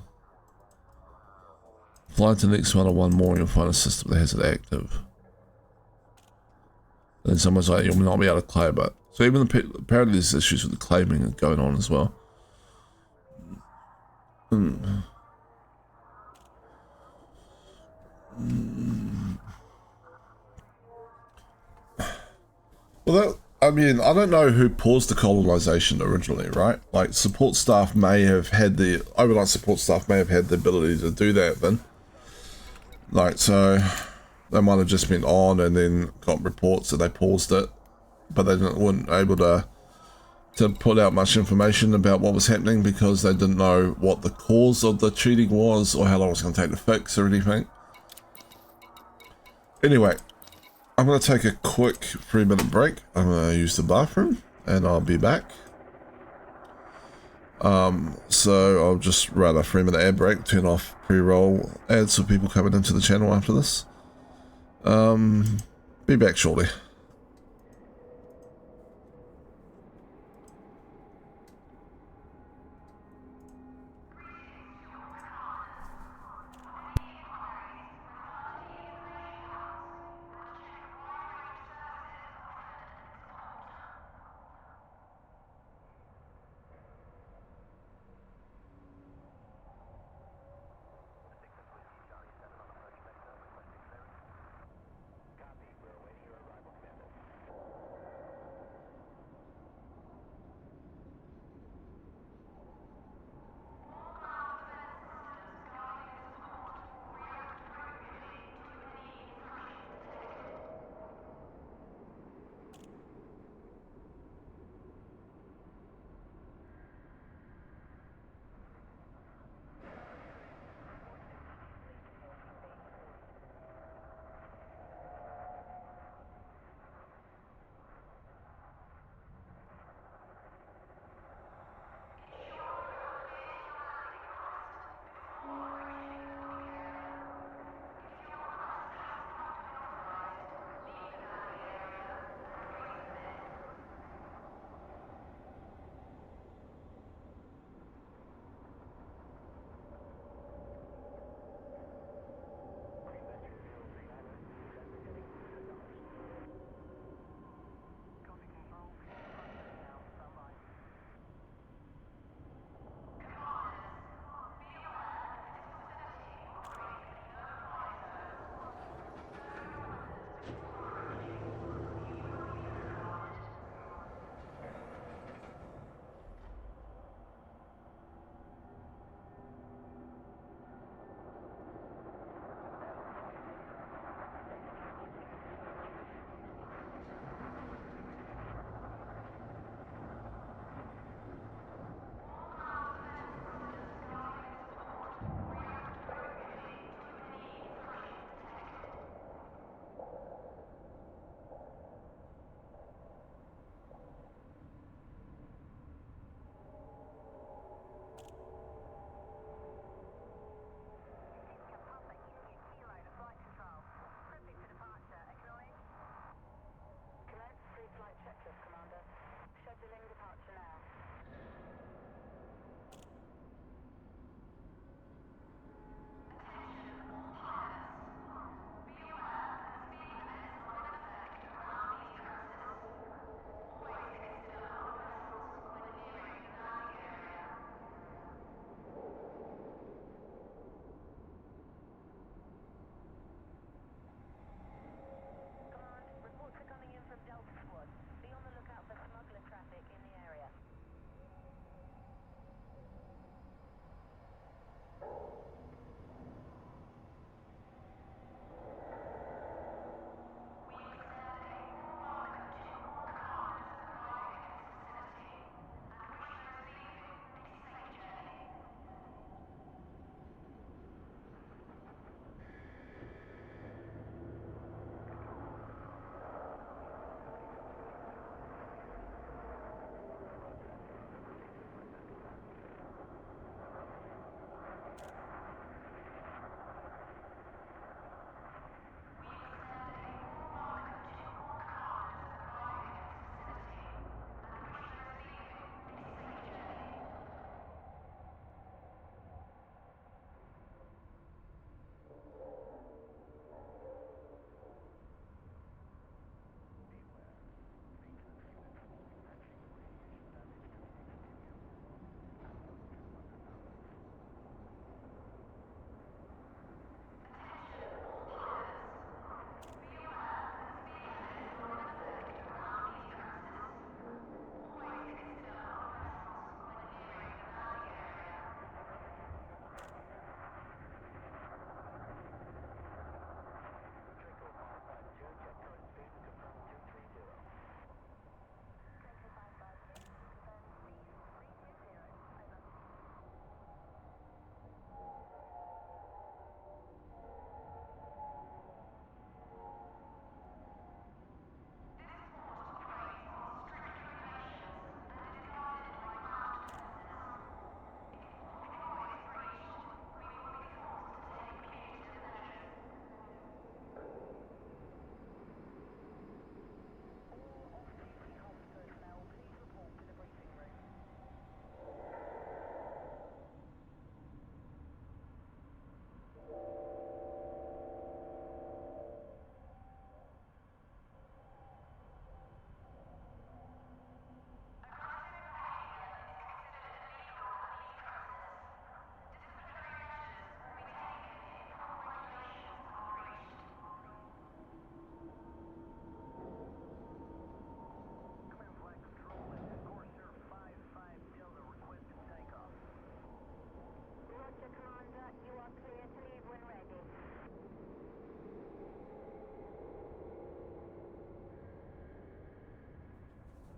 Fly to the next one or one more, you'll find a system that has it active. Then someone's like, you'll not be able to claim it. So even apparently there's issues with the claiming going on as well. Well, that, I mean, I don't know who paused the colonization originally, right? Like, support staff may have had the, overnight support staff may have had the ability to do that then. Like, so, they might have just been on and then got reports that they paused it, but they weren't able to put out much information about what was happening because they didn't know what the cause of the cheating was or how long it was going to take to fix or anything. Anyway, I'm going to take a quick 3-minute break. I'm going to use the bathroom and I'll be back. So I'll just run a 3-minute ad break, turn off pre-roll ads for people coming into the channel after this. Be back shortly.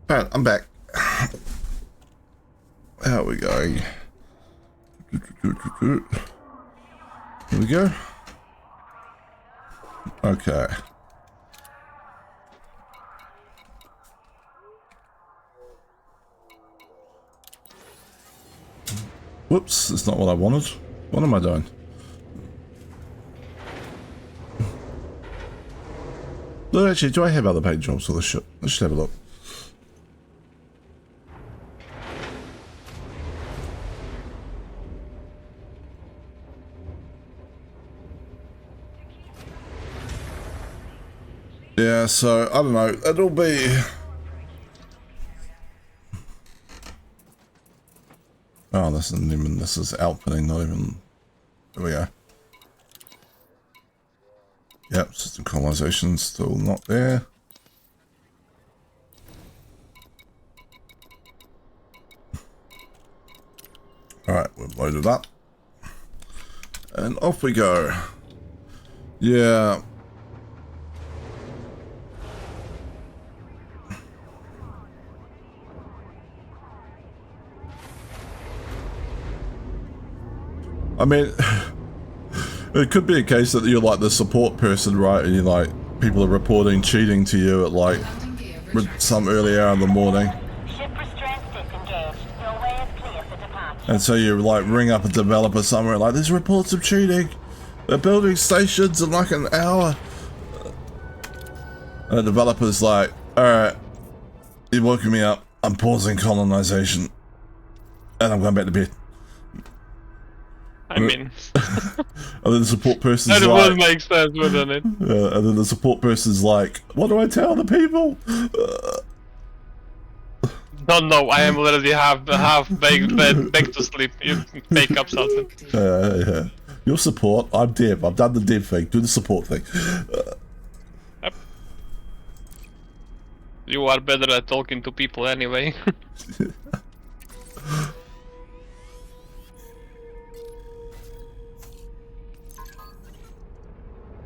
Pat, I'm back. How are we going? Here we go. Okay. Whoops, that's not what I wanted. What am I doing? Look, actually, do I have other paid jobs for this shit? Let's just have a look. Yeah, so, I don't know, it'll be... Oh, this isn't even, this is outputting, not even... There we go. Yep, system colonization still not there. Alright, we've loaded up. And off we go. Yeah. I mean, it could be a case that you're like the support person, right? And you're like, people are reporting cheating to you at like some early hour in the morning. Ship restraints disengaged. Your way is clear for departure. And so you like ring up a developer somewhere like, there's reports of cheating. They're building stations in like an hour. And the developer's like, alright, you're woken me up. I'm pausing colonization. And I'm going back to bed. I mean, And then the support person's that like... would make sense, wouldn't it? and then the support person's like, what do I tell the people? No, I am already half baked back to sleep. You make up something. Yeah. Your support, I'm dev. I've done the dev thing. Do the support thing. Yep. You are better at talking to people anyway.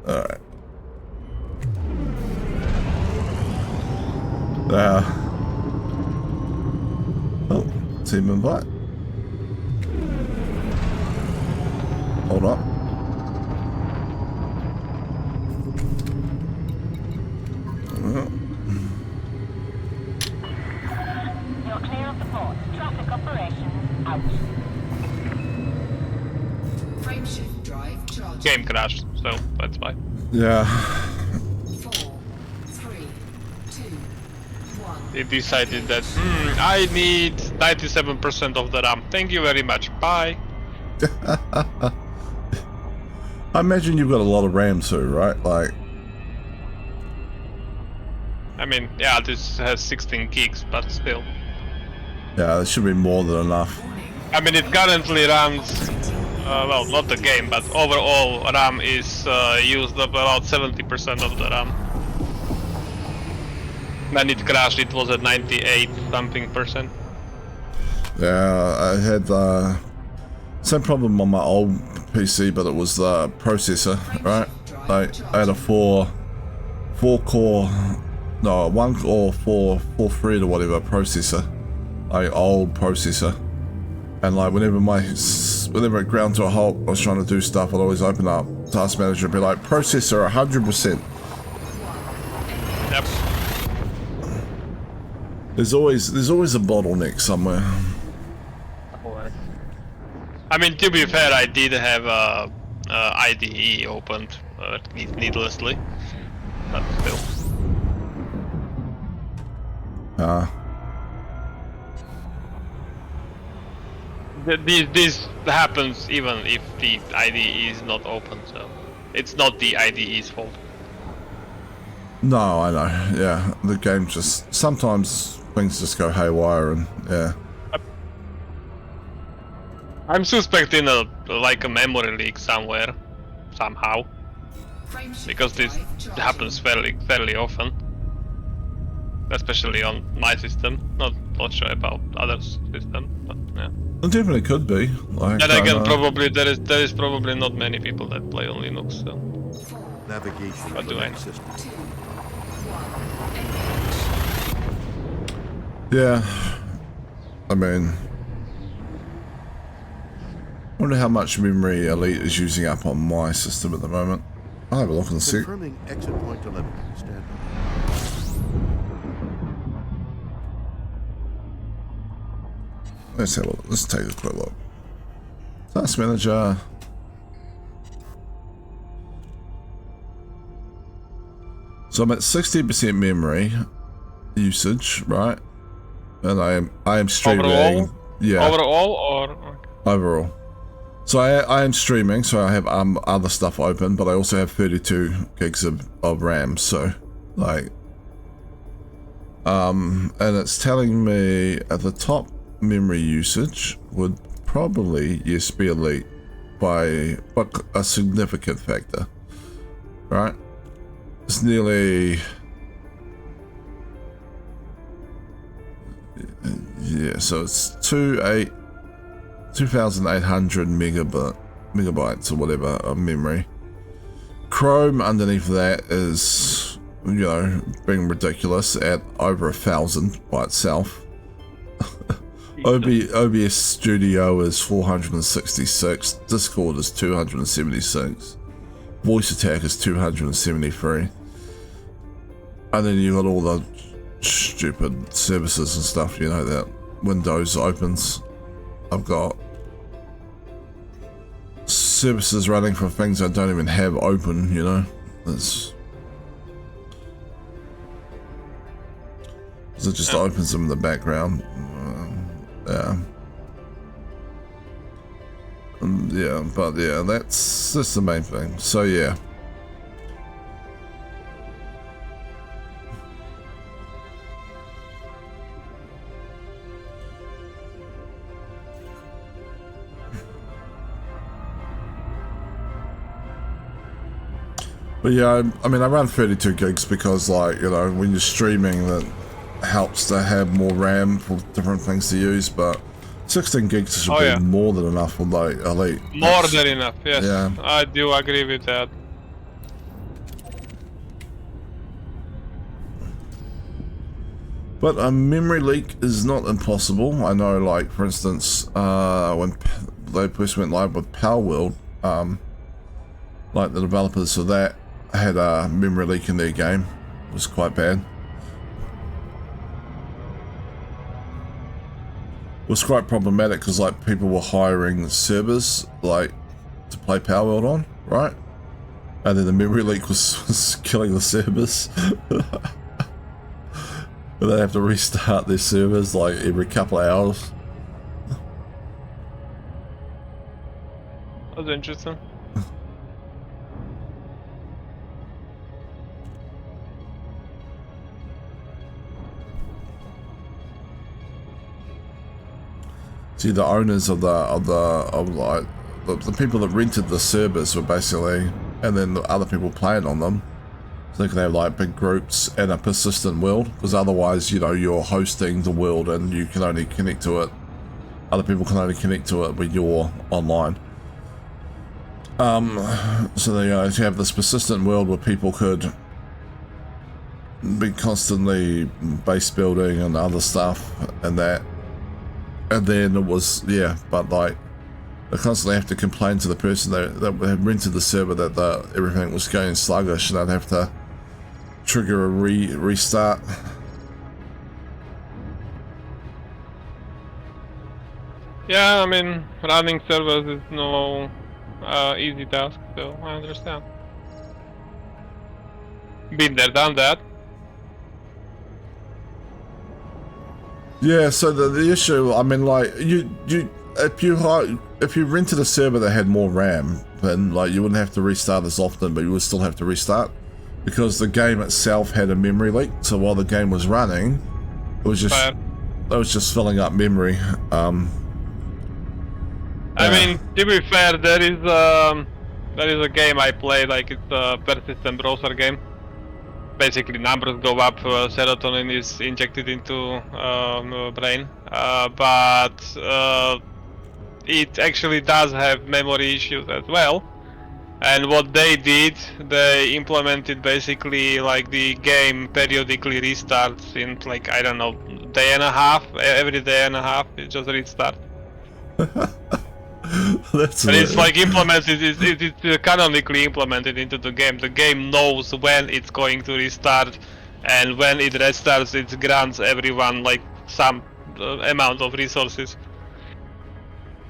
Alright. Oh, team invite. Hold up. You're clear of the port. Traffic operations out. Frameshift drive charged. Game crashed, so that's why. Yeah. 4, 3, 2, 1. They decided that I need 97% of the RAM. Thank you very much. Bye. I imagine you've got a lot of RAM too, right? Like, I mean, yeah, this has 16 gigs, but still. yeah, there should be more than enough. I mean, it currently runs, well, not the game, but overall RAM is used up about 70% of the RAM. When it crashed, it was at 98 something percent. Yeah, I had same problem on my old PC, but it was the processor, right? Like, I had a 1 core 4 thread or whatever processor, like old processor, and like whenever it ground to a halt, I was trying to do stuff, I'd always open up Task Manager and be like, processor 100%. Yep. There's always a bottleneck somewhere. I mean, to be fair, I did have IDE opened needlessly, but still. This happens even if the IDE is not open, so it's not the IDE's fault. No, I know. Yeah, the game just sometimes things just go haywire, and yeah. I'm suspecting a memory leak somewhere, somehow, because this happens fairly often, especially on my system. Not sure about other systems, but yeah. It definitely could be. Like, and again, probably there is probably not many people that play on Linux. So Navigation what do I know? system. Yeah, I mean, wonder how much memory Elite is using up on my system at the moment. I'll have a look and see. Confirming exit point telemetry. Stand by. Let's have a look. Let's take a quick look. Task manager. So I'm at 60% memory usage, right? And I am streaming. Overall? Yeah. Overall or? Overall. So I am streaming, so I have other stuff open, but I also have 32 gigs of RAM. So like, and it's telling me at the top memory usage would probably yes be Elite by a significant factor, right? It's nearly, yeah, so it's 2,800 megabytes or whatever of memory. Chrome underneath that is, you know, being ridiculous at over 1,000 by itself. OBS Studio is 466, Discord is 276, Voice Attack is 273, and then you got all the stupid services and stuff, you know, that Windows opens. I've got services running for things I don't even have open, you know. It just opens them in the background. Yeah. Yeah, but yeah, that's the main thing. So yeah. But yeah, I mean, I run 32 gigs because, like, you know, when you're streaming, that helps to have more RAM for different things to use, but 16 gigs should be more than enough for, like, Elite. More than enough, yes. Yeah. I do agree with that. But a memory leak is not impossible. I know, like, for instance, when they first went live with Power World, like, the developers of that had a memory leak in their game. It was quite bad. It was quite problematic because, like, people were hiring servers, like, to play Power World on, right? And then the memory leak was killing the servers. And they have to restart their servers, like, every couple of hours. That's interesting. See, the owners of the people that rented the servers were basically, and then the other people playing on them, so they could have like big groups and a persistent world, because otherwise, you know, you're hosting the world and you can only connect to it. Other people can only connect to it when you're online. So they you have this persistent world where people could be constantly base building and other stuff and that. And then it was, yeah, but like, they constantly have to complain to the person that had rented the server that everything was going sluggish, and they'd have to trigger a restart. Yeah, I mean, running servers is no easy task, so I understand. Been there, done that. Yeah, so the issue, I mean, like, if you rented a server that had more RAM, then like you wouldn't have to restart as often, but you would still have to restart because the game itself had a memory leak. So while the game was running, it was just filling up memory. I mean, to be fair, there is a game I play, like it's a persistent browser game. Basically, numbers go up, serotonin is injected into brain, but it actually does have memory issues as well. And what they did, they implemented basically like the game periodically restarts in like, I don't know, day and a half, every day and a half, it just restart. That's And it's hilarious. like implemented, it's canonically implemented into the game. The game knows when it's going to restart, and when it restarts, it grants everyone like some amount of resources.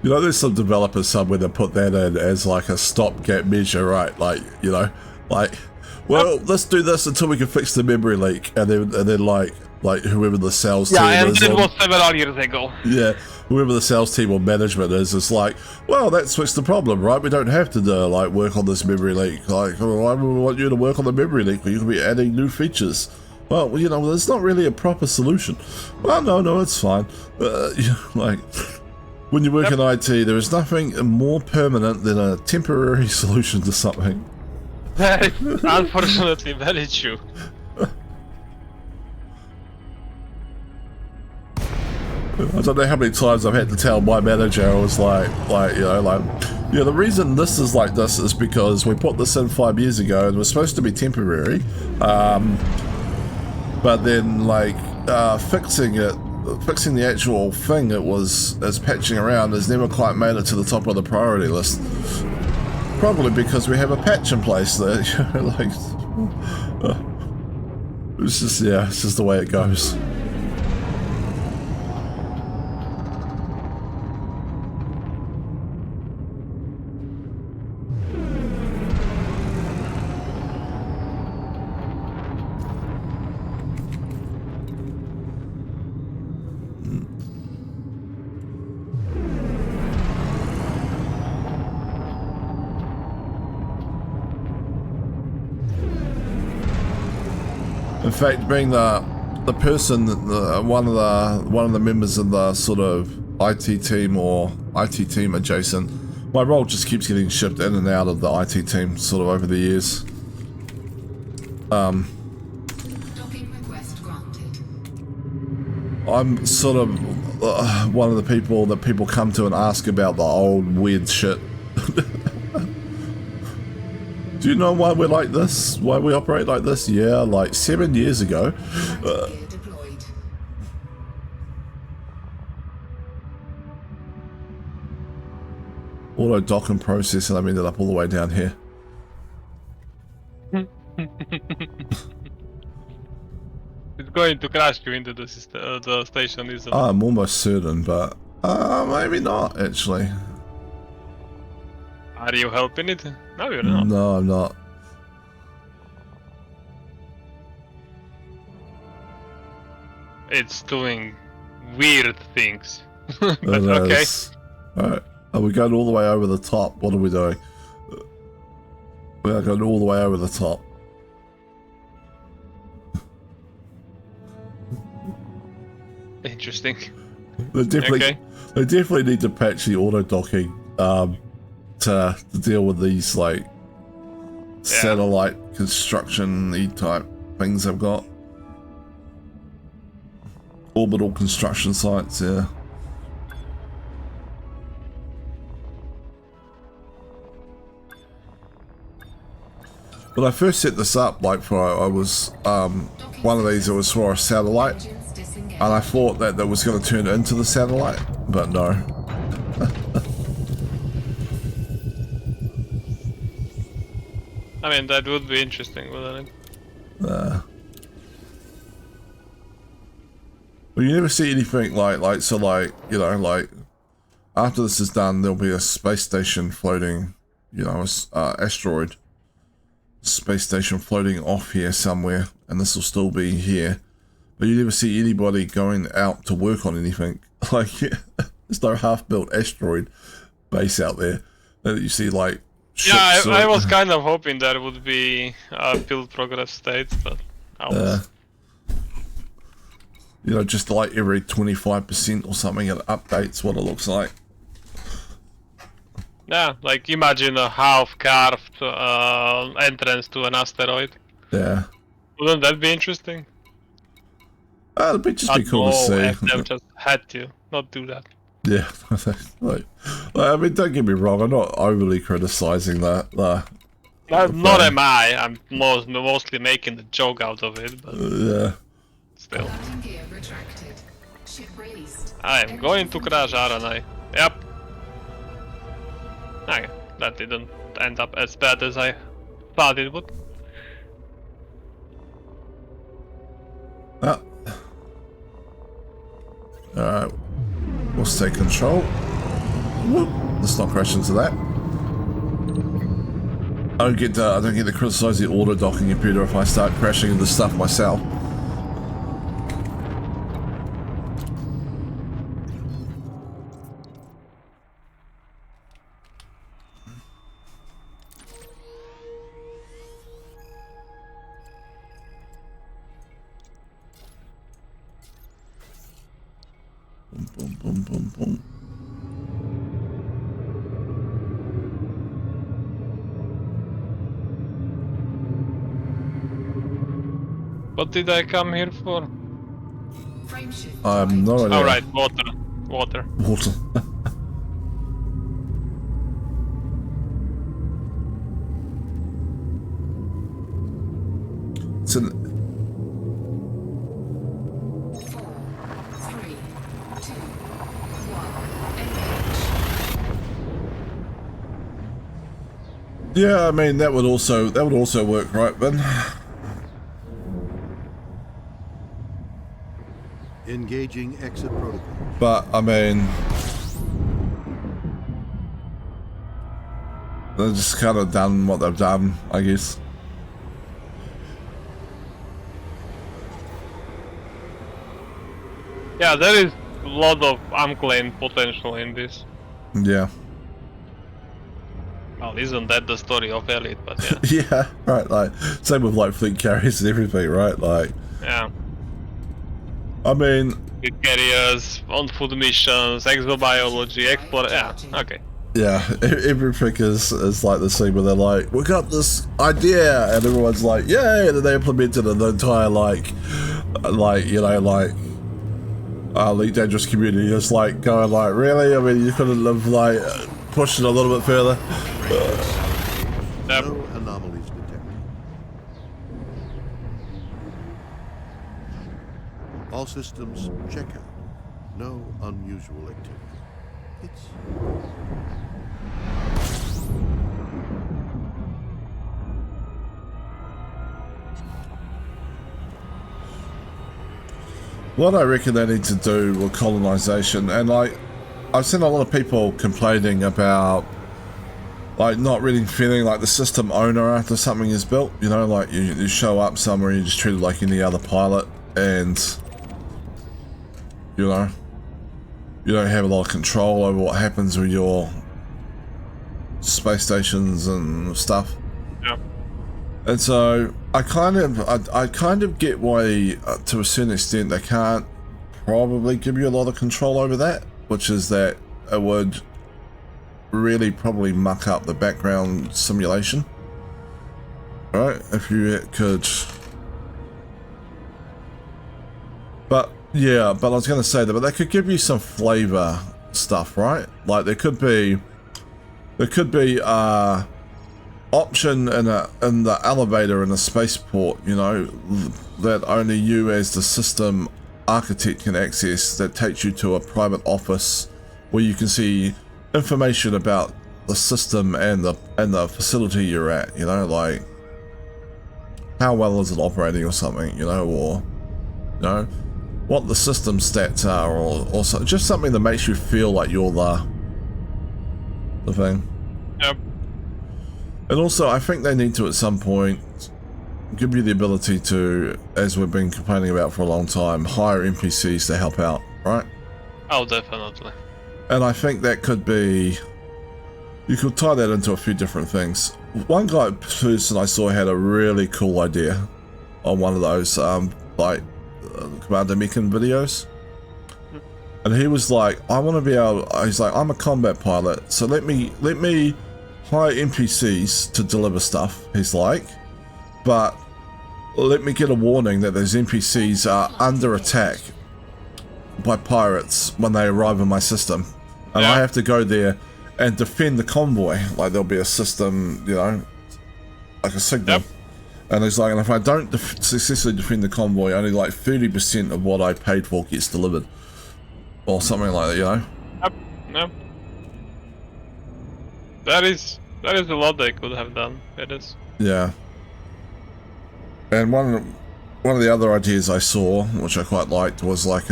You know, there's some developers somewhere that put that in as like a stopgap measure, right? Like, you know, like, well, let's do this until we can fix the memory leak, and then like whoever the sales team Yeah, and is that on, was several years ago. yeah, whoever the sales team or management is, it's like, well, that's fixed the problem, right? We don't have to like work on this memory leak. Like, oh, why would we want you to work on the memory leak when you can be adding new features? Well, you know, it's not really a proper solution. Well, no, it's fine. You know, like, when you work in IT, there is nothing more permanent than a temporary solution to something. Unfortunately, very true. I don't know how many times I've had to tell my manager, I was like, the reason this is like this is because we put this in 5 years ago and it was supposed to be temporary, but then like fixing the actual thing as patching around has never quite made it to the top of the priority list. Probably because we have a patch in place there, like, it's just the way it goes. In fact, being the person, one of the members of the sort of IT team or IT team adjacent, my role just keeps getting shipped in and out of the IT team sort of over the years. Docking request granted. I'm sort of one of the people that people come to and ask about the old weird shit. Do you know why we're like this? Why we operate like this? Yeah, like 7 years ago. Gear deployed. Auto dock and process, and I've ended up all the way down here. It's going to crash you into the station, isn't it? I'm almost certain, but maybe not actually. Are you helping it? No, you're not. No, I'm not. It's doing weird things. But It okay. is. Alright. Are we going all the way over the top? What are we doing? We are going all the way over the top. Interesting. They definitely need to patch the auto docking to deal with these like satellite construction-y type things I've got. Orbital construction sites, yeah. When I first set this up, like I was one of these, it was for a satellite, Engines disengaged. and I thought that was going to turn into the satellite, but no. I mean, that would be interesting, wouldn't it? Well, you never see anything like you know, like after this is done, there'll be a space station floating, you know, asteroid space station floating off here somewhere, and this will still be here. But you never see anybody going out to work on anything. Like, there's no half-built asteroid base out there that you see, like. Yeah, ships I was kind of hoping that would be build progress state, but I was. You know, just like every 25% or something, it updates what it looks like. Yeah, like imagine a half-carved entrance to an asteroid. Yeah. Wouldn't that be interesting? It'd be just be cool to see. FM just had to not do that. Yeah, like, I mean, don't get me wrong. I'm not overly criticizing that. Not am I. I'm mostly making the joke out of it, but Yeah. still. Landing gear retracted. Ship released. I am going to crash, aren't I? Yep. Okay, that didn't end up as bad as I thought it would. Ah. Alright. We'll take control. Whoop. Let's not crash into that. I don't get to criticize the auto docking computer if I start crashing into stuff myself. Boom, boom, boom, boom. What did I come here for? Frameshift. I have no idea. Alright, water. Water. Water. It's an 4, 3, 2, 1. Engage. yeah, I mean that would also work, right, Ben? Engaging exit protocol. But I mean, they've just kind of done what they've done, I guess. Yeah, there is a lot of unclaimed potential in this. Yeah. Well, isn't that the story of Elite, but yeah. Yeah, right. Like same with like fleet carriers and everything, right? Like, Yeah. I mean, With carriers, on-foot missions, exobiology, explore. Yeah, okay. yeah, everything is like the same where they're like, we got this idea, and everyone's like, yay, and then they implemented it, and the entire like you know, like Elite Dangerous community is like going like, really? I mean, you couldn't have like pushed it a little bit further. Yep. No anomalies detected. All systems check out. No unusual activity. It's What I reckon they need to do with colonization, and like, I've seen a lot of people complaining about like not really feeling like the system owner after something is built. You know, like you show up somewhere, you're just treated like any other pilot, and you know, you don't have a lot of control over what happens with your space stations and stuff. Yeah. And so I kind of get why, to a certain extent, they can't probably give you a lot of control over that, which is that it would really probably muck up the background simulation, right? If you could. But yeah, but I was going to say that, but they could give you some flavor stuff, right? Like there could be option in the elevator in a spaceport, you know, that only you as the system architect can access, that takes you to a private office where you can see information about the system and the facility you're at, you know, like how well is it operating or something, you know, or you know what the system stats are, or so, just something that makes you feel like you're the thing. Yep. And also, I think they need to, at some point, give you the ability to, as we've been complaining about for a long time, hire NPCs to help out, right? Oh, definitely. And I think that could be... You could tie that into a few different things. One person I saw had a really cool idea on one of those, Commander Mekin videos. And he was like, I want to be able... He's like, I'm a combat pilot, so let me hire NPCs to deliver stuff, he's like, but let me get a warning that those NPCs are under attack by pirates when they arrive in my system, and I have to go there and defend the convoy. Like there'll be a system, you know, like a signal. And he's like, and if I don't successfully defend the convoy, only like 30% of what I paid for gets delivered. or something like that, you know? Yep. Yep. That is a lot they could have done. It is. Yeah. And one of the other ideas I saw, which I quite liked, was like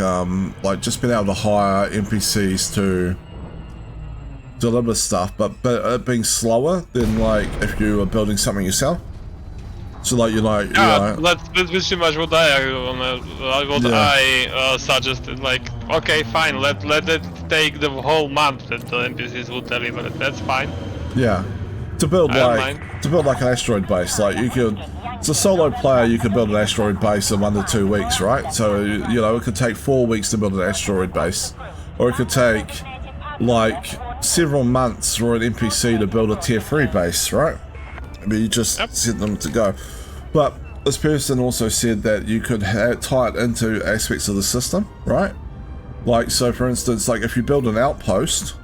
just being able to hire NPCs to deliver stuff, but it being slower than like if you were building something yourself. So like you Yeah, that's pretty much what I suggested. Like, okay, fine, let it take the whole month that the NPCs would deliver it. That's fine. Yeah. To build I don't like mind. an asteroid base, like you could, as a solo player, you could build an asteroid base in 1 to 2 weeks, right? So you know it could take 4 weeks to build an asteroid base, or it could take like several months for an NPC to build a tier 3 base, right? I mean, you just set them to go. But this person also said that you could tie it into aspects of the system, right? Like, so for instance, like if you build an outpost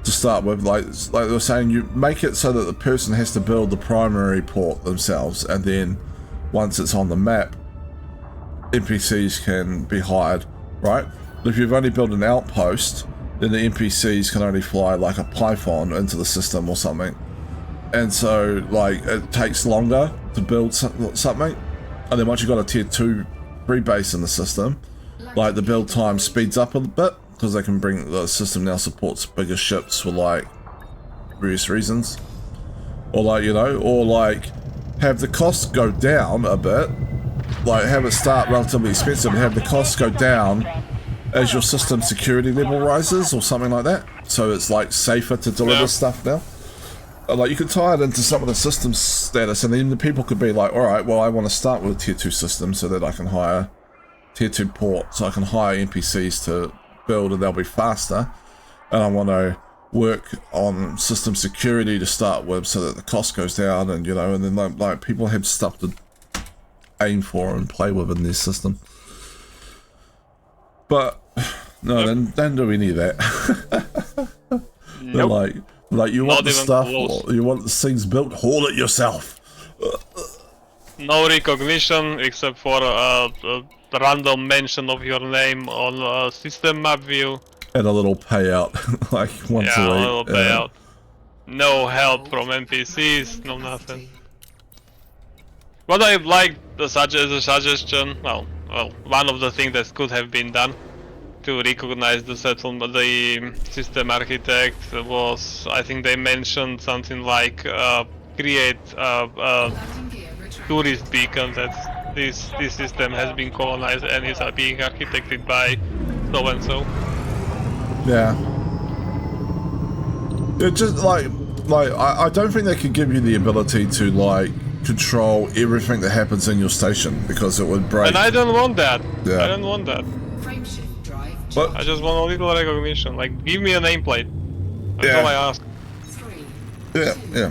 to start with, like they were saying, you make it so that the person has to build the primary port themselves, and then once it's on the map, NPCs can be hired, right? But if you've only built an outpost, then the NPCs can only fly like a Python into the system or something. And so, like, it takes longer to build something. And then once you've got a tier 2 free base in the system, like, the build time speeds up a bit, because they can bring, the system now supports bigger ships for, like, various reasons. Or, like, you know, or, like, have the costs go down a bit. Like, have it start relatively expensive and have the costs go down as your system security level rises, or something like that. So it's, like, safer to deliver stuff now. Like, you could tie it into some of the system status, and then the people could be like, alright, well, I want to start with a tier 2 system so that I can hire tier 2 port, so I can hire NPCs to build and they'll be faster. And I want to work on system security to start with so that the cost goes down, and, you know, and then, like people have stuff to aim for and play with in their system. But, no, they don't do any of that. They're like, you want the stuff, or you want the things built, haul it yourself. No recognition except for a random mention of your name on a system map view. And a little payout, like once a week. Yeah, a little payout. No help from NPCs, no nothing. What I like the suggestion, well, one of the things that could have been done to recognize the settlement, the system architect, was, I think they mentioned something like create a tourist beacon that this system has been colonized and is being architected by so and so. Yeah. It just like I don't think they could give you the ability to like control everything that happens in your station, because it would break. And I don't want that. Yeah. I don't want that. But I just want a little recognition. Like, give me a nameplate. That's Yeah. all I ask. yeah.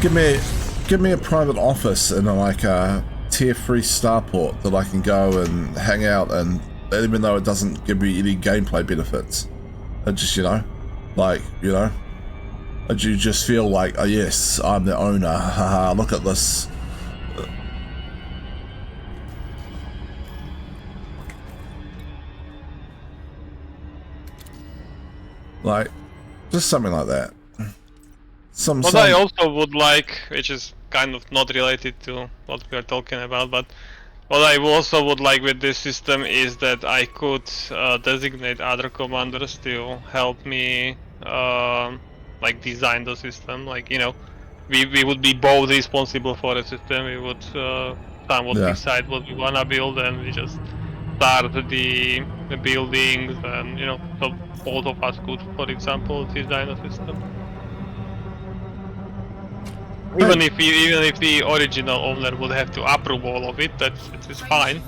Give me a private office in like a tier 3 starport that I can go and hang out, and even though it doesn't give me any gameplay benefits, it just, you know, like, you know, you just feel like, oh yes, I'm the owner, haha, look at this. Like, just something like that. What I also would like, which is kind of not related to what we are talking about, but what I also would like with this system is that I could designate other commanders to help me like design the system. Like, you know, we would be both responsible for the system. We would somewhat decide what we wanna build, and we just start the buildings, and, you know, so both of us could, for example, design a system. Even if the original owner would have to approve all of it, it's fine.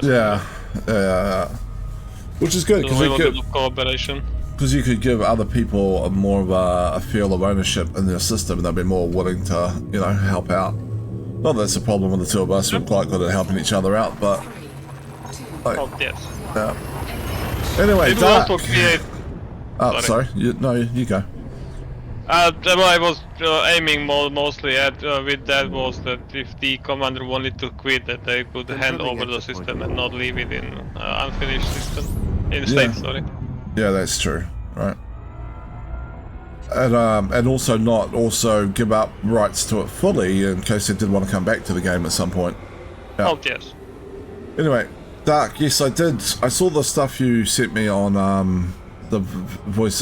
Yeah. Which is good, because you could give other people more of a feel of ownership in their system, and they'll be more willing to, you know, help out. Not that it's a problem with the two of us. We're quite good at helping each other out, but like, yes. Anyway, it will also create. Oh, sorry. You go. What I was aiming mostly at with that was that if the commander wanted to quit, that they could hand Confirming over the exit point. system and not leave it in unfinished system. In Yeah. state, sorry. Yeah, that's true. Right. And also not also give up rights to it fully in case they did want to come back to the game at some point. Yeah. Oh, yes. Anyway, Dark, yes, I did. I saw the stuff you sent me on the voice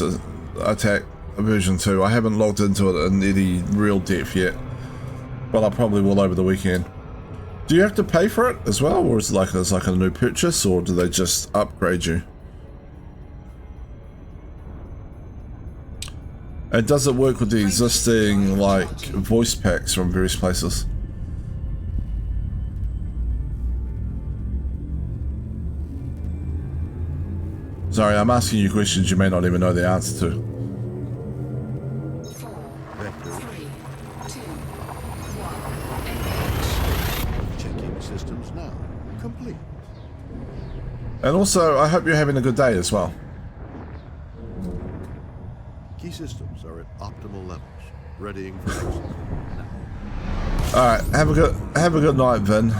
attack version 2. I haven't logged into it in any real depth yet, but I probably will over the weekend. Do you have to pay for it as well, or is it like it's like a new purchase, or do they just upgrade you? And does it work with the existing like voice packs from various places? Sorry, I'm asking you questions you may not even know the answer to. 4, Vector 3, 2, 1. checking systems now. Complete. And also, I hope you're having a good day as well. Key systems are at optimal levels, readying for exit. All right, have a good night, Vin.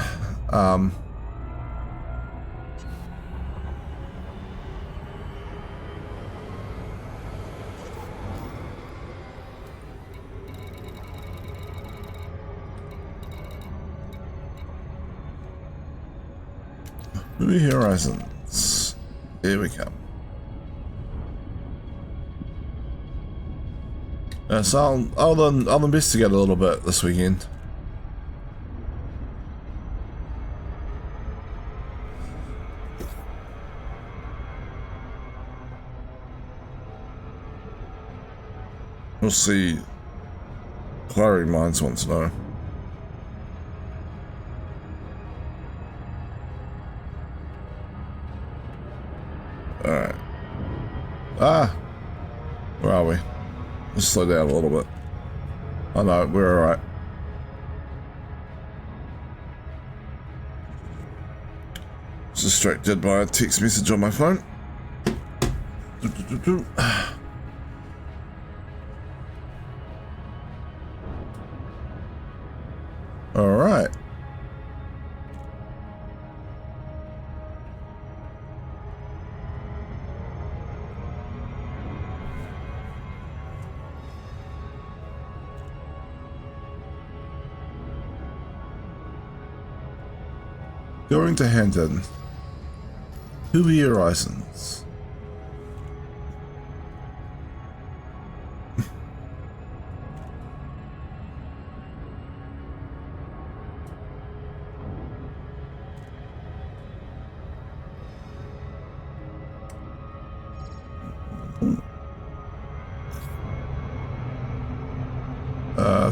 New Horizons. Here we go. So I'll investigate a little bit this weekend. We'll see. Clary Minds wants to know. Alright. Where are we? Let's slow down a little bit. Oh no, we're alright. Distracted by a text message on my phone. Alright. Going to Hendon. New Horizons.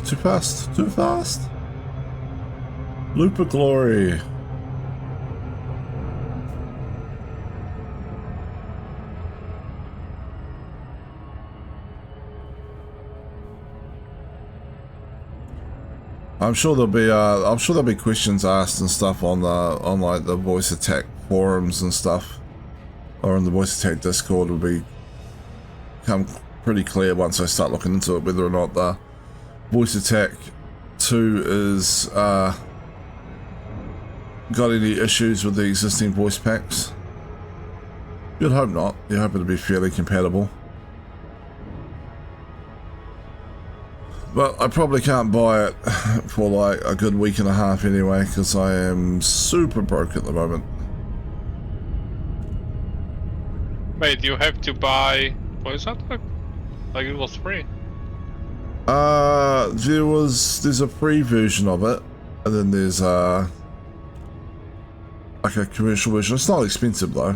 Too fast, too fast. Loop of Glory. I'm sure there'll be questions asked and stuff on like the voice attack forums and stuff, or in the voice attack Discord will become pretty clear once I start looking into it whether or not the voice attack 2 is got any issues with the existing voice packs. You'd hope not. You hope it'll be fairly compatible. But I probably can't buy it for like a good week and a half anyway, because I am super broke at the moment. Wait, you have to buy voice attack? Like it was free. There's a free version of it, and then there's like a commercial version. It's not expensive though.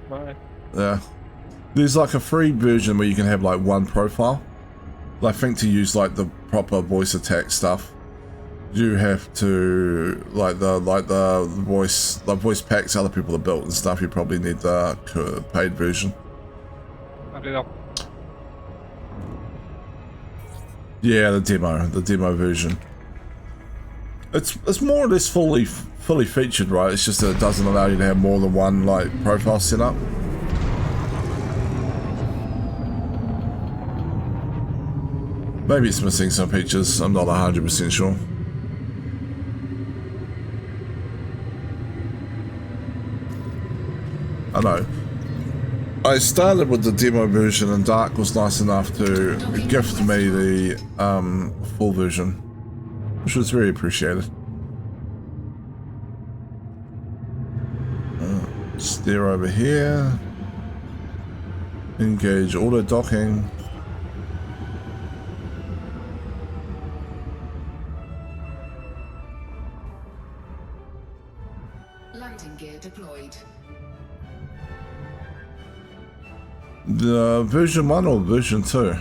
Right. Yeah. There's like a free version where you can have like one profile. I think to use like the proper voice attack stuff, you have to like the voice packs other people have built and stuff. You probably need the paid version. Yeah, the demo version. It's more or less fully featured, right? It's just that it doesn't allow you to have more than one like profile set up. Maybe it's missing some features, I'm not 100% sure. I know. I started with the demo version and Dark was nice enough to gift me the full version, which was very appreciated. Steer over here. Engage auto docking. Landing gear deployed. The version 1 or version 2?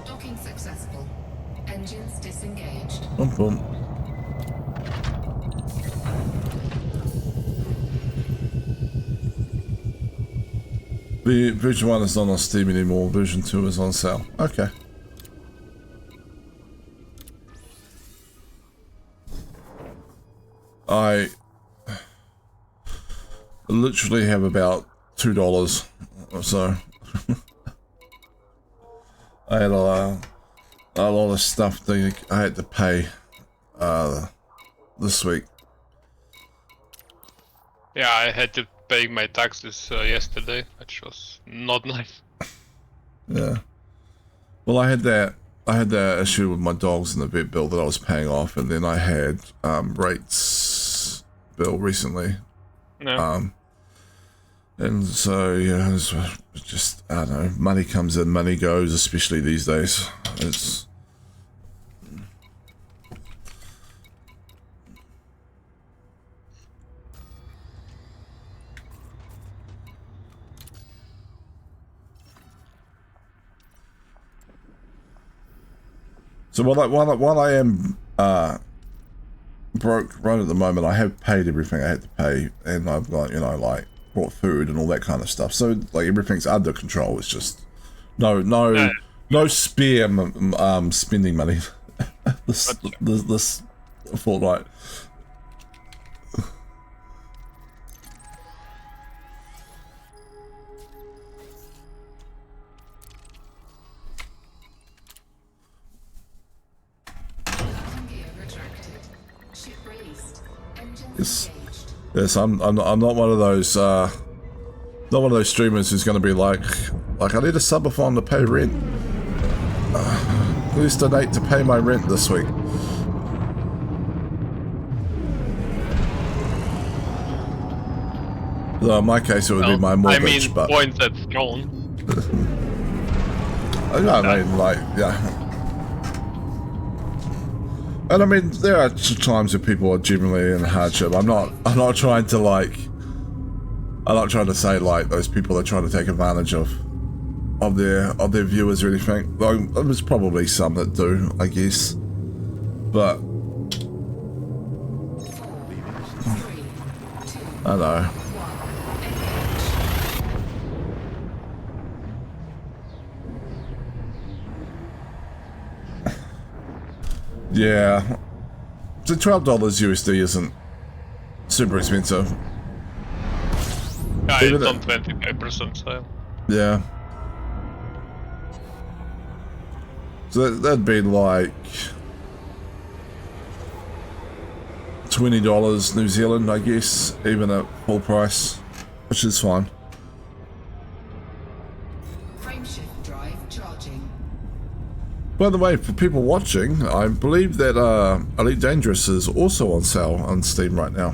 Docking successful. Engines disengaged. Boom, boom. The version 1 is not on Steam anymore, version 2 is on sale. Okay. I literally have about $2 or so. I had a lot of stuff that I had to pay this week. Yeah, I had to pay my taxes yesterday, which was not nice. Yeah. Well, I had that issue with my dogs and the vet bill that I was paying off, and then I had rates bill recently. No. And so, yeah, it's just, I don't know, money comes in, money goes, especially these days. It's... So while I am broke right at the moment, I have paid everything I had to pay, and I've got, you know, like, bought food and all that kind of stuff. So like everything's under control. It's just no spare spending money this fortnight. Yes, I'm not one of those streamers who's going to be like I need a subathon to pay rent. Please donate to pay my rent this week. Though in my case, it would be my mortgage. I mean, but points at throne. I mean, like, yeah. And I mean, there are times where people are genuinely in hardship. I'm not trying to say like those people are trying to take advantage of their viewers or anything. Though there's probably some that do, I guess. But I don't know. Yeah, so $12 USD isn't super expensive. Yeah, Even it's on 25% sale. Yeah. So that'd be like $20 New Zealand, I guess, even at full price, which is fine. Frameshift drive charging. By the way, for people watching, I believe that Elite Dangerous is also on sale on Steam right now,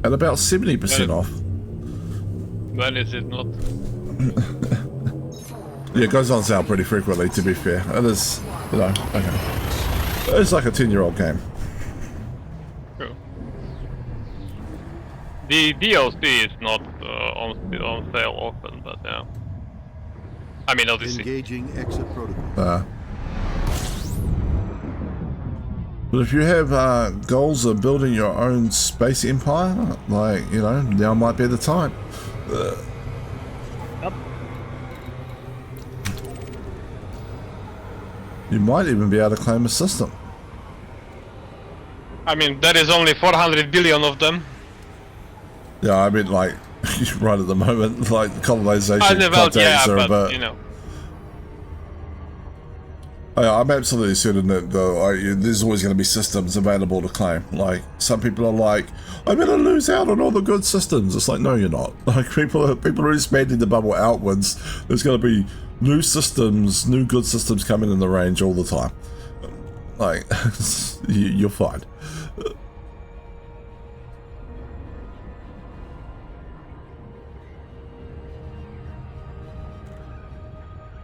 at about 70% off. When is it not? Yeah, it goes on sale pretty frequently, to be fair. It is, you know, okay. It's like a 10-year-old game. True. The DLC is not on sale often, but yeah. I mean, obviously. Engaging exit protocol. But if you have goals of building your own space empire, like, you know, now might be the time. Yep. You might even be able to claim a system. I mean, there is only 400 billion of them. Yeah, I mean, like, right at the moment, like, the colonization Well, contacts yeah, are a but bit... you know. I'm absolutely certain that there's always going to be systems available to claim. Like, some people are like, I'm going to lose out on all the good systems. It's like, no, you're not. Like, people are expanding the bubble outwards. There's going to be new systems, new good systems coming in the range all the time. Like, you're fine.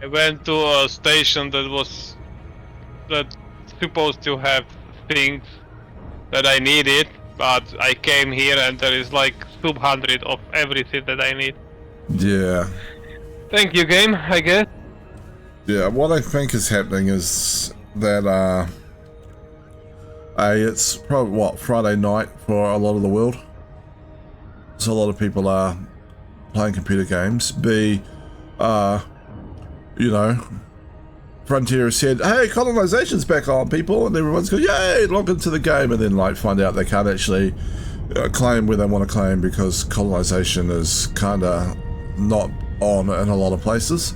I went to a station that was supposed to have things that I needed, but I came here and there is like 200 of everything that I need. Yeah. Thank you, game, I guess. Yeah, what I think is happening is that, it's probably, what, Friday night for a lot of the world? So a lot of people are playing computer games. B, you know, Frontier has said, hey, colonization's back on, people, and everyone's going, yay, log into the game, and then, like, find out they can't actually claim where they want to claim because colonization is kind of not on in a lot of places.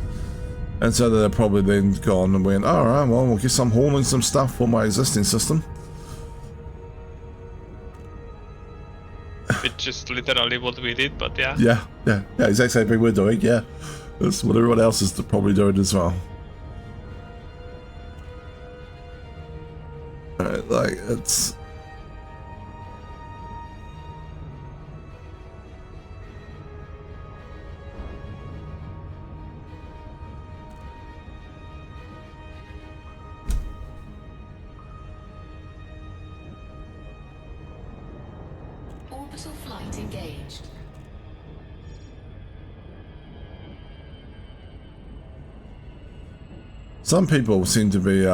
And so they're probably then gone and went, alright, well, I guess I'm hauling some stuff for my existing system. Which is literally what we did, but yeah. Yeah, exact same thing we're doing, yeah. That's what everyone else is probably doing as well. Right, like, it's... Orbital flight engaged. Some people seem to be,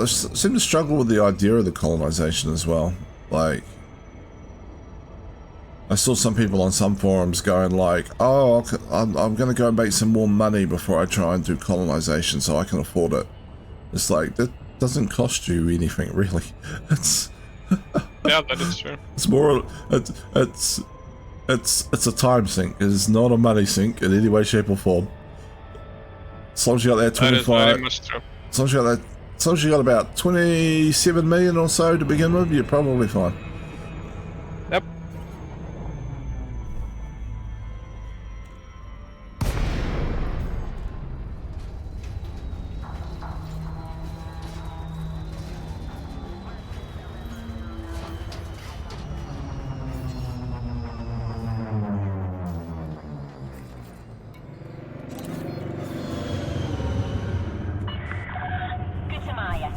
seem to struggle with the idea of the colonization as well. Like, I saw some people on some forums going like, oh, I'm going to go and make some more money before I try and do colonization so I can afford it. It's like, that doesn't cost you anything, really. It's... Yeah, that is true. It's more, it's a time sink. It is not a money sink in any way, shape or form. As long as you got that 25, That is very much true. as long as you got about 27 million or so to begin with, you're probably fine. Yep.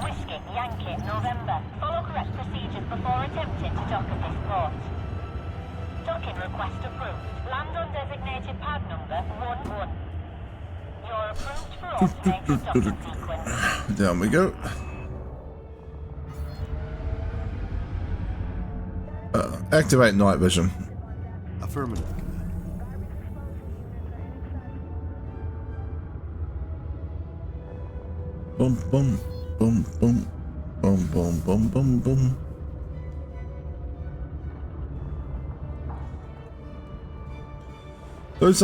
Whiskey, Yankee, November. Follow correct procedures before attempting to dock at this port. Docking request approved. Land on designated pad number 11. You're approved for automated docking sequence. Down we go. Activate night vision. Affirmative. Boom, boom, boom, boom, boom, boom, boom, boom, boom. Those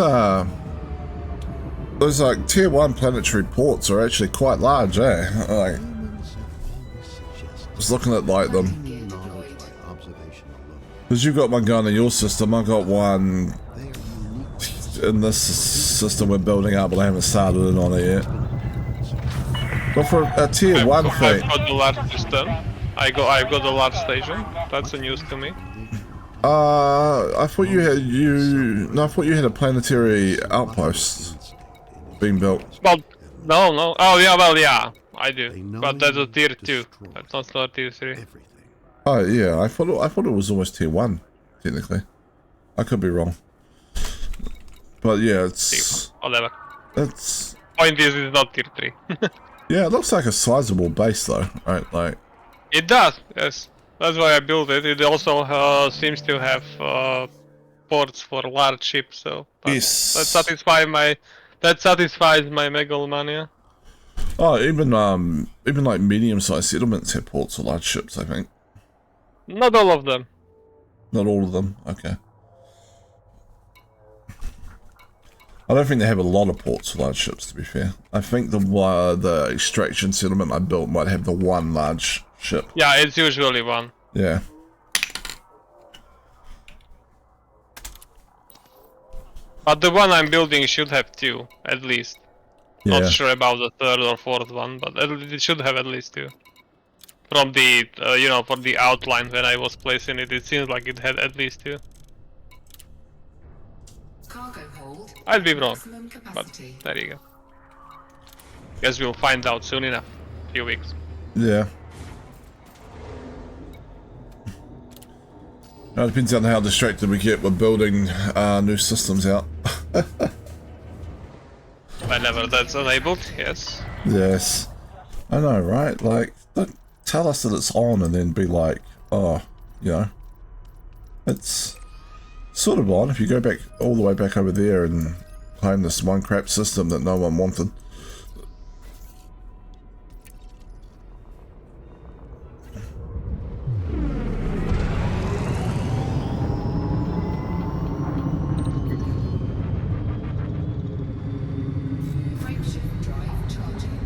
like tier 1 planetary ports are actually quite large, eh? Like, just looking at like them. Because you've got one going in your system, I've got one in this system we're building up, but I haven't started it on it yet. But for a tier 1 thing... I've got the large system. I've got the large station. That's a news to me. I thought you had a planetary outpost being built. Well, no. Oh yeah, well yeah, I do. But that's a tier 2. That's not tier 3. Oh yeah, I thought it was almost tier 1, technically. I could be wrong. But yeah, it's... Whatever. It's... Point is, it's not tier 3. Yeah, it looks like a sizable base though, right? Like... It does, yes. That's why I built it. It also seems to have ports for large ships, so yes. that satisfies my megalomania. Oh, even like medium-sized settlements have ports for large ships, I think. Not all of them. Not all of them. Okay. I don't think they have a lot of ports for large ships, to be fair. I think the extraction settlement I built might have the one large ship. Yeah, it's usually one. Yeah. But the one I'm building should have two, at least. Yeah. Not sure about the third or fourth one, but it should have at least two. From the, you know, for the outline when I was placing it, it seems like it had at least two. Cargo hold. I'd be wrong, Maximum but capacity. there you go. Guess we'll find out soon enough. Few weeks. Yeah. It depends on how distracted we get with building new systems out. Whenever that's enabled, yes. Yes. I know, right? Like, don't tell us that it's on and then be like, oh, you know. It's sort of on if you go back all the way back over there and claim this one crap system that no one wanted. Frameshift drive charging.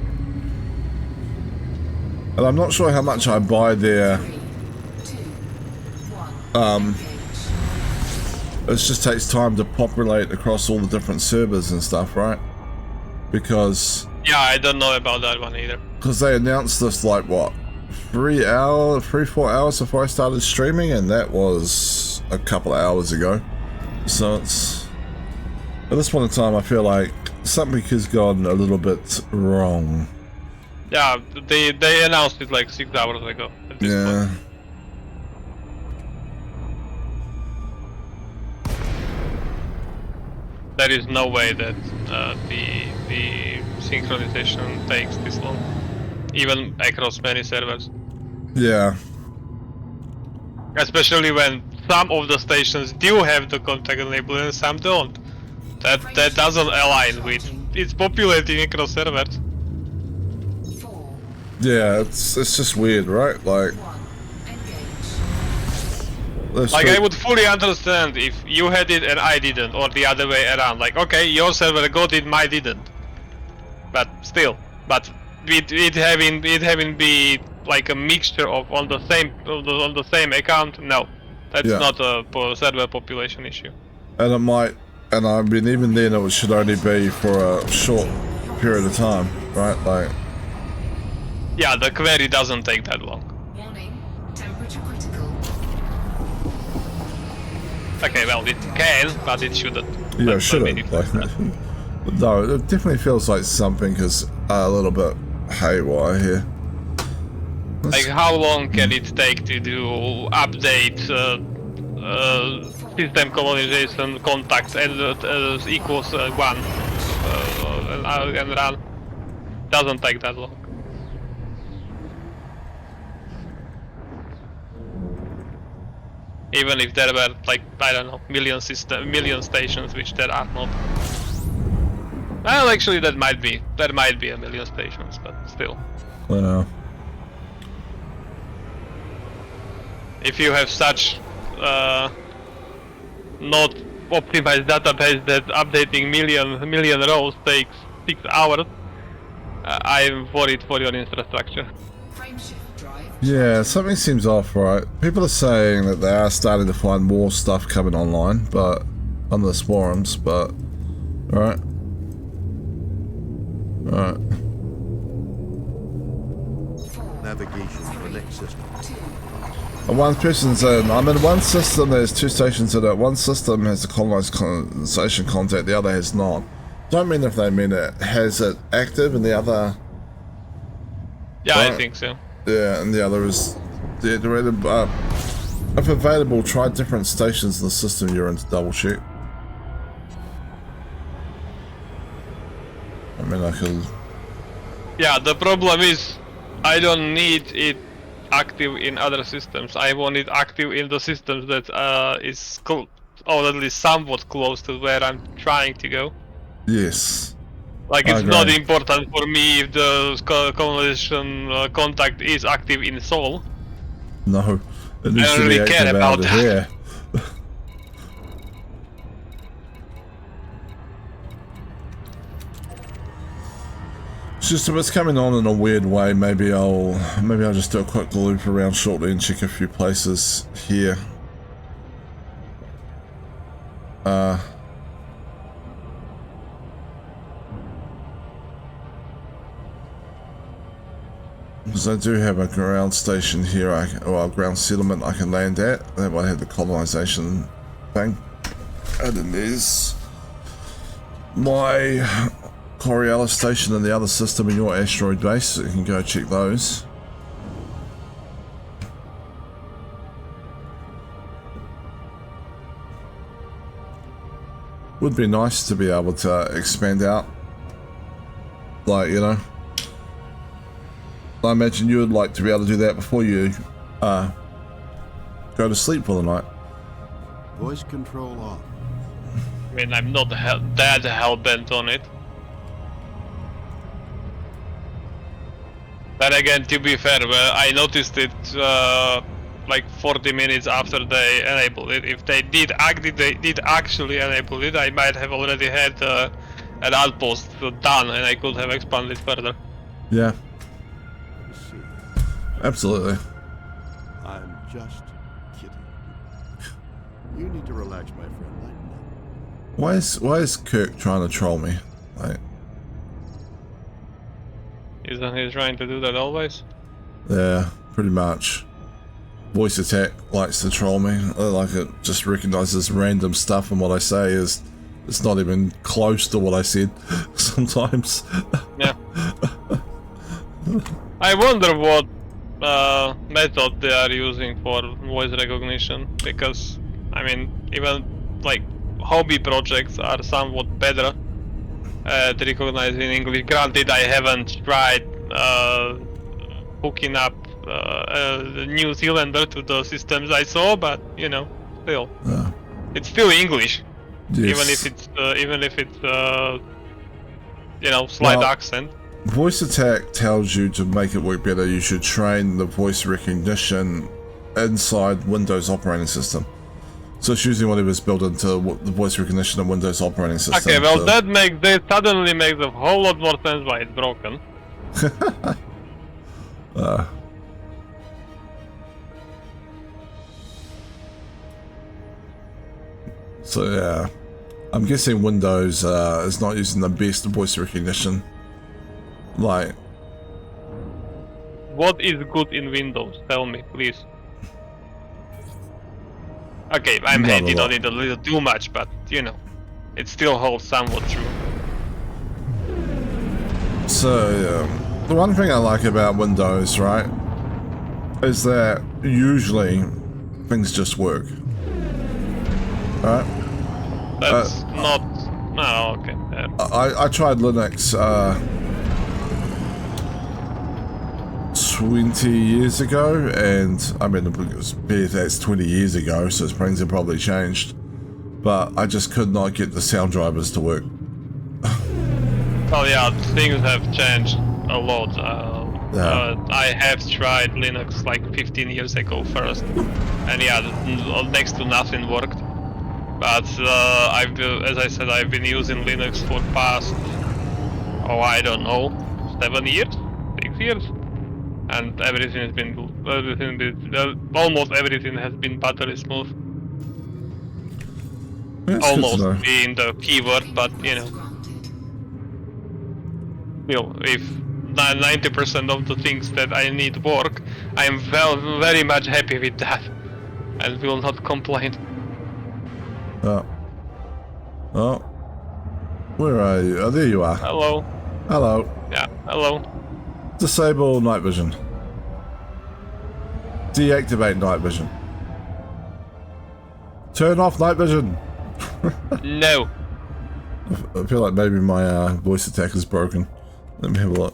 And I'm not sure how much I buy their 3, 2, 1. Engage. it just takes time to populate across all the different servers and stuff, right? Because Yeah, I don't know about that one either. they announced this like what 4 hours before I started streaming, and that was a couple of hours ago. So it's at this point in time I feel like something has gone a little bit wrong. Yeah, they announced it like 6 hours ago. At this Yeah. point. There is no way that the synchronization takes this long, even across many servers. Yeah. Especially when some of the stations do have the contact enabled and some don't. That doesn't align with it's populating across servers. 4, Yeah, it's just weird, right? Like 1. Engage. let's Like try- I would fully understand if you had it and I didn't, or the other way around. Like okay, your server got it, mine didn't. But still, it having be like a mixture of on the same account. No, that's Yeah. not a server population issue. and it might, and I mean even then it should only be for a short period of time, right? Like Yeah, the query doesn't take that long. Warning. Temperature critical. Okay, well it can, but it shouldn't. yeah, But should maybe have. Like, no, it definitely feels like something is a little bit haywire here. Like how long can it take to do update system colonization contact and equals 1 and run? Doesn't take that long. Even if there were like I don't know million stations, which there are not. Well, actually, there might be a million stations, but still. I know. If you have such not optimized database that updating million rows takes 6 hours, I'm worried for your infrastructure. Frameshift drive. Yeah, something seems off, right? People are saying that they are starting to find more stuff coming online, but on the forums, but alright. Alright. 4, Navigation to the next system. 2, And one person's in. I'm in one system, there's 2 stations in it. One system has the colonization contact, the other has not. Don't mean if they mean it has it active and the other. Yeah, I Right. think so. Yeah, and the other is deactivated. If available, try different stations in the system you're in to double check. I mean, I could. Yeah, the problem is I don't need it active in other systems. I want it active in the systems that is or at least somewhat close to where I'm trying to go. Yes. Like I it's not agree. important for me if the colonization contact is active in Seoul. No. It needs don't to be really care active about out that. of here. It's just if it's coming on in a weird way, maybe I'll just do a quick loop around shortly and check a few places here. Because I do have a ground station here, or a ground settlement I can land at. That might have the colonisation thing. And then there's my Coriolis station and the other system in your asteroid base, so you can go check those. Would be nice to be able to expand out. Like, you know. I imagine you would like to be able to do that before you go to sleep for the night. Voice control off. I mean, I'm not that hell-bent on it. But again, to be fair, I noticed it like 40 minutes after they enabled it. If they did actually enable it, I might have already had an outpost done and I could have expanded further. Yeah. You see, Absolutely. I'm just kidding. You need to relax, my friend. I know. Why is Kirk trying to troll me? Like, Isn't he trying to do that always? yeah, pretty much. Voice attack likes to troll me. Like, it just recognizes random stuff, and what I say is it's not even close to what I said sometimes. Yeah. I wonder what method they are using for voice recognition, because I mean, even like hobby projects are somewhat better at recognizing English. Granted, I haven't tried hooking up a New Zealander to the systems I saw, but you know, still, it's still English, Yes. even if it's you know, slight accent. Voice attack tells you to make it work better, you should train the voice recognition inside Windows operating system. So it's using whatever's built into the voice recognition of Windows operating system. Okay, well so. that suddenly makes a whole lot more sense why it's broken. So yeah, I'm guessing Windows is not using the best voice recognition. Like, What is good in Windows? Tell me, please. Okay, I'm Not a hating lot. on it a little too much, but you know, it still holds somewhat true. so the one thing I like about Windows, right, is that usually things just work. Right? That's not. No, okay. I tried Linux 20 years ago, and I mean, that's 20 years ago, so things have probably changed, but I just could not get the sound drivers to work. Well, yeah, things have changed a lot. I have tried Linux like 15 years ago first, and yeah, next to nothing worked. But as I said, I've been using Linux for past, I don't know, 7 years, 6 years, and almost everything has been buttery smooth. That's good to know. Almost being the keyword, but you know, still, if 90% of the things that I need work, I am very much happy with that, and will not complain. Oh, where are you? Oh, there you are. Hello. Hello. Yeah, hello. Disable night vision. Deactivate night vision. Turn off night vision. No. I feel like maybe my voice attack is broken. Let me have a look.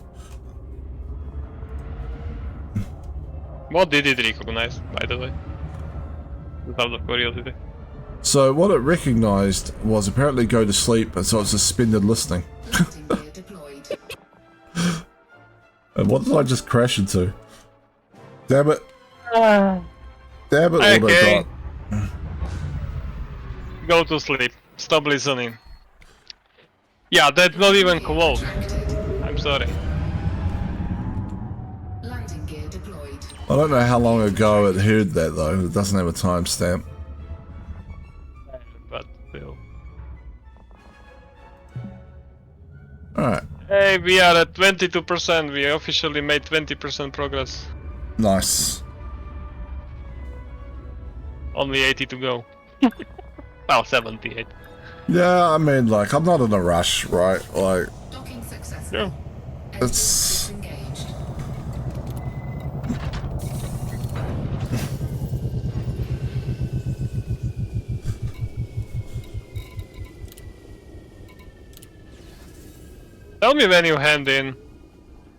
What did it recognize, by the way? Just out of curiosity. So what it recognized was apparently go to sleep, and so it suspended listening. Landing gear deployed. And what did I just crash into? Damn it. Damn it, Okay. Autobot. Go to sleep. Stop listening. Yeah, that's not even close. I'm sorry. I don't know how long ago it heard that though. It doesn't have a timestamp. But still. Alright. Hey, we are at 22%. We officially made 20% progress. Nice. Only 80 to go. Well, 78. Yeah, I mean, like, I'm not in a rush, right? Like, Docking successful. Yeah. it's... Engaged. Tell me when you hand in.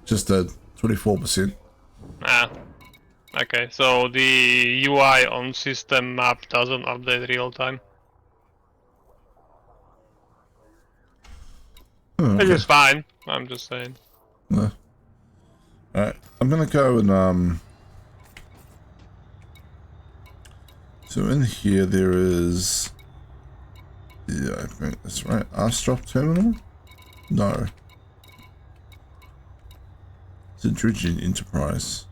Just a 24%. Ah. Okay, so the UI on system map doesn't update real time. Oh, Which okay. is fine. I'm just saying. No. Alright, I'm gonna go and, so in here there is... Yeah, I think that's right. Astrop Terminal? No. It's a Dredging Enterprise.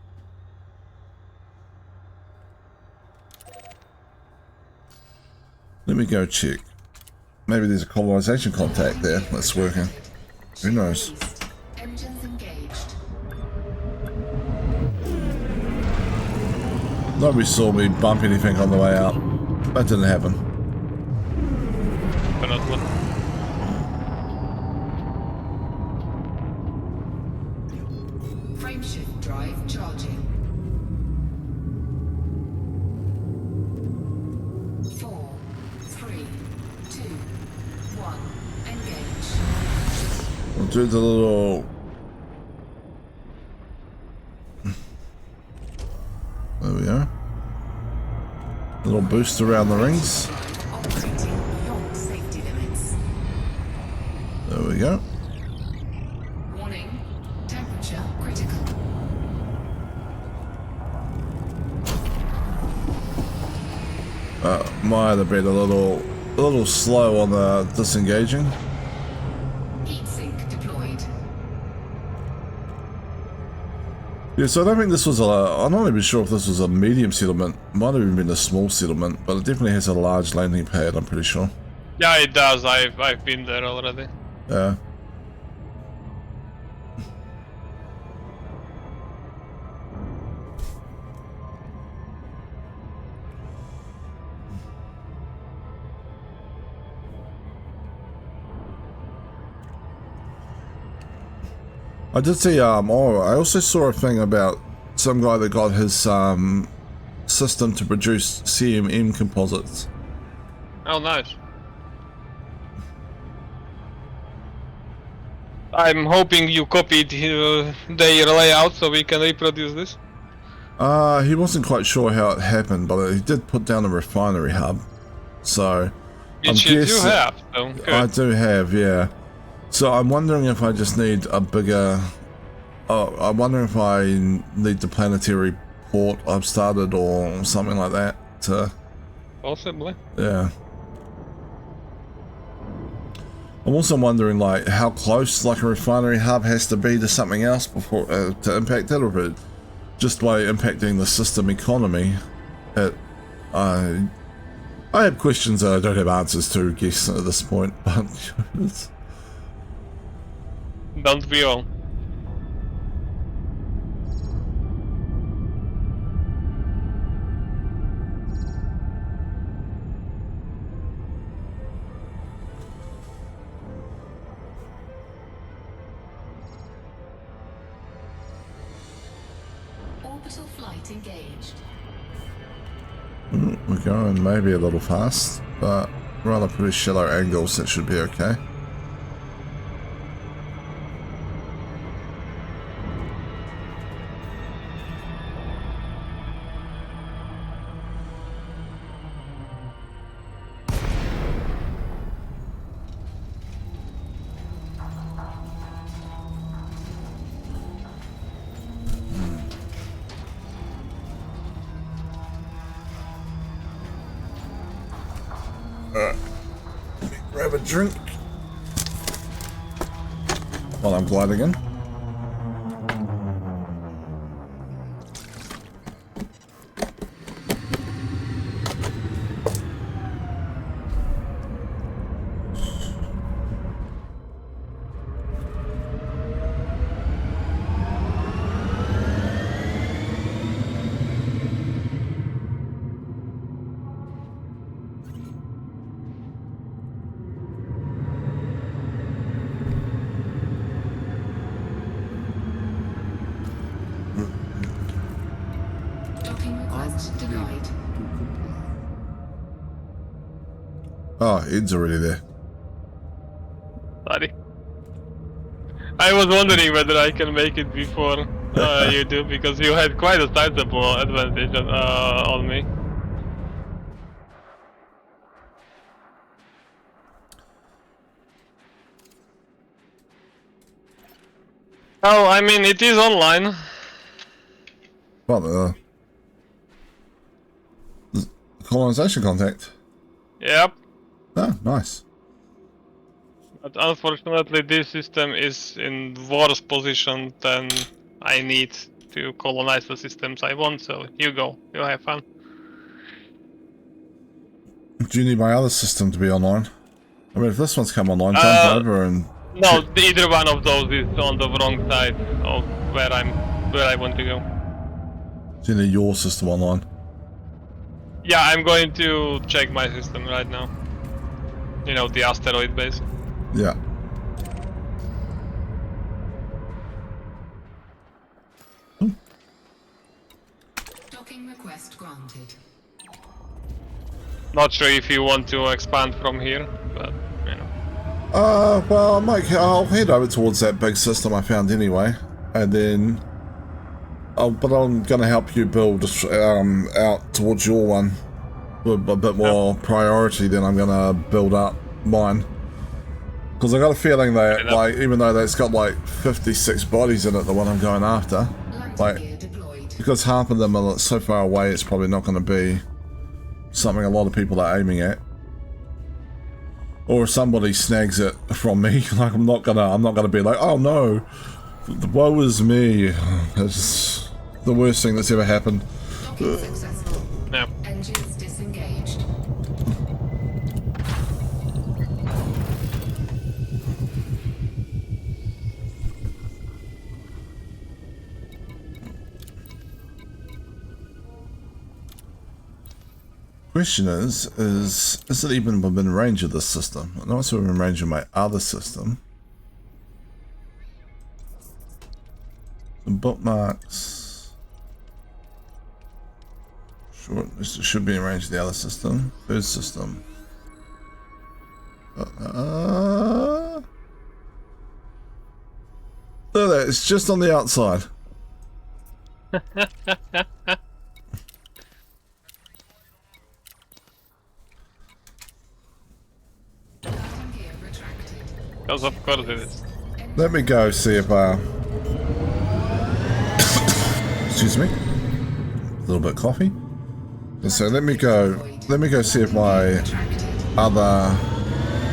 Let me go check. Maybe there's a colonization contact there that's working. Who knows? Released. Engines engaged. Nobody saw me bump anything on the way out. That didn't happen. Cannot look. Frameshift drive charging. 4, 3, 2, 1. Engage. We'll do the little... There we go. Little boost around the rings. Operating beyond safety limits. There we go. Warning. Temperature critical. Might have been a little slow on the disengaging. Heat sink deployed. Yeah, so I don't think this was I'm not even sure if this was a medium settlement. Might have even been a small settlement, but it definitely has a large landing pad, I'm pretty sure. Yeah, it does. I've been there already. Yeah. I did see, I also saw a thing about some guy that got his, system to produce CMM composites. Oh, nice. I'm hoping you copied their layout so we can reproduce this. He wasn't quite sure how it happened, but he did put down a refinery hub. So, Which you do have, so good. I do have, yeah. So I'm wondering if I just need a bigger... Oh, I'm wondering if I need the planetary port I've started or something like that to... Possibly. Yeah. I'm also wondering, like, how close, like, a refinery hub has to be to something else before to impact it, or if it just by impacting the system economy. I have questions that I don't have answers to, I guess, at this point, but Don't we all? Orbital flight engaged. we're going maybe a little fast, but rather pretty shallow angles, that should be okay. Let me grab a drink while I'm gliding in. Oh, Ed's already there. Sorry. I was wondering whether I can make it before you do, because you had quite a sizable advantage on me. Oh, I mean, it is online. Well, the colonization contact. Yep. Oh, nice. But unfortunately, this system is in worse position than I need to colonize the systems I want, so you go. You have fun. Do you need my other system to be online? I mean, if this one's come online, jump over and... No, either one of those is on the wrong side of where I want to go. Do you need your system online? Yeah, I'm going to check my system right now. You know, the asteroid base. Yeah. Docking request granted. Not sure if you want to expand from here, but you know. Well, I'll head over towards that big system I found anyway, and then... but I'm gonna help you build out towards your one with a bit more priority than I'm gonna build up mine. Because I got a feeling that, like, even though that's got like 56 bodies in it, the one I'm going after, like, because half of them are so far away, it's probably not going to be something a lot of people are aiming at. Or if somebody snags it from me, like, I'm not gonna be like, oh no, woe is me. It's the worst thing that's ever happened. Docking successful. Yeah. Engines disengaged. Question is it even within range of this system? I know it's within range of my other system. Some bookmarks. Sure, this should be in range of the other system. Third system. Look at that, it's just on the outside. Because of course it is. Let me go see if excuse me. A little bit of coffee. So let me go see if my other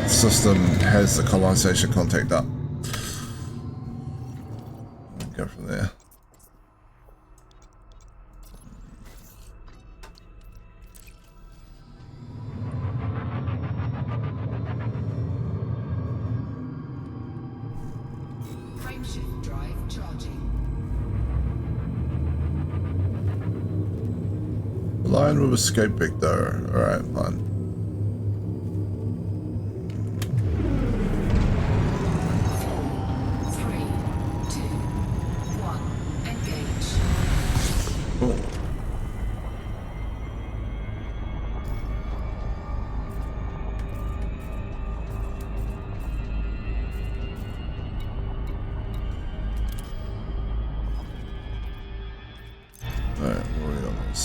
system has the colonization contact up. Go from there. Frameshift drive charging. Line with escape vector. Alright, fine.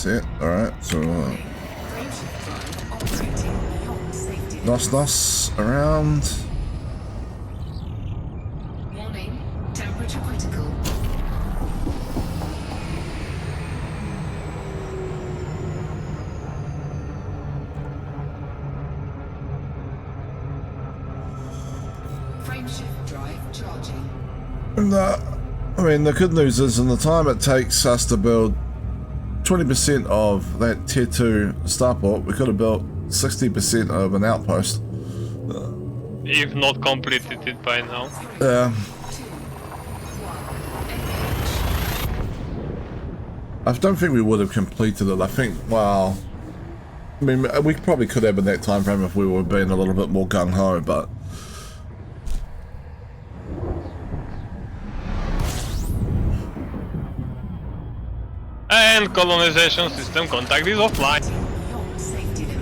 It. Alright, so Nos around. Warning, temperature critical. Frameshift drive charging. And I mean, the good news is, in the time it takes us to build 20% of that tier 2 starport, we could have built 60% of an outpost. If not completed it by now. I don't think we would have completed it. I think, well, I mean, we probably could have in that time frame if we were being a little bit more gung-ho, but... And colonization system contact is offline.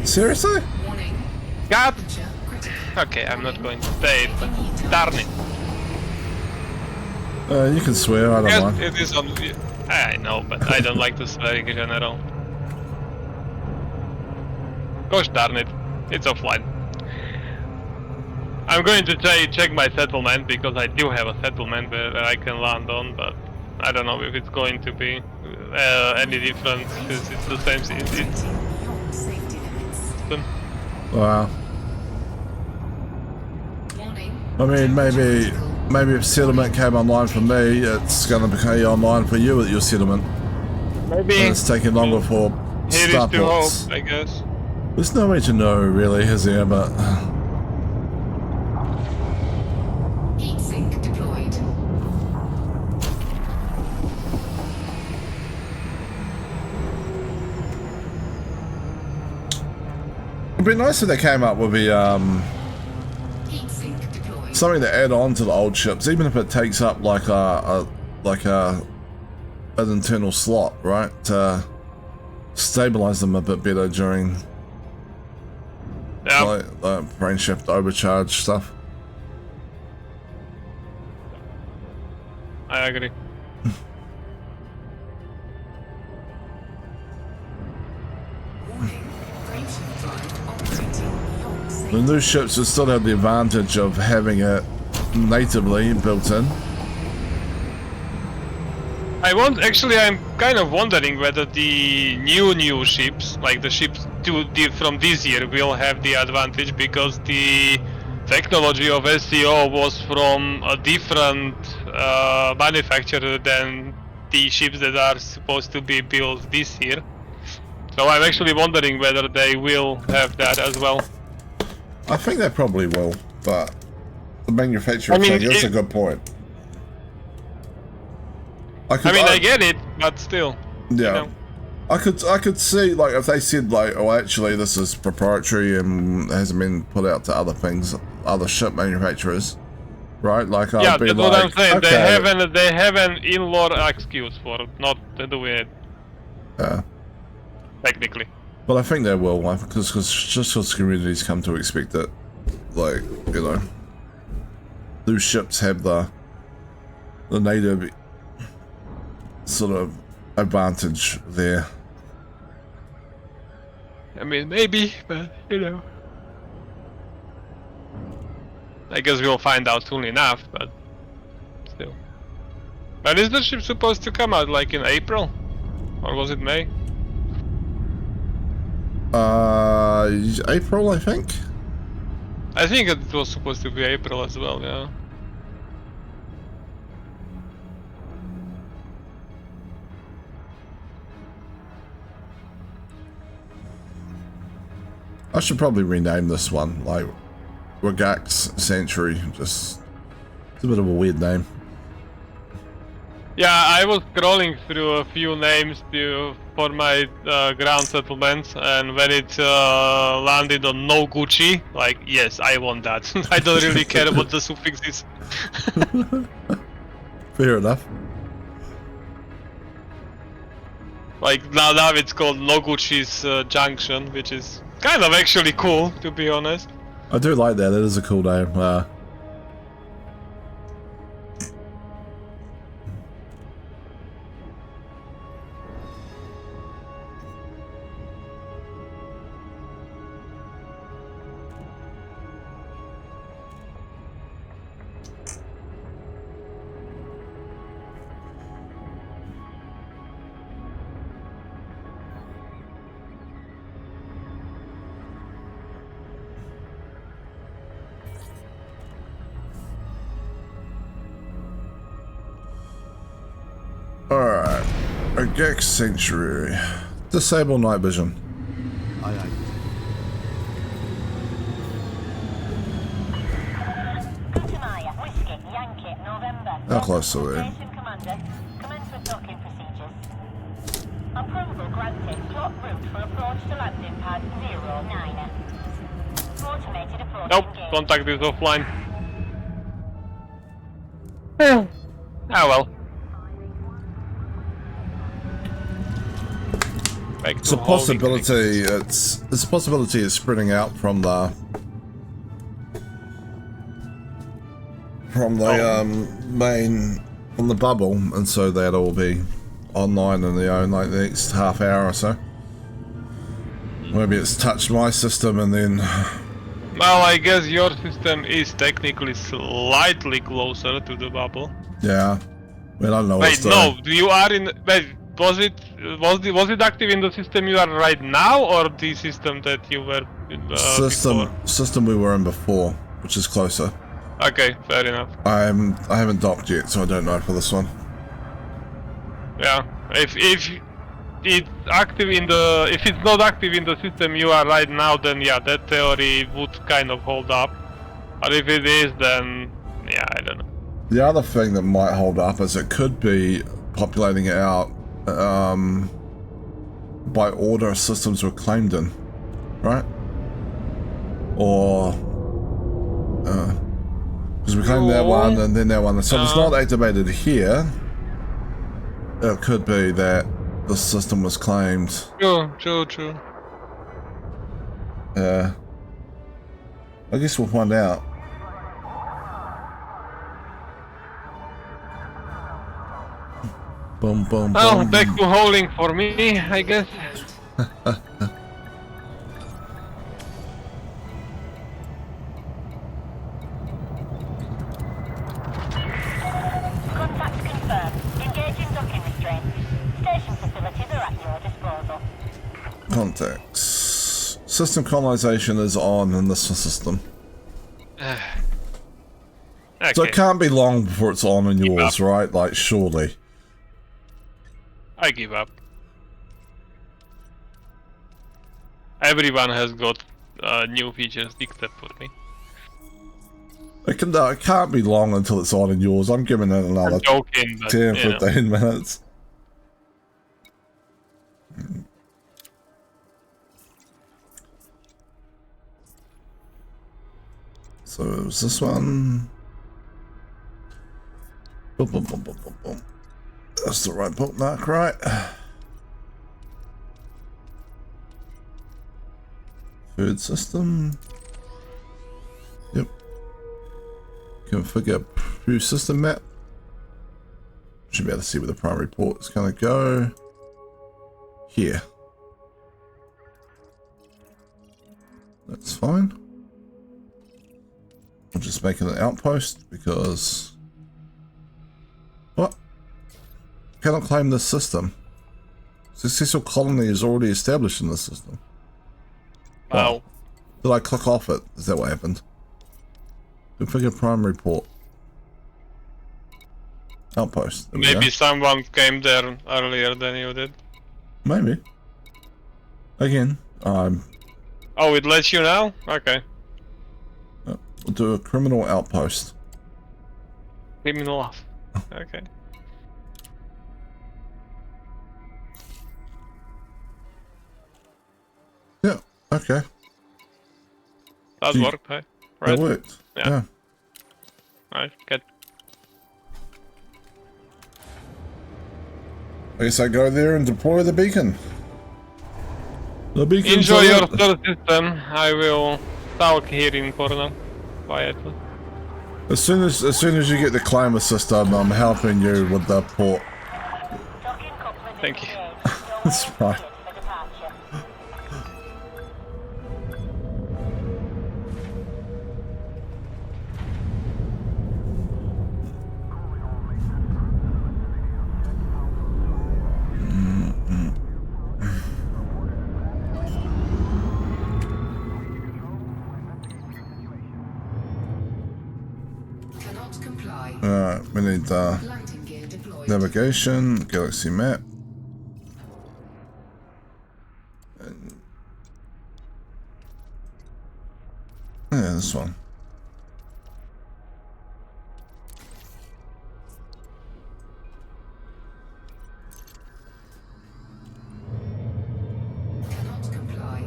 Seriously? Warning, God! Temperature critical. Okay, I'm not going to say it, but darn it. You can swear, I don't Yes, mind. it is on... I know, but I don't like to swear in general. Gosh darn it, it's offline. I'm going to check my settlement, because I do have a settlement where I can land on, but I don't know if it's going to be any different, because it's the same Operating beyond safety limits. system. Wow. Warning. I mean, maybe if settlement came online for me, it's going to become online for you at your settlement. Maybe. And it's taking longer for Here is to hope, starports. I guess. There's no way to know, really, is there? But Heat sink deployed. it'd be nice if they came up with Heat sink deployed. something to add on to the old ships, even if it takes up like an internal slot, right? To stabilize them a bit better during Yeah. like the brain shift overcharge stuff. I agree. Warning. Brainship drive operating beyond The safety. new ships will still have the advantage of having it natively built in. Actually, I'm kind of wondering whether the new ships, like the ships from this year, will have the advantage, because the technology of SEO was from a different manufacturer than the ships that are supposed to be built this year. So I'm actually wondering whether they will have that as well. I think they probably will, but the manufacturer I mean, thing is a good point. I get it, but still. Yeah. You know. I could see, like, if they said, like, oh, actually this is proprietary and hasn't been put out to other things, other ship manufacturers, right? Like, Yeah, I'd be that's like, what I'm saying. okay. They have an in-law excuse for not doing it. Yeah. Technically. But I think they will, because communities come to expect it. Like, you know, those ships have the native sort of advantage there. I mean, maybe, but you know. I guess we'll find out soon enough, but still. But is the ship supposed to come out like in April? Or was it May? April, I think. I think it was supposed to be April as well, yeah. I should probably rename this one, like, Regax Sanctuary. Just, it's a bit of a weird name. Yeah, I was scrolling through a few names for my ground settlements, and when it landed on no Gucci, like, yes, I want that. I don't really care what the suffix is. Fair enough. Like, now it's called Noguchi's Junction, which is kind of actually cool, to be honest. I do like that. It is a cool name. Alright. Regax Sanctuary. Disable night vision. Aye, aye. Katamaya, Whiskey, Yankee, November. How close are we? Station Commander, commence with docking procedures. Approval granted. Plot route for approach to landing pad 09. Automated approach Nope, engaged. contact is offline. Ah well. Back It's to a home, possibility. It's a possibility it's spreading out from the from the from the bubble, and so that'll all be online in the next half hour or so. Maybe it's touched my system and then. Well, I guess your system is technically slightly closer to the bubble. Yeah. I mean, I don't know Wait, what's doing. no, you are in. Wait, was it active in the system you are right now, or the system that you were before? System we were in before, which is closer. Okay, fair enough. I haven't docked yet, so I don't know for this one. Yeah, if it's active in the, if it's not active in the system you are right now, then yeah, that theory would kind of hold up. But if it is, then yeah, I don't know. The other thing that might hold up is it could be populating it out by order systems were claimed in, right? Or because we claimed that one and then that one, so if it's not activated here, it could be that the system was claimed. True. I guess we'll find out. Boom, boom, Well, boom. back to hauling for me, I guess. Contact confirmed. Engaging docking restraints. Station facilities are at your disposal. Contacts. System colonization is on in this system. Okay. So it can't be long before it's on in yours, right? Like, surely. I give up. Everyone has got new features except for me. It can't be long until it's on in yours. I'm giving it another I'm joking, but, 10, you know. 15 minutes. So it was this one. Boom, boom, boom, boom, boom, boom. That's the right bookmark, right? Third system. Yep. Configure preview system map. Should be able to see where the primary port is going to go. Here. That's fine. I'm just making an outpost because... What? Cannot claim this system. Successful colony is already established in this system. Wow. Did I click off it? Is that what happened? Configure primary port. Outpost. There we Maybe go. someone came there earlier than you did. Maybe. Again, Oh, it lets you now? Okay. we'll do a criminal outpost. Criminal off. Okay. Yeah, okay. That Gee, worked, right? That worked. Yeah. Yeah. Alright, good. I guess I go there and deploy the beacon. The beacon. Enjoy your third system. I will talk here in corner quietly. As soon as you get the climber system, I'm helping you with the port. Docking coupling Thank you. engaged. That's fine. For departure. Cannot comply. Alright, we need Landing gear deployed. navigation, galaxy map. Yeah, this one. Cannot comply.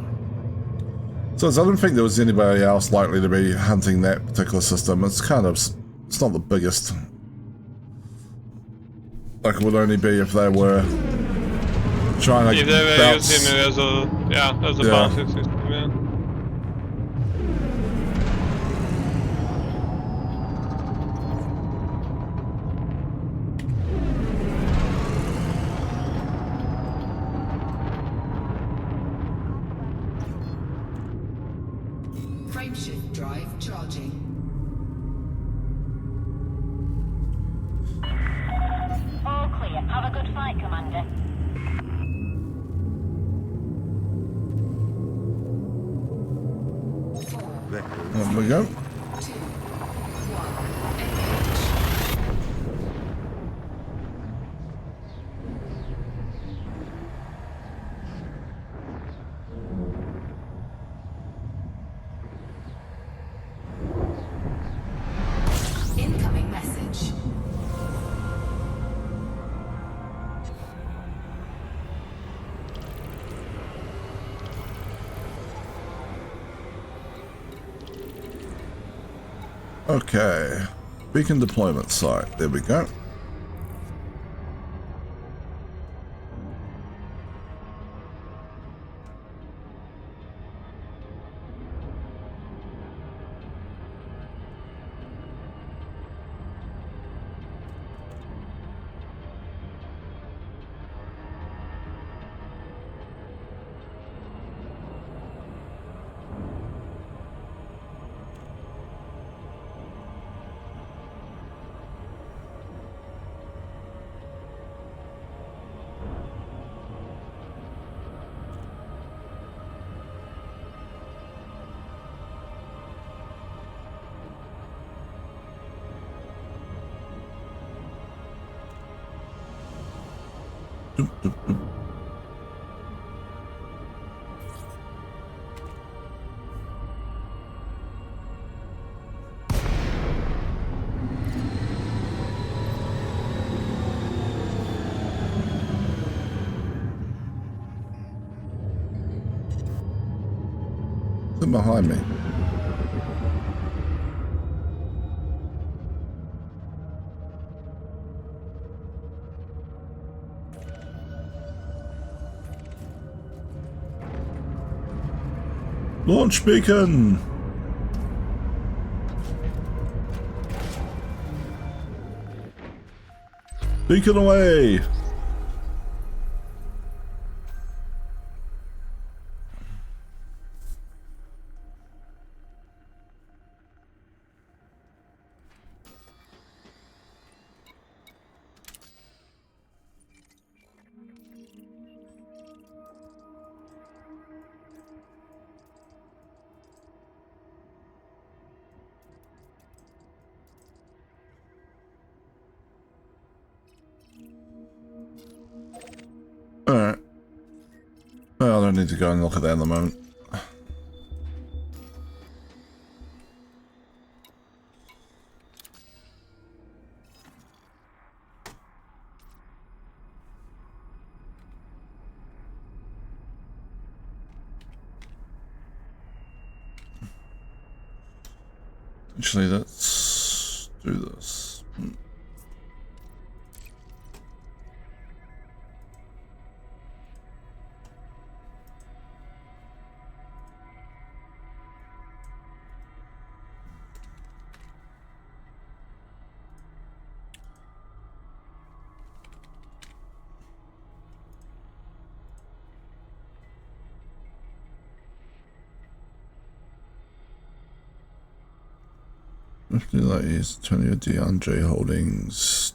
So I don't think there was anybody else likely to be hunting that particular system. It's kind of, it's not the biggest. Like it would only be if they were trying to If they were bounce. using it as a Yeah. bouncing system, yeah. a good fight, Commander. There we go. Incoming message. Okay. Beacon deployment site. There we go. Doop, doop, doop. They're behind me. Launch beacon! Beacon away! Alright. Well, I don't need to go and look at that in the moment. Actually, let's do this. Definitely like is Antonio DeAndre Holdings.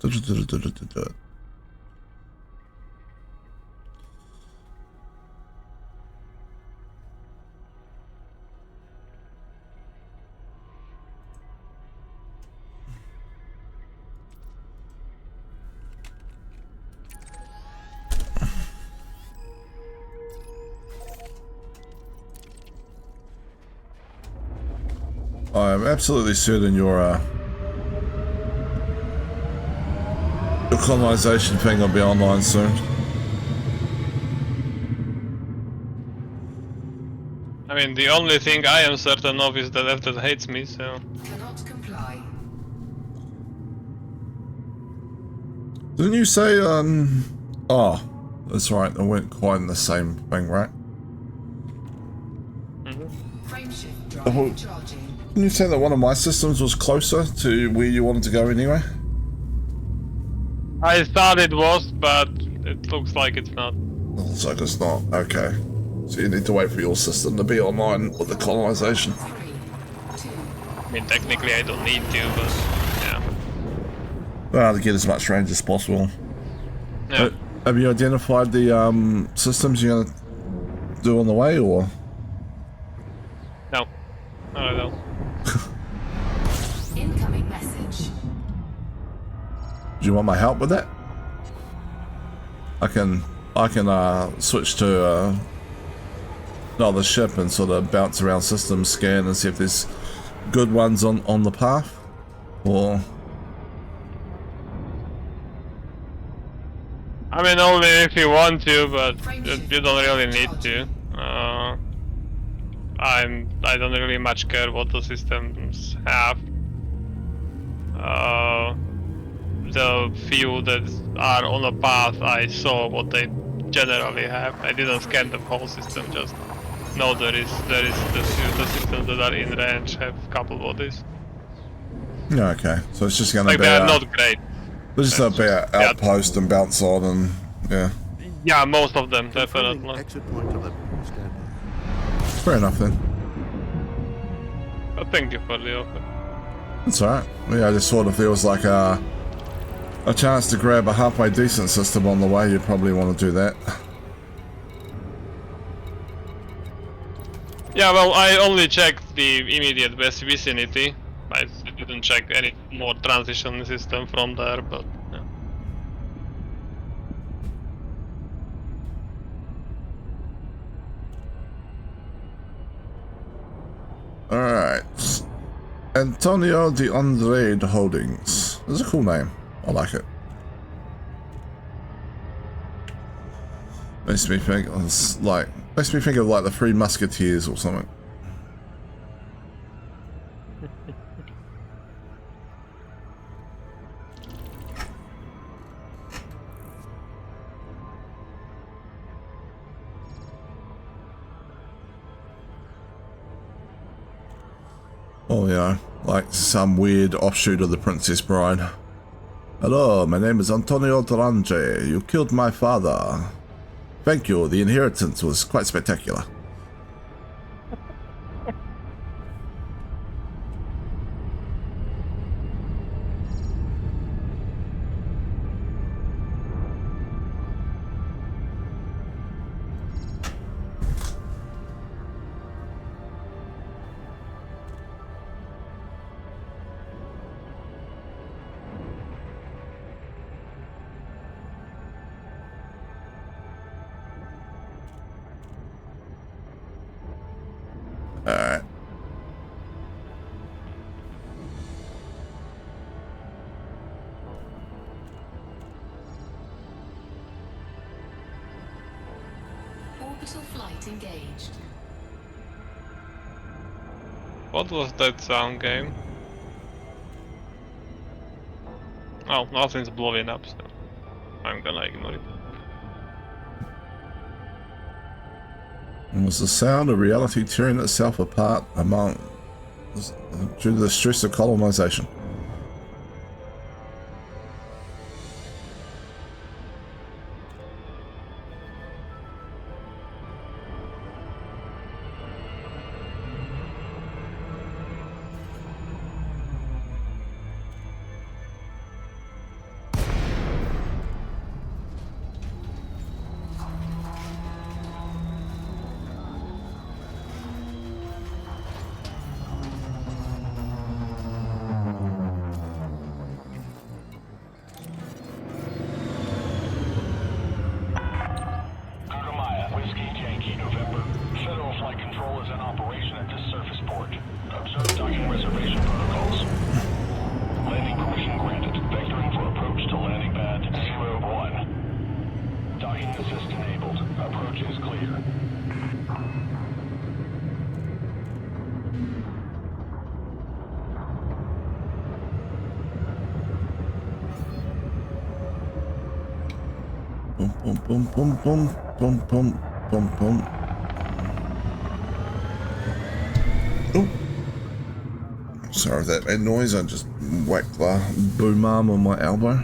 I'm absolutely certain your colonization thing will be online soon. I mean, the only thing I am certain of is that Efton hates me, so... Cannot comply. Didn't you say, oh, that's right, they weren't quite in the same thing, right? Frameshift drive charging. Didn't you say that one of my systems was closer to where you wanted to go anyway? I thought it was, but it looks like it's not. Looks like it's not. Okay. So you need to wait for your system to be online with the colonization. 3, 2, I mean, technically I don't need to, but yeah. Well, to get as much range as possible. Yeah. Have you identified the systems you're gonna do on the way, or? No. Not at all. Incoming message. Do you want my help with that? I can switch to another ship and sort of bounce around systems, scan, and see if there's good ones on the path, or. I mean, only if you want to, but you don't really need to. I don't really much care what the systems have. The few that are on a path, I saw what they generally have. I didn't scan the whole system, just know there is the systems that are in range have couple bodies. Yeah, okay. So it's just gonna Like be they are not great. there's just gonna be an outpost and bounce on, and yeah. Yeah, most of them Confirming definitely. exit point telemetry standby. Fair enough then. But thank you for the offer. That's alright. Yeah, I just sort of feels like a chance to grab a halfway decent system on the way. You'd probably want to do that. Yeah, well, I only checked the immediate vicinity. I didn't check any more transition system from there, but yeah. Alright. Antonio de Andrade Holdings. That's a cool name. I like it. Makes me think of like the Three Musketeers or something. Oh yeah, like some weird offshoot of the Princess Bride. Hello, my name is Antonio Tarange. You killed my father. Thank you, the inheritance was quite spectacular. Alright. Orbital flight engaged. What was that sound game? Oh, nothing's blowing up, so I'm gonna ignore it. It was the sound of reality tearing itself apart due to the stress of colonization. Boom, boom, boom, boom, boom, boom, boom, boom. Oh, sorry if that made noise. I just whacked the boom arm on my elbow.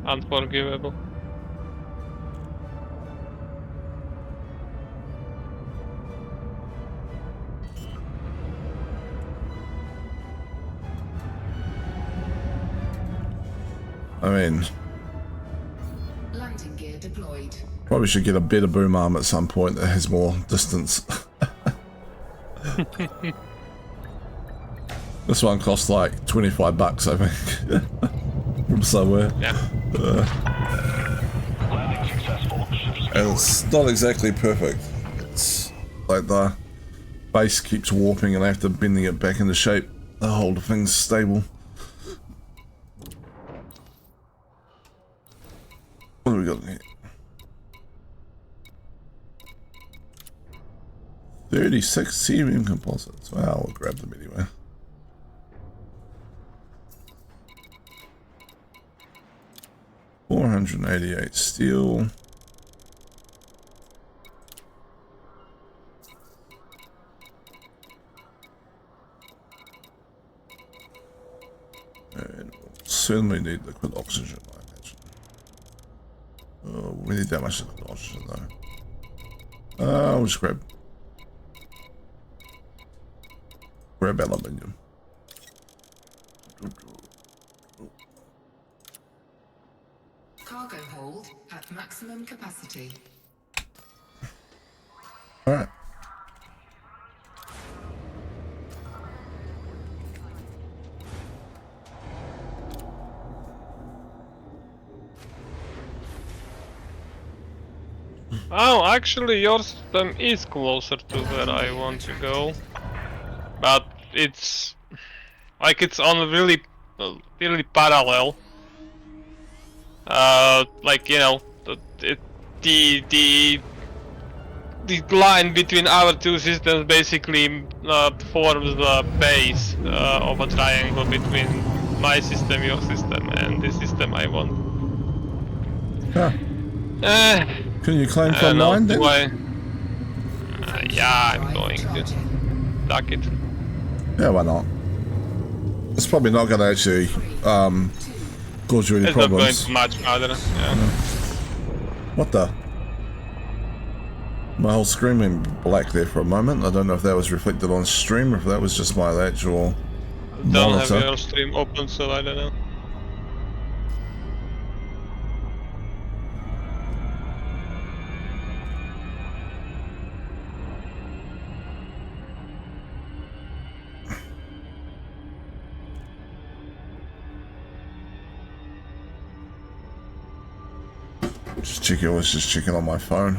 Unforgivable. I mean, Landing gear deployed. probably should get a better boom arm at some point that has more distance. This one costs like 25 bucks, I think, from somewhere. Yeah. Landing successful. And it's not exactly perfect. It's like the base keeps warping and I have to bending it back into shape to hold things stable. What do we got in here? 36 cerium composites. Well, we'll grab them anyway. $488 steel. And we'll certainly need liquid oxygen, I imagine. Oh, we need that much liquid oxygen though. I'll just grab aluminium. Cargo hold at maximum capacity. Alright. Oh, actually, your system is closer to where I want to go, but it's like it's on really parallel. Like you know, the line between our two systems basically forms the base of a triangle between my system, your system, and the system I want. Huh. Can you claim I from don't know, mine then? do I? Yeah, I'm going to duck it. Yeah, why not? It's probably not going to actually cause you any It's not going problems. to much farther. Yeah. What the? My whole screen went black there for a moment. I don't know if that was reflected on stream or if that was just my actual Don't monitor. have your stream open, so I don't know. Just checking. I was just checking on my phone.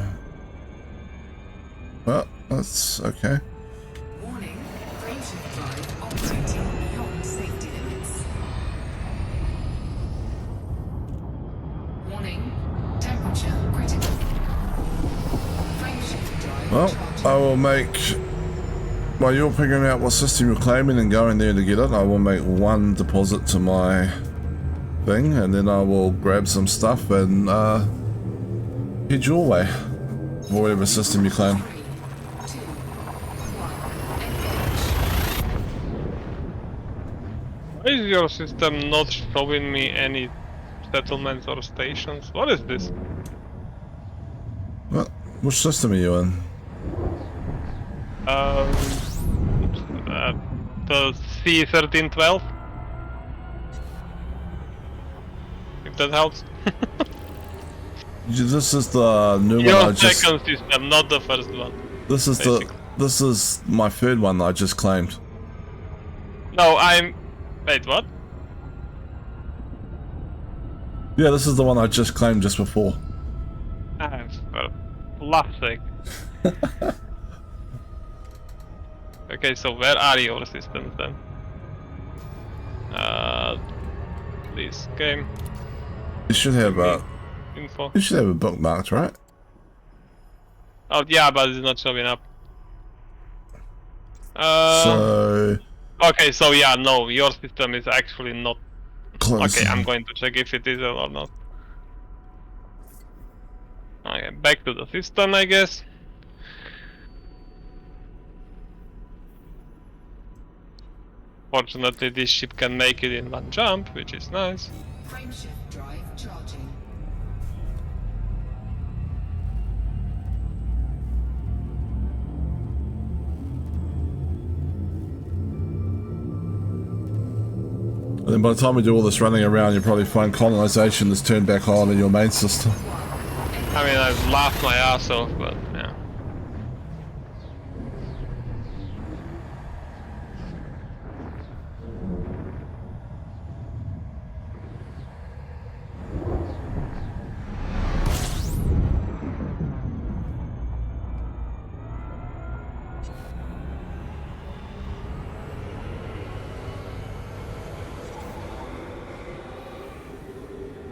Well, that's okay. Warning, frameshift drive operating beyond safety limits. Warning, temperature critical. Frameshift drive Well, charging. I will make. While you're figuring out what system you're claiming and going there to get it, I will make one deposit to my thing, and then I will grab some stuff and head your way, or whatever system you claim. 3, 2, 1, engage. Why is your system not showing me any settlements or stations? What is this? Well, which system are you in? The C1312? If that helps. This is the new one I Your just. second system, not the first one. This is basically. This is my third one that I just claimed. No, I'm... Wait, what? Yeah, this is the one I just claimed just before. Ah, for God's sake. Okay, so where are your systems then? This game You should have info. you should have it bookmarked, right? Oh yeah, but it's not showing up. So Okay, so yeah, no, your system is actually not. close. Okay, I'm going to check if it is or not. Okay, back to the system, I guess. Fortunately, this ship can make it in one jump, which is nice. Frameshift drive charging. And then by the time we do all this running around, you'll probably find colonization is turned back on in your main system. I mean, I've laughed my ass off, but yeah.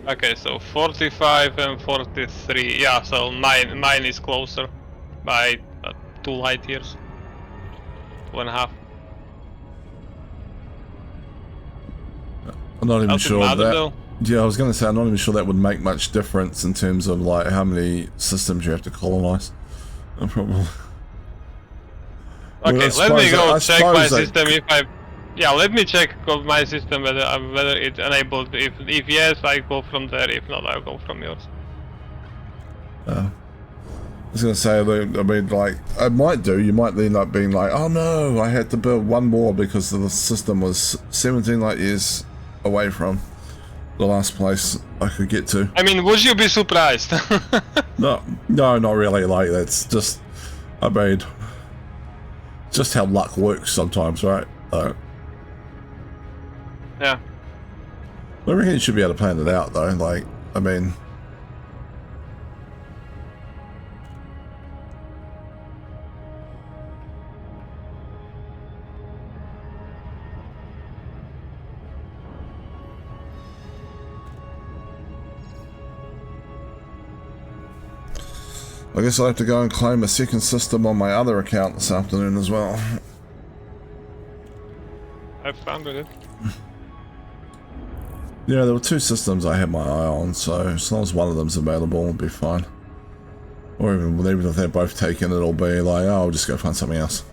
Okay, so 45 and 43. Yeah, so mine is closer by 2 light years. 2.5. I'm not even Does it sure matter, that. though? Yeah, I was going to say I'm not even sure that would make much difference in terms of like how many systems you have to colonize. Probably. Okay, Well, let me go check my that- system if I. Yeah, let me check my system whether it's enabled. If yes, I go from there. If not, I'll go from yours. I was going to say, I mean, like, I might do. You might end up being like, oh no, I had to build one more because the system was 17 light years away from the last place I could get to. I mean, would you be surprised? No, not really. Like, that's just, I mean, just how luck works sometimes, right? Yeah. I reckon you should be able to plan it out, though. Like, I mean, I guess I'll have to go and claim a second system on my other account this afternoon as well. I found it. Yeah, there were 2 systems I had my eye on, so as long as one of them's available, it'll be fine. Or even if they're both taken, it'll be like, oh, I'll just go find something else.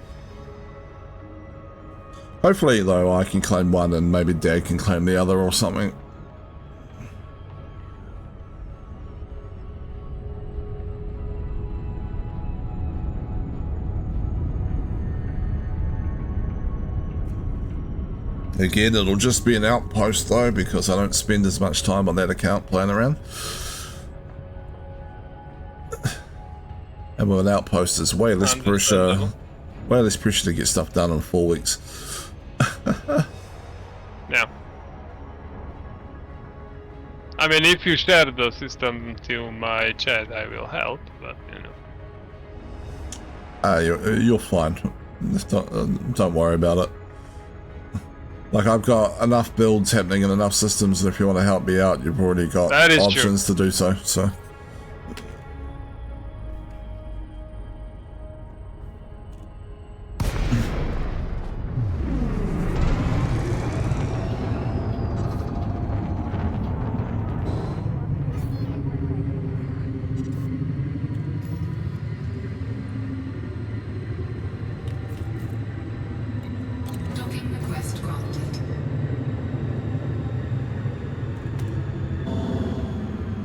Hopefully, though, I can claim one and maybe Dad can claim the other or something. Again, it'll just be an outpost though, because I don't spend as much time on that account playing around. And with an outpost, there's way less pressure to get stuff done in 4 weeks. Yeah. I mean, if you share the system to my chat, I will help, but you know. You're fine. Don't worry about it. Like, I've got enough builds happening in enough systems that if you want to help me out, you've already got options to do so. So. Docking request granted.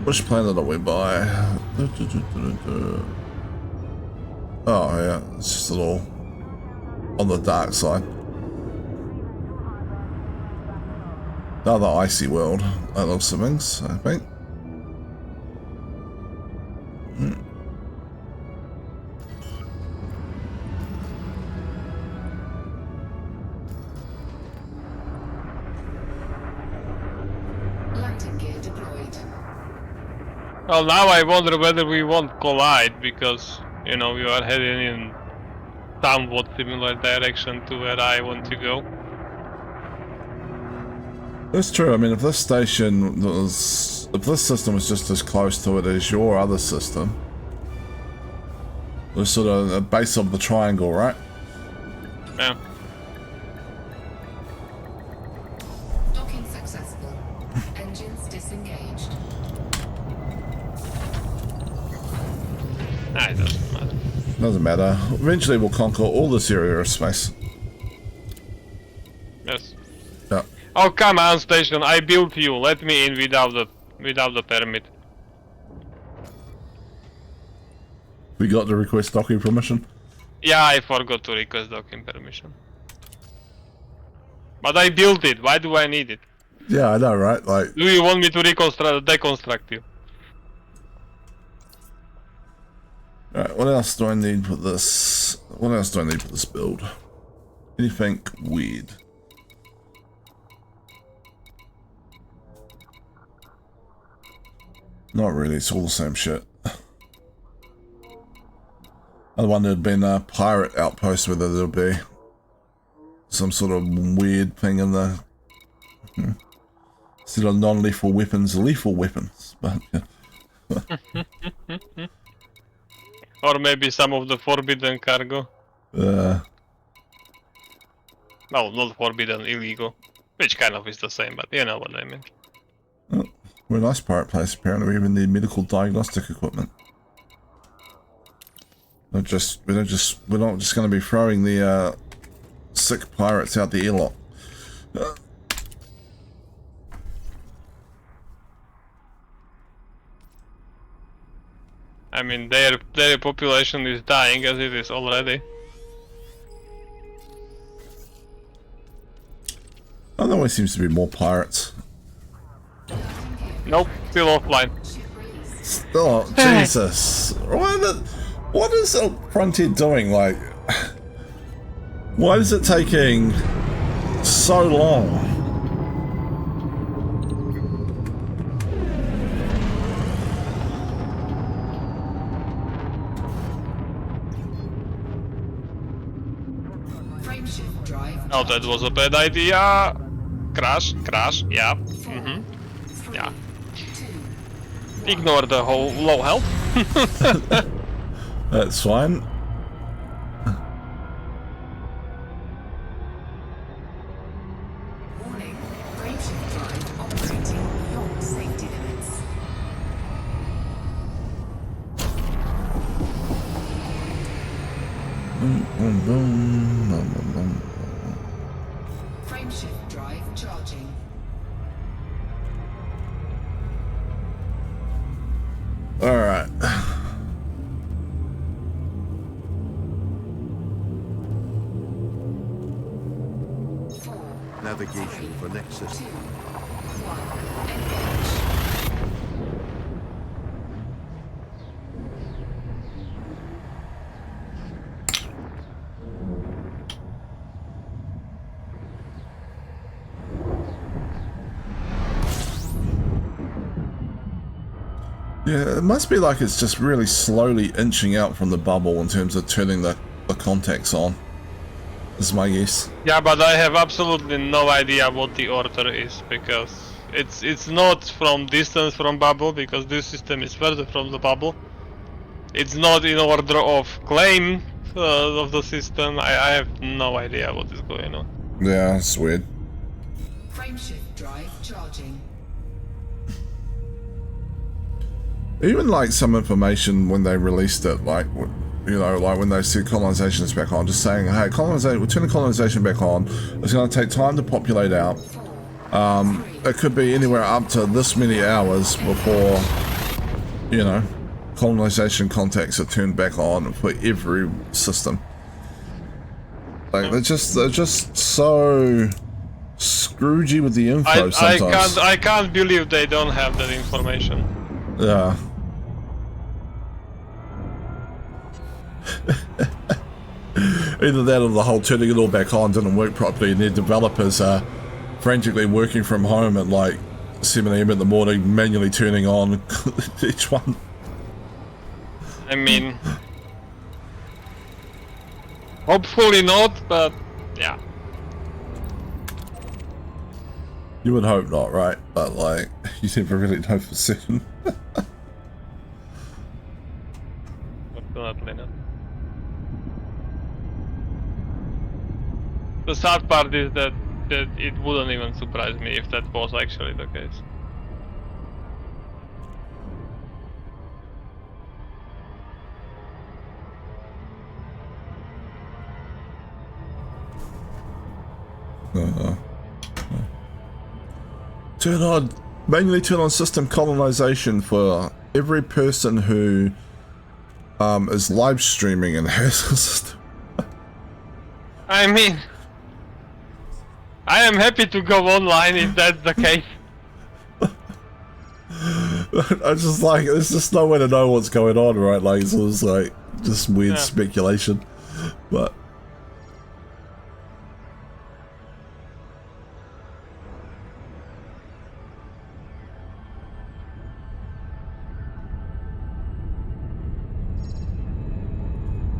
Which planet are we by? Oh yeah, it's just a little on the dark side. Another icy world, by the looks of things, I think. Landing gear deployed. Well, now I wonder whether we won't collide because, you know, you are heading in somewhat similar direction to where I want to go. That's true. I mean, if this station was, if this system was just as close to it as your other system, the sort of the base of the triangle, right? Yeah. Docking successful. Engines disengaged. Nah, it doesn't matter. Doesn't matter. Eventually, we'll conquer all this area of space. Yes. Yeah. Oh, come on, station! I built you. Let me in without the permit. We got to request docking permission. Yeah, I forgot to request docking permission. But I built it. Why do I need it? Yeah, I know, right? Like, Do you want me to deconstruct you? alright, what else do I need for this? What else do I need for this build? Anything weird? Not really, it's all the same shit. I wonder if there'd been a pirate outpost, whether there'll be some sort of weird thing in the instead of non-lethal weapons, lethal weapons. But yeah. Or maybe some of the forbidden cargo. uh, No, not forbidden, illegal. Which kind of is the same, but you know what I mean. oh, we're a nice pirate place. Apparently, we even need medical diagnostic equipment. We're not just going to be throwing the sick pirates out the airlock. I mean, their population is dying as it is already. Oh, there always seems to be more pirates. Nope, still offline. Oh, Jesus. What is the Frontier doing? Like, why is it taking so long? Frameshift drive. Oh, that was a bad idea. Crash, yeah. Yeah. Ignore the whole low health. That's fine. Warning. Frameshift drive operating beyond safety limits. Frameshift drive charging. All right. Navigation for next system. 1. Engage. Yeah, it must be like it's just really slowly inching out from the bubble in terms of turning the contacts on. Is my guess. Yeah, but I have absolutely no idea what the order is, because it's not from distance from bubble, because this system is further from the bubble. It's not in order of claim of the system. I have no idea what is going on. Yeah, it's weird. Frameshift drive charging. Even like some information when they released it, like, you know, like when they said colonization is back on, just saying, hey, we're turning colonization back on. It's going to take time to populate out. It could be anywhere up to this many hours before, you know, colonization contacts are turned back on for every system. Like they're just so scroogey with the info sometimes. I can't believe they don't have that information. Yeah. Either that or the whole turning it all back on didn't work properly and their developers are frantically working from home at like 7 AM in the morning, manually turning on each one. I mean, hopefully not, but yeah. You would hope not, right? But like, you never really know for certain. Definitely not. The sad part is that it wouldn't even surprise me if that was actually the case. Manually turn on system colonization for every person who is live streaming and has a system. I mean, I am happy to go online if that's the case. I just like, there's just no way to know what's going on, right? Like, so it's like just weird speculation, but.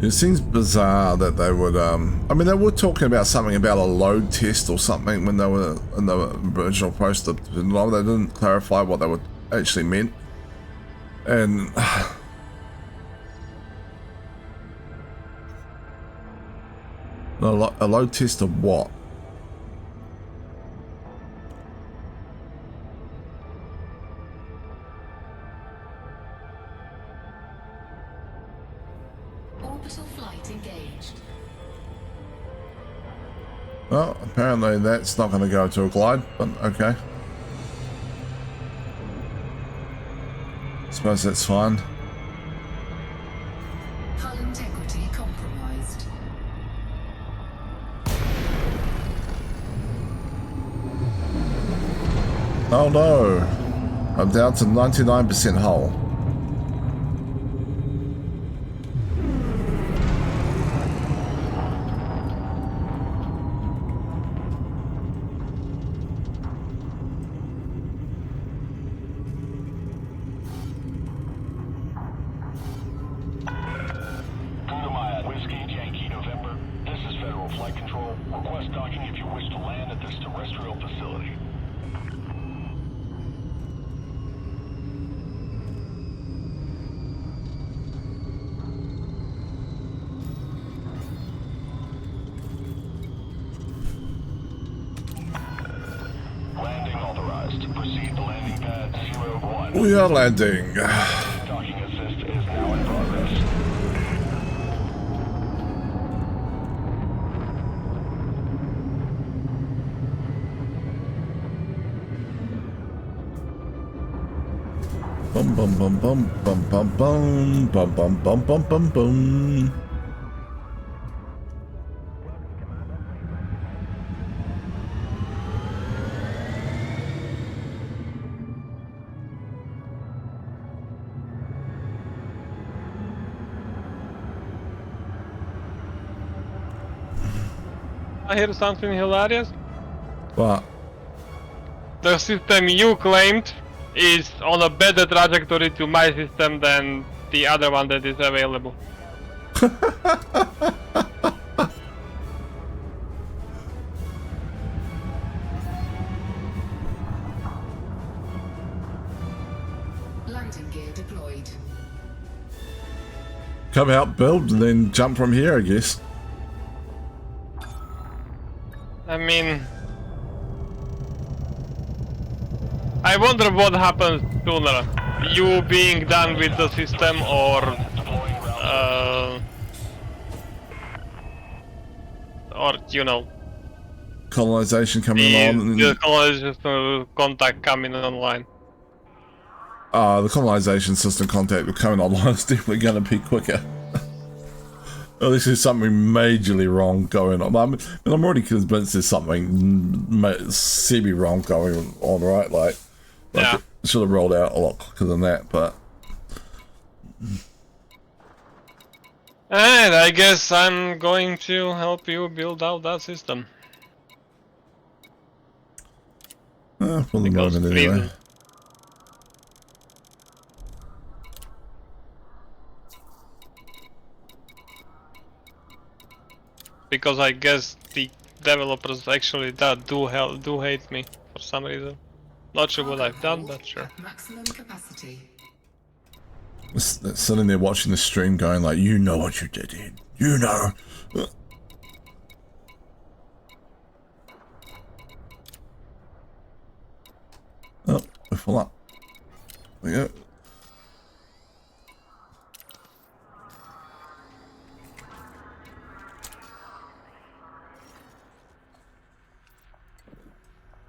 It seems bizarre that they would, I mean, they were talking about something about a load test or something when they were in the original post. They didn't clarify what they were actually meant. And a load test of what? Orbital flight engaged. Well, apparently that's not going to go to a glide, but okay. Suppose that's fine. Hull integrity compromised. Oh no! I'm down to 99% hull. We are landing. Docking assist is now in progress. Bum bum bum bum bum bum bum bum bum bum bum bum bum. I hear something hilarious. What? The system you claimed is on a better trajectory to my system than the other one that is available. Landing gear deployed. Come out, build, and then jump from here, I guess. I mean, I wonder what happens sooner. You being done with the system or you know, Colonization coming on. the colonization contact coming online. The colonization system contact with coming online is definitely going to be quicker. Well, this is something majorly wrong going on. I mean, I'm already convinced there's something semi-wrong going on, right? Like Yeah. it should have rolled out a lot quicker than that, but... And I guess I'm going to help you build out that system. For the Because moment, anyway. reason. Because I guess the developers actually do hate me for some reason. Not sure what I've done, but sure. Maximum capacity. Sitting there watching the stream going like, you know what you did, Ed. You know. Oh, we're full up. There we go.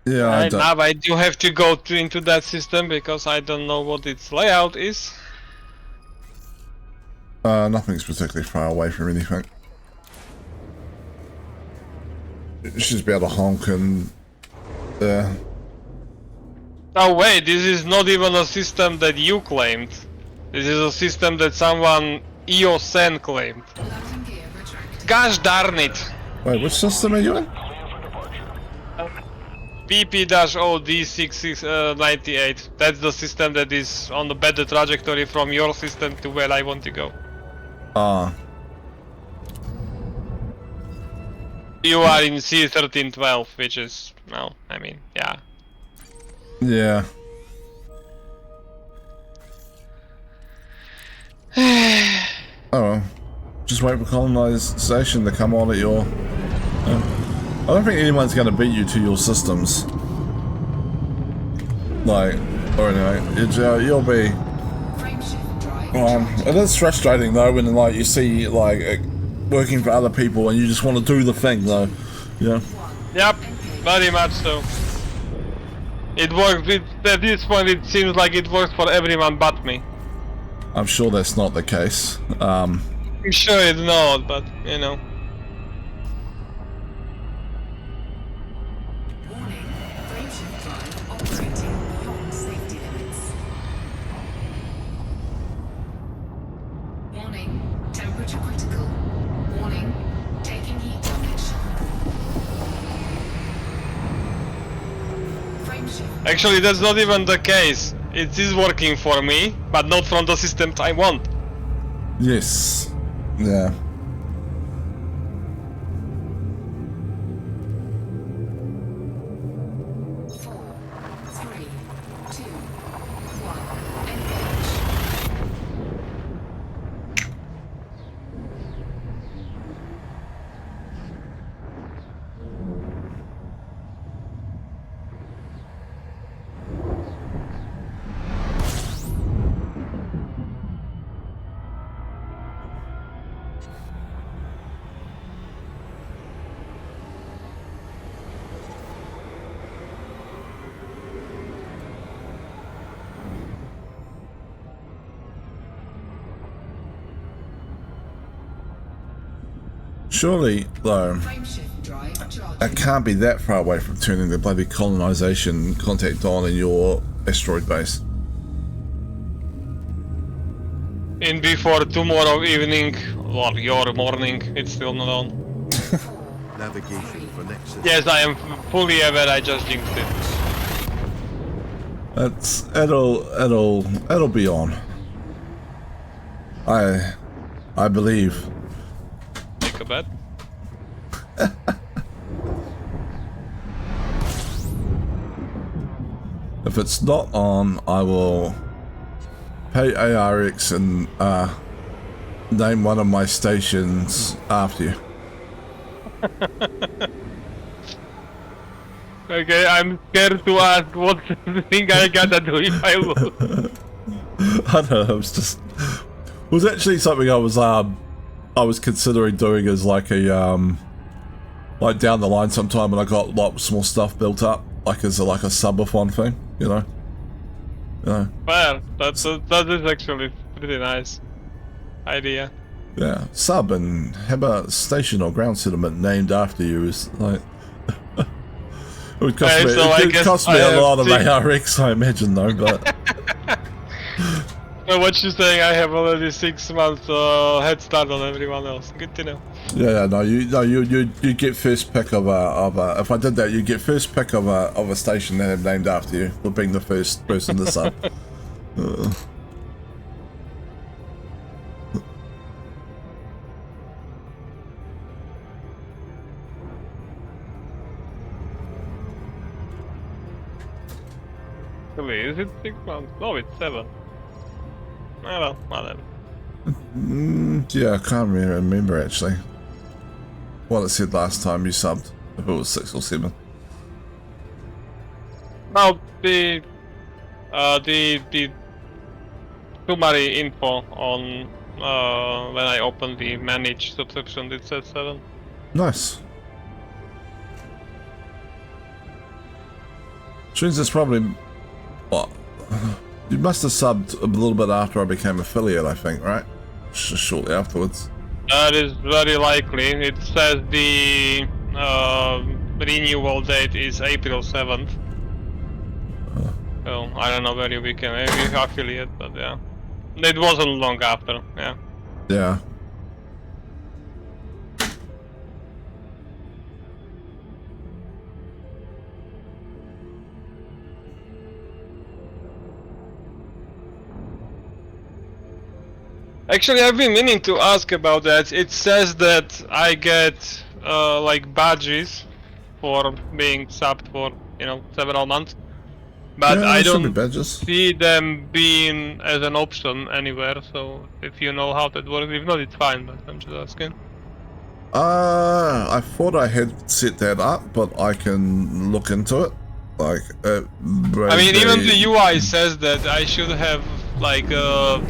Yeah, Now I do have to go into that system because I don't know what its layout is. Nothing's particularly far away from anything. You should be able to honk and... Oh wait, this is not even a system that you claimed. This is a system that someone EOSN claimed. Landing gear retracted. Gosh darn it! Wait, which system are you in? PP-OD6698. That's the system that is on the better trajectory from your system to where I want to go. Ah. You are in C1312, which is, well, I mean, yeah. Yeah. Oh well. Just wait for colonization to come on at your... I don't think anyone's going to beat you to your systems. Like, or anyway, you'll be... Frameshift drive. It is frustrating though when like you see like working for other people and you just want to do the thing though, you know? Yep, very much so. It works, at this point it seems like it works for everyone but me. I'm sure that's not the case. I'm sure it's not, but, you know. Warning. Frameshift drive operating beyond safety limits. Warning. Temperature critical. Warning. Taking heat damage. Frameshift. Actually, that's not even the case. It is working for me, but not from the system I want. Yes. Yeah. Four, three, two, one. Engage. Surely, though, Frameshift drive charged. it can't be that far away from turning the bloody colonization contact on in your asteroid base. In before tomorrow evening, or your morning, it's still not on. Navigation for next system. Yes, I am fully aware I just jinxed it. It'll be on. I believe. Take a bet. If it's not on, I will pay ARX and name one of my stations after you. Okay, I'm scared to ask what's the thing I gotta do if I lose. I don't know, it was actually something I was considering doing as like a like down the line sometime when I got lots more stuff built up, like as a subathon thing, you know. Well, that is actually pretty nice idea. Yeah, sub and have a station or ground settlement named after you is like it would cost me, so it cost me a lot of ARX, I imagine though, but So what you're saying, I have already 6 months head start on everyone else. Good to know. yeah, no, you get first pick of a if I did that, you get first pick of a station that I've named after you for being the first person to sub. Really, is it 6 months? No, it's 7. Oh well, whatever. Yeah, I can't really remember actually what it said last time you subbed, if it was 6 or 7. Now the summary info on when I open the manage subscription, it says 7. Nice. Which means it's probably what you must have subbed a little bit after I became affiliate, I think, right? Shortly afterwards. That is very likely. It says the renewal date is April 7th. So I don't know where you became maybe affiliate, but yeah. It wasn't long after, yeah. Yeah. Actually, I've been meaning to ask about that. It says that I get like badges for being subbed for, you know, several months, but Yeah, I there should be don't badges. see them being as an option anywhere. So if you know how that works, if not, it's fine. But I'm just asking. I thought I had set that up, but I can look into it. Like, I mean, even the they, UI says that I should have like a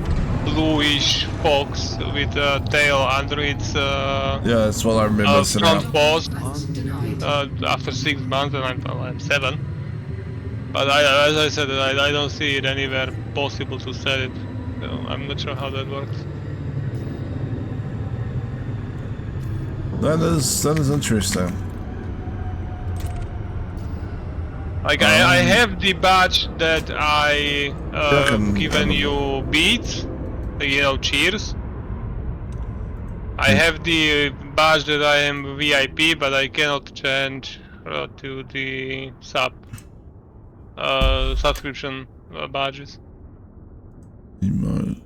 bluish fox with a tail under its yeah, that's what I remember setting up. front paws Request denied. after 6 months, and I'm 7. But as I said, I don't see it anywhere possible to set it. So I'm not sure how that works. That is interesting. Like I have the badge that I Yeah, I can given have a look. you beats, you know, cheers. I have the badge that I am VIP, but I cannot change to the subscription badges. Emotes.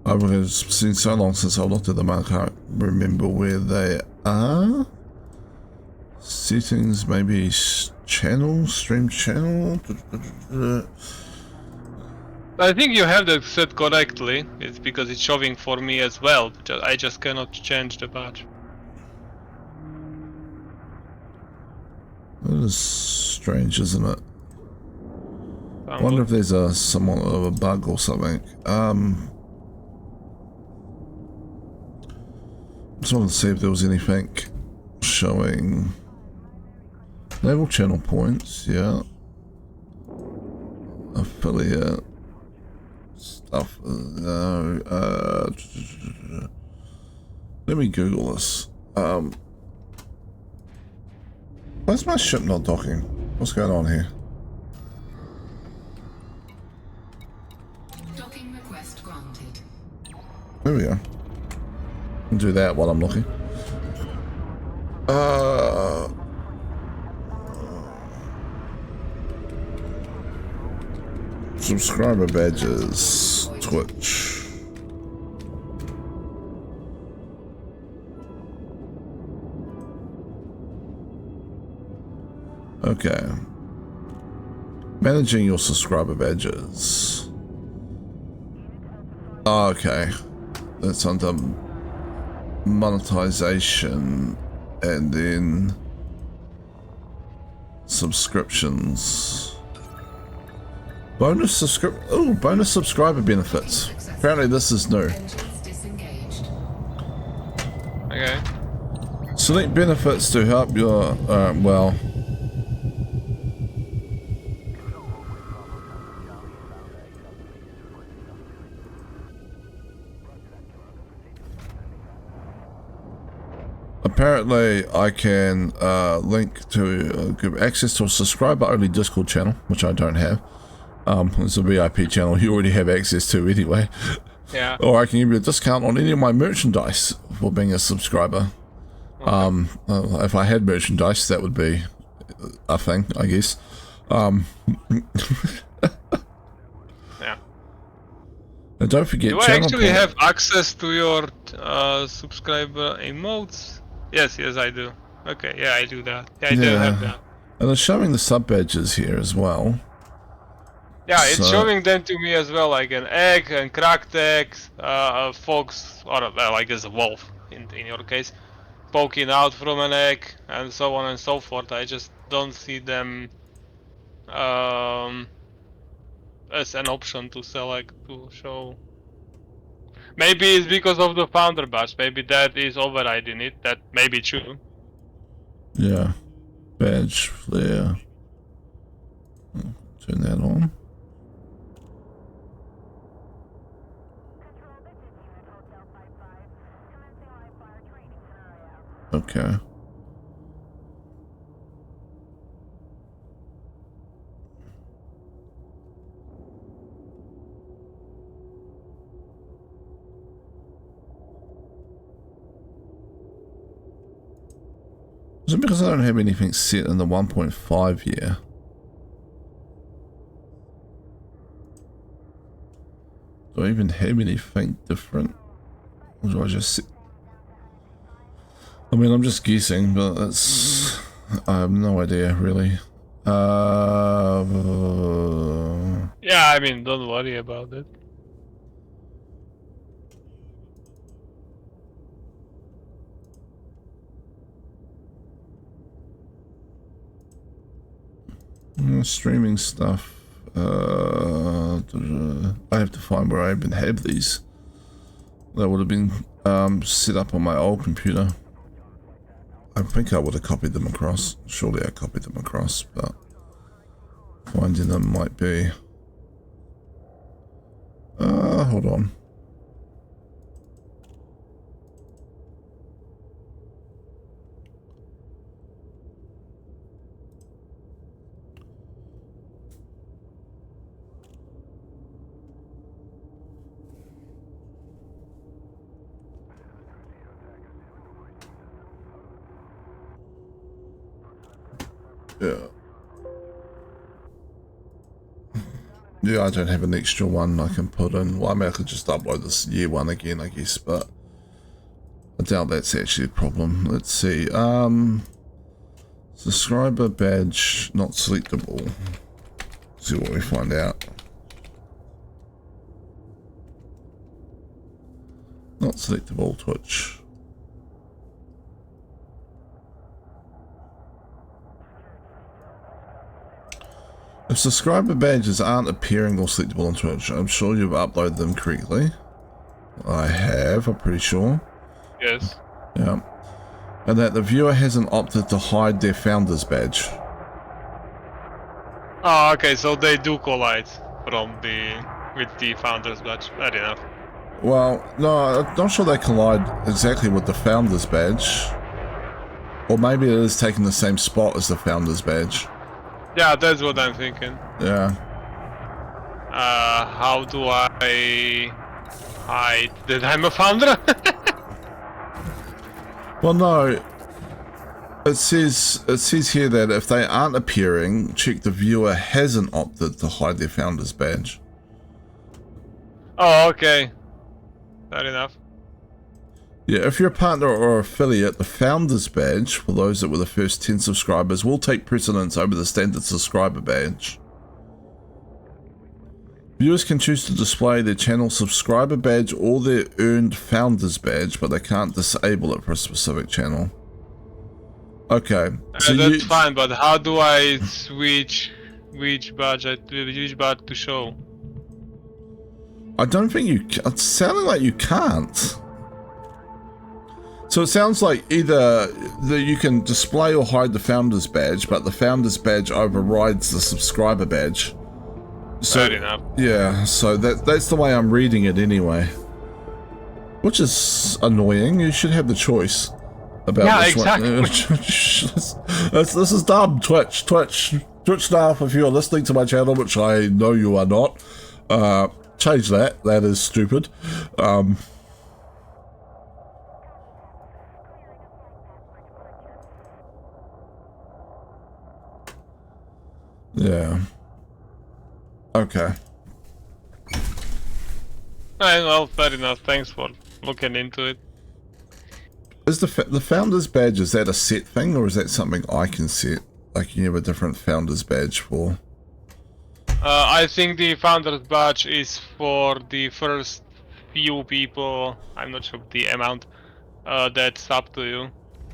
I've seen so long since I looked at them, I can't remember where they are. Settings, maybe channel, stream channel. I think you have that set correctly. It's because it's showing for me as well. I just cannot change the badge. That is strange, isn't it? I Sounds wonder if good. there's somewhat of a bug or something. Just wanted to see if there was anything showing. Label channel points, yeah. Affiliate stuff. Let me Google this. Why's my ship not docking? What's going on here? Docking request granted. There we go. Can do that while I'm looking. Subscriber badges, Twitch. Okay. Managing your subscriber badges. Oh, okay. That's under monetization and then subscriptions. Bonus subscriber benefits. Apparently this is new. Engines disengaged. Okay. Select benefits to help your, well. Apparently I can link to give access to a subscriber-only Discord channel, which I don't have. It's a VIP channel you already have access to anyway. Yeah. Or I can give you a discount on any of my merchandise for being a subscriber. Okay. If I had merchandise, that would be a thing, I guess. Yeah. And don't forget, Do I channel actually point. have access to your subscriber emotes? Yes, I do. Okay, yeah, I do that. Yeah, I do have that. And it's showing the sub badges here as well. Yeah, it's So- showing them to me as well, like an egg and cracked eggs, a fox, or like as a wolf in your case, poking out from an egg, and so on and so forth. I just don't see them as an option to select to show. Maybe it's because of the founder badge. Maybe that is overriding it. That may be true. Yeah. Badge flare. Turn that on. Okay. Is it because I don't have anything set in the 1.5 year? Do I even have anything different? Or do I just set... I mean, I'm just guessing, but that's... I have no idea, really. Yeah, I mean, don't worry about it. Streaming stuff. I have to find where I even have these. That would have been set up on my old computer. I think I would have copied them across. Surely I copied them across, but finding them might be... hold on. Yeah. Yeah, I don't have an extra one I can put in. Well, I mean, I could just upload this year one again, I guess, but I doubt that's actually a problem. Let's see. Subscriber badge not selectable. See what we find out. Not selectable, Twitch. If subscriber badges aren't appearing or selectable on Twitch, I'm sure you've uploaded them correctly. I have, I'm pretty sure. Yes. Yeah. And that the viewer hasn't opted to hide their founder's badge. Oh, okay, so they do collide with the founders badge. Fair enough. Well, no, I'm not sure they collide exactly with the founder's badge. Or maybe it is taking the same spot as the founder's badge. Yeah, that's what I'm thinking. Yeah. How do I hide that I'm a founder? Well, no. It says here that if they aren't appearing, check the viewer hasn't opted to hide their founder's badge. Oh, okay. Fair enough. Yeah, if you're a partner or affiliate, the founder's badge, for those that were the first 10 subscribers, will take precedence over the standard subscriber badge. Viewers can choose to display their channel subscriber badge or their earned founder's badge, but they can't disable it for a specific channel. Okay. So that's fine, but how do I switch which badge to show? I don't think you can. It's sounding like you can't. So it sounds like either that you can display or hide the founder's badge, but the founder's badge overrides the subscriber badge. So, Fair enough. yeah, so that's the way I'm reading it anyway. Which is annoying. You should have the choice about yeah, which exactly. one. This is dumb. Twitch staff, if you're listening to my channel, which I know you are not, change that. That is stupid. Yeah. Okay. Well, fair enough. Thanks for looking into it. Is the founder's badge, is that a set thing, or is that something I can set? Like you have a different founder's badge for? I think the founder's badge is for the first few people. I'm not sure the amount that's up to you.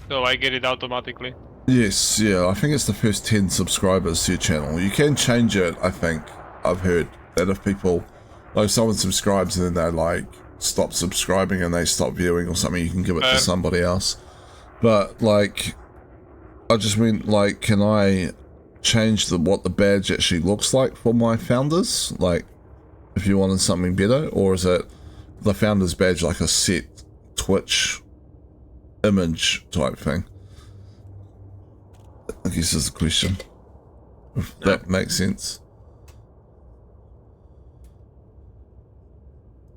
So I get it automatically. Yes, yeah, I think it's the first 10 subscribers to your channel. You can change it, I think. I've heard that if people, like someone subscribes and then they like stop subscribing and they stop viewing or something, you can give it to somebody else. But like, I just mean like, can I change what the badge actually looks like for my founders? Like, if you wanted something better, or is it the founder's badge like a set Twitch image type thing? I guess is the question. If that makes sense.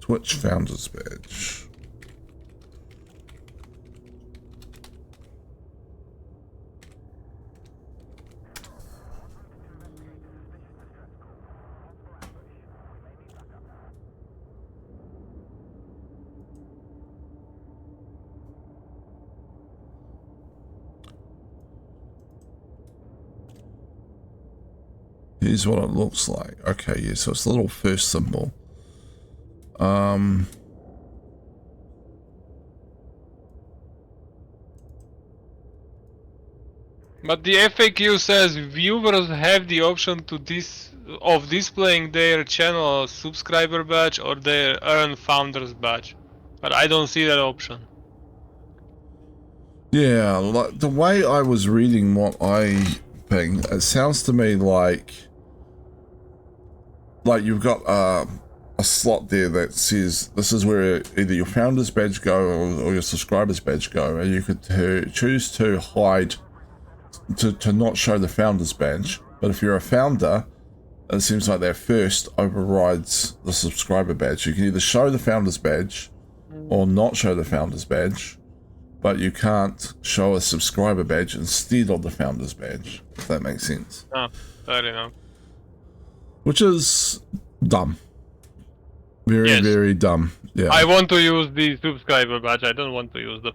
Twitch founder's badge. Here's what it looks like. Okay, yeah, so it's the little first symbol. But the FAQ says viewers have the option to displaying their channel subscriber badge or their earn founders badge. But I don't see that option. Yeah, like the way I was reading what I ping, it sounds to me like you've got a slot there that says this is where either your founder's badge go or your subscriber's badge go, and you could choose to hide to not show the founder's badge. But if you're a founder, it seems like that first overrides the subscriber badge. You can either show the founder's badge or not show the founder's badge, but you can't show a subscriber badge instead of the founder's badge, if that makes sense. Oh, fair enough. Which is dumb. Very, Yes. very dumb. Yeah. I want to use the subscriber badge. I don't want to use the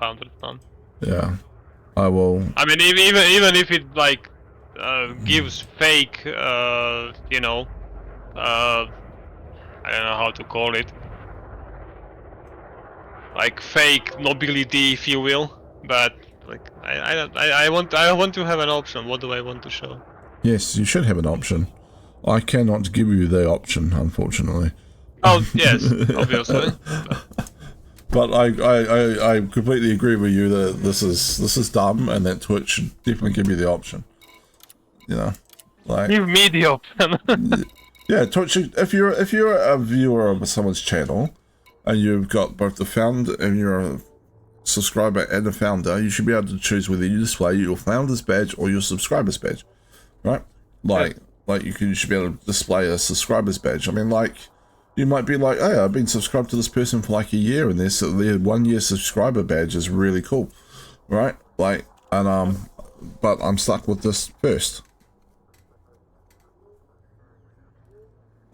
founder's one. Yeah. I will. I mean, even if it like gives fake, you know, I don't know how to call it, like fake nobility, if you will. But like, I want to have an option. What do I want to show? Yes, you should have an option. I cannot give you the option, unfortunately. Oh yes, obviously. But I completely agree with you that this is dumb, and that Twitch should definitely give you the option. You know, like Give me the option. yeah, Twitch. If you're a viewer of someone's channel, and you've got both the founder and you're a subscriber and a founder, you should be able to choose whether you display your founder's badge or your subscriber's badge, right? Like you should be able to display a subscriber's badge. I mean, like. You might be like, hey, I've been subscribed to this person for like a year, and their 1 year subscriber badge is really cool, right? Like, and but I'm stuck with this first.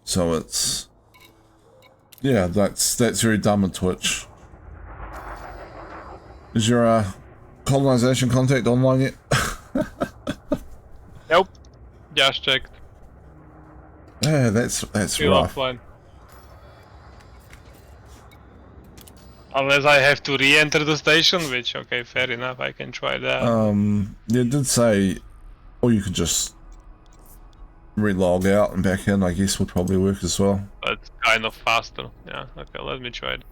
So it's, yeah, that's very dumb on Twitch. Is your colonization contact online yet? Nope. Just checked. Yeah, that's Still rough. offline. Unless I have to re-enter the station, which, okay, fair enough, I can try that. Yeah, it did say, or you could just re-log out and back in, I guess would probably work as well. But kind of faster. Yeah, okay, let me try it.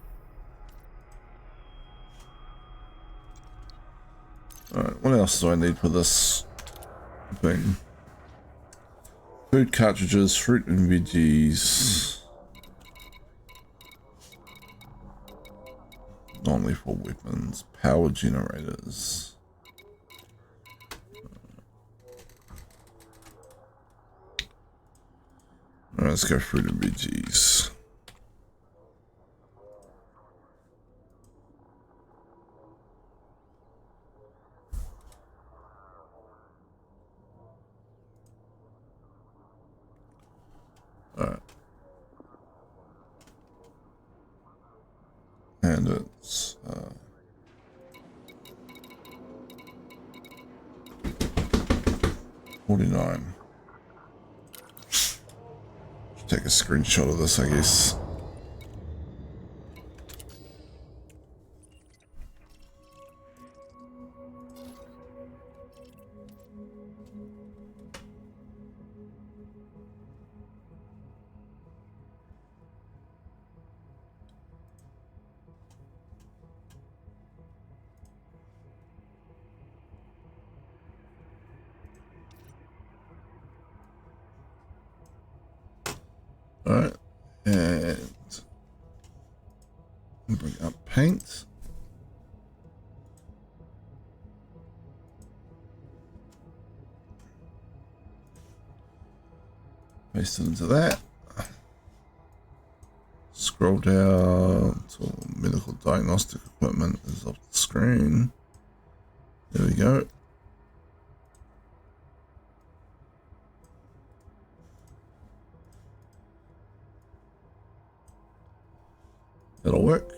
Alright, what else do I need for this thing? Food cartridges, fruit and veggies. Non-lethal weapons, power generators. Alright, let's go fruit and veggies. Alright. And it's 49. Should take a screenshot of this, I guess. Alright, and bring up paint. Paste it into that. Scroll down until medical diagnostic equipment is off the screen. There we go. It'll work.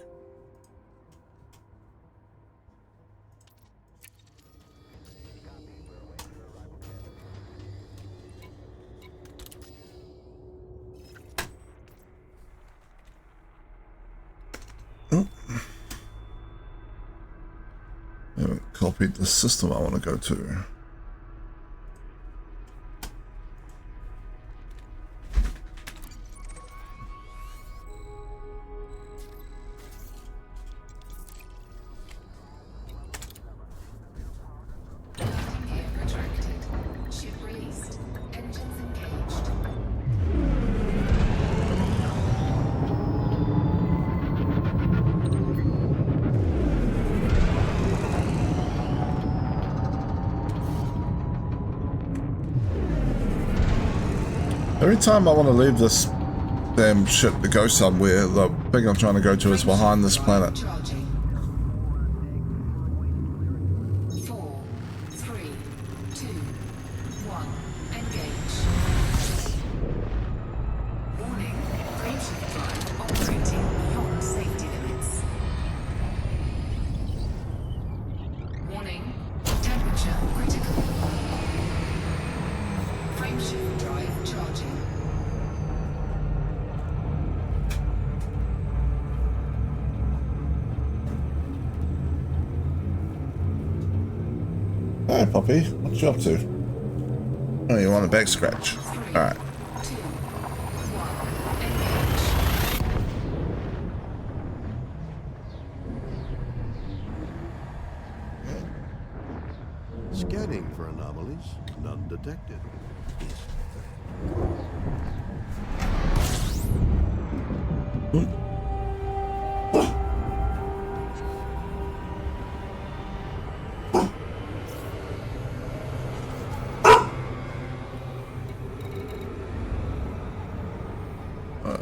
copied the system I want to go to. Landing gear retracted. Ship released. Engines engaged. Every time I want to leave this damn ship to go somewhere, the thing I'm trying to go to is behind this planet. Charging. 4, 3, 2, 1. Engage. Warning. Frameshift drive operating beyond safety limits. Warning. Temperature critical. Frameshift drive charging. Hey, Poppy, what you up to? Oh, you want a back scratch? Alright. 2, 1. Engage. Scanning for anomalies, none detected.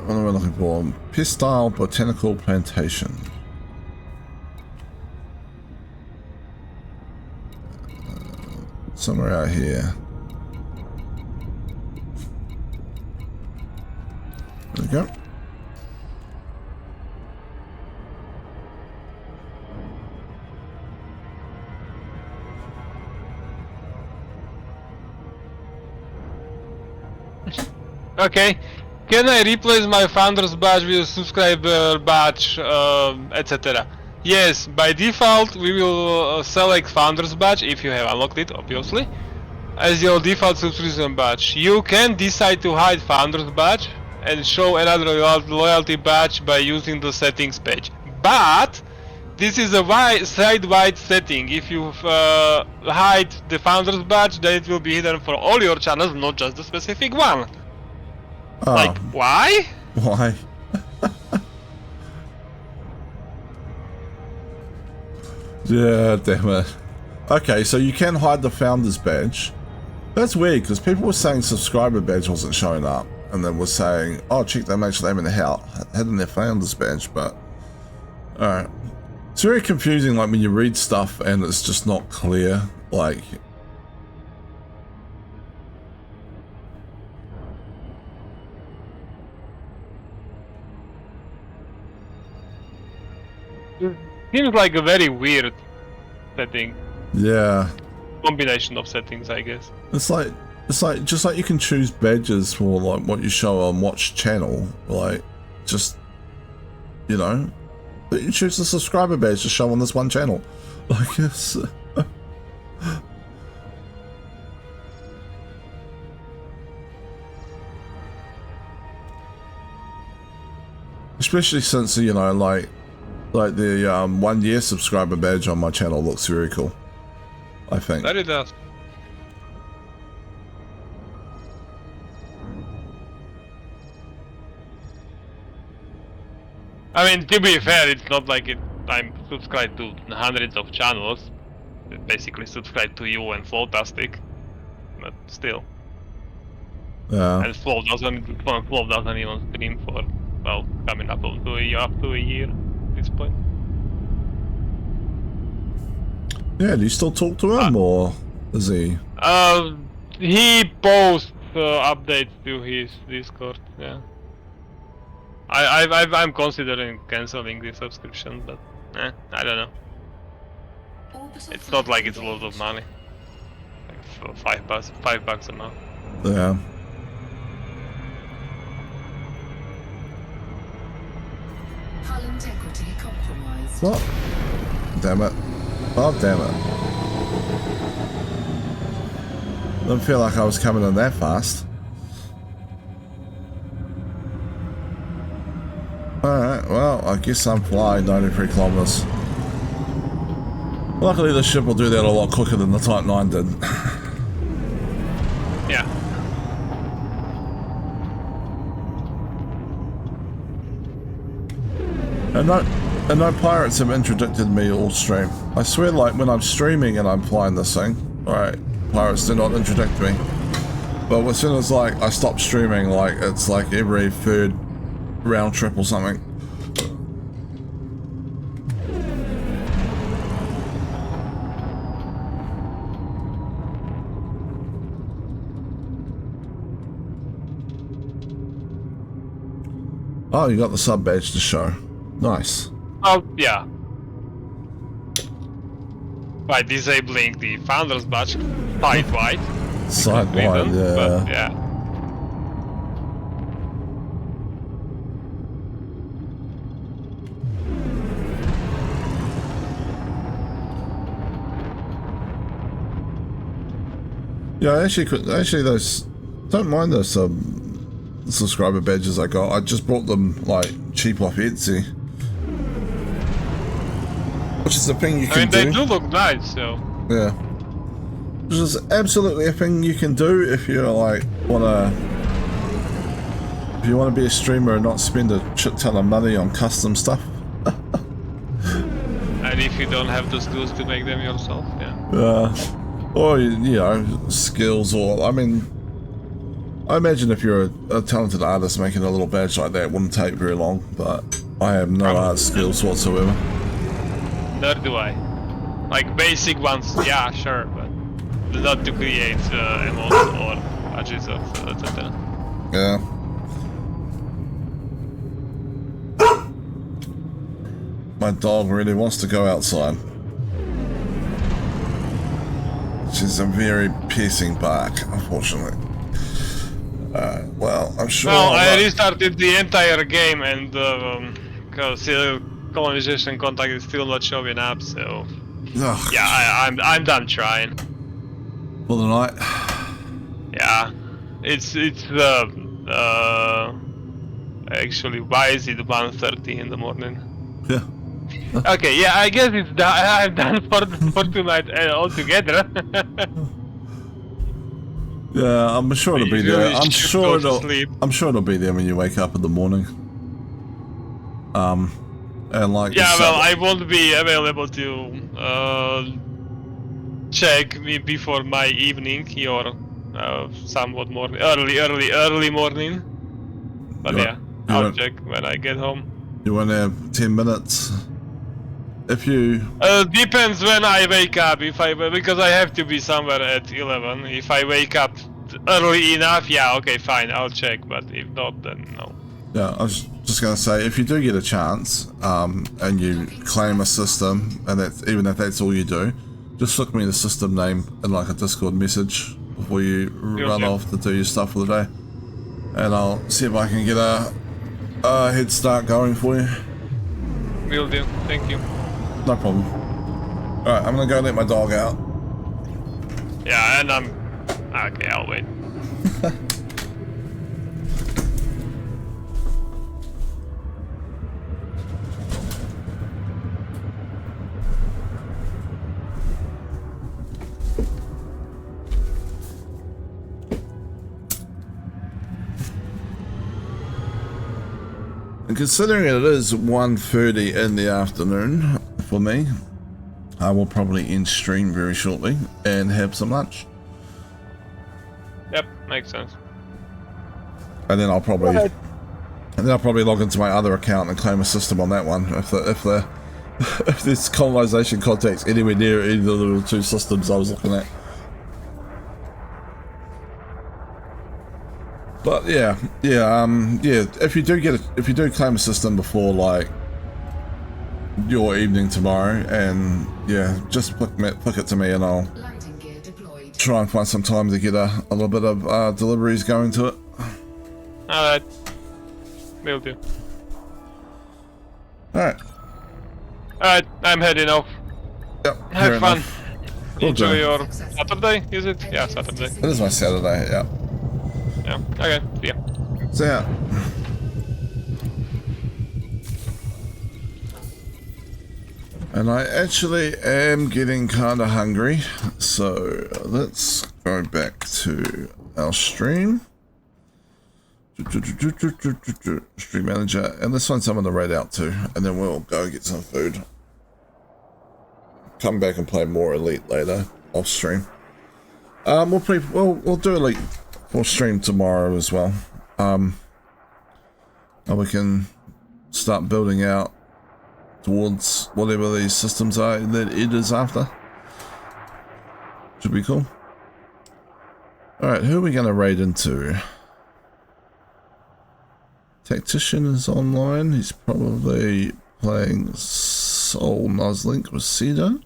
What am I looking for? Pistile Botanical Plantation. Somewhere out here. There we go. Okay. Can I replace my founder's badge with a subscriber badge, etc.? Yes, by default we will select founder's badge if you have unlocked it, obviously, as your default subscription badge. You can decide to hide founder's badge and show another loyalty badge by using the settings page. But this is a side-wide setting. If you hide the founder's badge, then it will be hidden for all your channels, not just the specific one. Oh, Like, why? why? Yeah, damn it. Okay, so you can hide the founder's badge. That's weird, because people were saying subscriber badge wasn't showing up, and then were saying, oh, check that mate's name in the house, hidden their founder's badge, but... Alright. It's very confusing, like, when you read stuff and it's just not clear, like... Seems like a very weird setting. Yeah. Combination of settings, I guess. It's like just like you can choose badges for like what you show on Watch channel, like just you know, but you choose the subscriber badge to show on this one channel. Like it's especially since you know like the 1 year subscriber badge on my channel looks very cool, I think. That it does. I mean, to be fair, it's not like I'm subscribed to hundreds of channels. Basically subscribed to you and Flowtastic, but still. Yeah. And Flow doesn't even stream for, well, coming up to a year at this point. Yeah, do you still talk to him, or is he? He posts updates to his Discord, yeah. I'm considering cancelling the subscription, but I don't know. It's not like it's a lot of money. Like $5 a month. Yeah. Hull integrity compromised. What? Damn it. Oh, damn it. Didn't feel like I was coming in that fast. Alright, well, I guess I'm flying 93 kilometers. Luckily the ship will do that a lot quicker than the Type 9 did. Yeah. And no pirates have interdicted me all stream. I swear, like, when I'm streaming and I'm flying this thing, alright, pirates do not interdict me. But as soon as, like, I stop streaming, like, it's like every third round trip or something. Oh, you got the sub badge to show. Nice. Oh, yeah. By disabling the founder's badge side-wide. Side-wide, yeah. But, yeah. Yeah, actually those, don't mind those subscriber badges I got. I just bought them like cheap off Etsy, which is a thing you can do. They do look nice, so yeah, which is absolutely a thing you can do if you like wanna be a streamer and not spend a shit ton of money on custom stuff. and if you don't have the skills to make them yourself, Yeah. Or, you know, skills, or, I mean, I imagine if you're a talented artist, making a little badge like that wouldn't take very long, but I have no art skills whatsoever. Nor do I. Like basic ones, yeah, sure, but not to create emotes or badges of etc. Yeah. My dog really wants to go outside. Which is a very piercing bark, unfortunately. Well, I'm sure. Well, I restarted the entire game and because colonization contact is still not showing up, so Ugh. yeah, I'm done trying. For the night. Yeah, it's actually, why is it 1:30 in the morning? Yeah. Okay, yeah, I guess it's done. I'm done for tonight altogether. Yeah, I'm sure it'll be You there. really I'm should sure go to sleep. it'll be there when you wake up in the morning. And like Yeah, well, I won't be available to check me before my evening or somewhat more early morning. But yeah, I'll check when I get home. You want to have 10 minutes? If you... Depends when I wake up, because I have to be somewhere at 11. If I wake up early enough, yeah, okay, fine, I'll check, but if not, then no. Yeah, I was just going to say, if you do get a chance, and you claim a system, and even if that's all you do, just flick me the system name in like a Discord message before you run off to do your stuff for the day. And I'll see if I can get a head start going for you. Will do, thank you. No problem. Alright, I'm gonna go let my dog out. Yeah, and okay, I'll wait. And considering it is 1:30 in the afternoon for me, I will probably end stream very shortly and have some lunch. Yep, makes sense. And then I'll probably log into my other account and claim a system on that one if this colonization contact's anywhere near either of the two systems I was looking at. But yeah. If you do claim a system before like your evening tomorrow, and yeah, just flick it to me, and I'll try and find some time to get a little bit of deliveries going to it. Alright, will do. Alright. Alright, I'm heading off. Yep. Have fun. Enjoy do. your Saturday, is it? Yeah, Saturday. It is my Saturday, yeah. Yeah. Okay. See ya. So yeah. And I actually am getting kind of hungry, so let's go back to our stream. Stream manager, and let's find someone to raid out to, and then we'll go get some food. Come back and play more Elite later off stream. We'll do Elite for stream tomorrow as well. And we can start building out towards whatever these systems are that it is after. Should be cool. Alright, who are we going to raid into? Tactician is online. He's probably playing Soul Nuzlink with Cedar.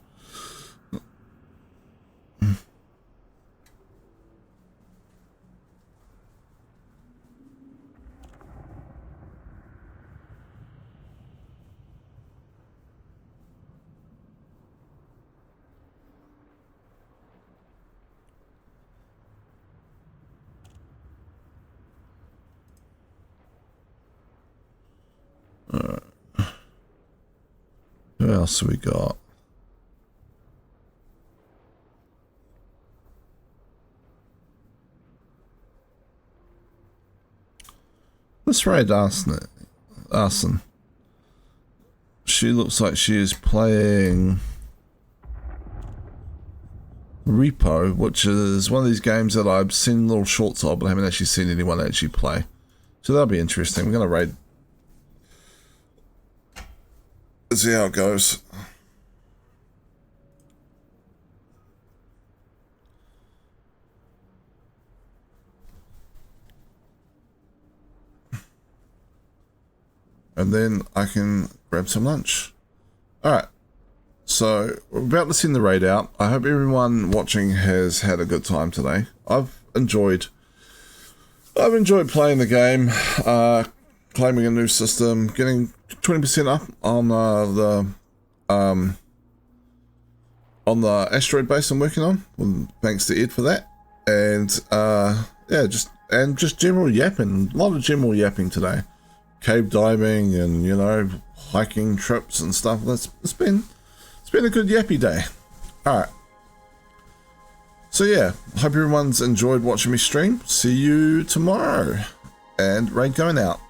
Who else we got? Let's raid Arson. She looks like she is playing Repo, which is one of these games that I've seen little shorts of, but I haven't actually seen anyone actually play. So that'll be interesting. We're going to raid. Let's see how it goes. And then I can grab some lunch. Alright. So, we're about to send the raid out. I hope everyone watching has had a good time today. I've enjoyed playing the game, claiming a new system, getting 20% up on the asteroid base I'm working on. Well, thanks to Ed for that. And yeah, just general yapping. A lot of general yapping today. Cave diving and, you know, hiking trips and stuff. It's been a good yappy day. Alright. So yeah, hope everyone's enjoyed watching me stream. See you tomorrow. And raid going out.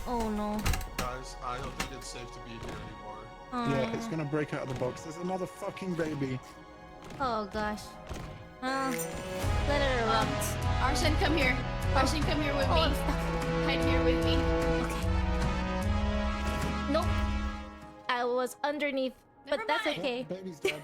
Oh no. Guys, I don't think it's safe to be here anymore. Yeah, it's gonna break out of the box. There's another fucking baby. Oh gosh. Let it erupt. Arsene, come here. Arsene, come here with me. I'm stuck. Hide here with me. Okay. Nope. I was underneath, but Never that's mind. okay. Baby's dead.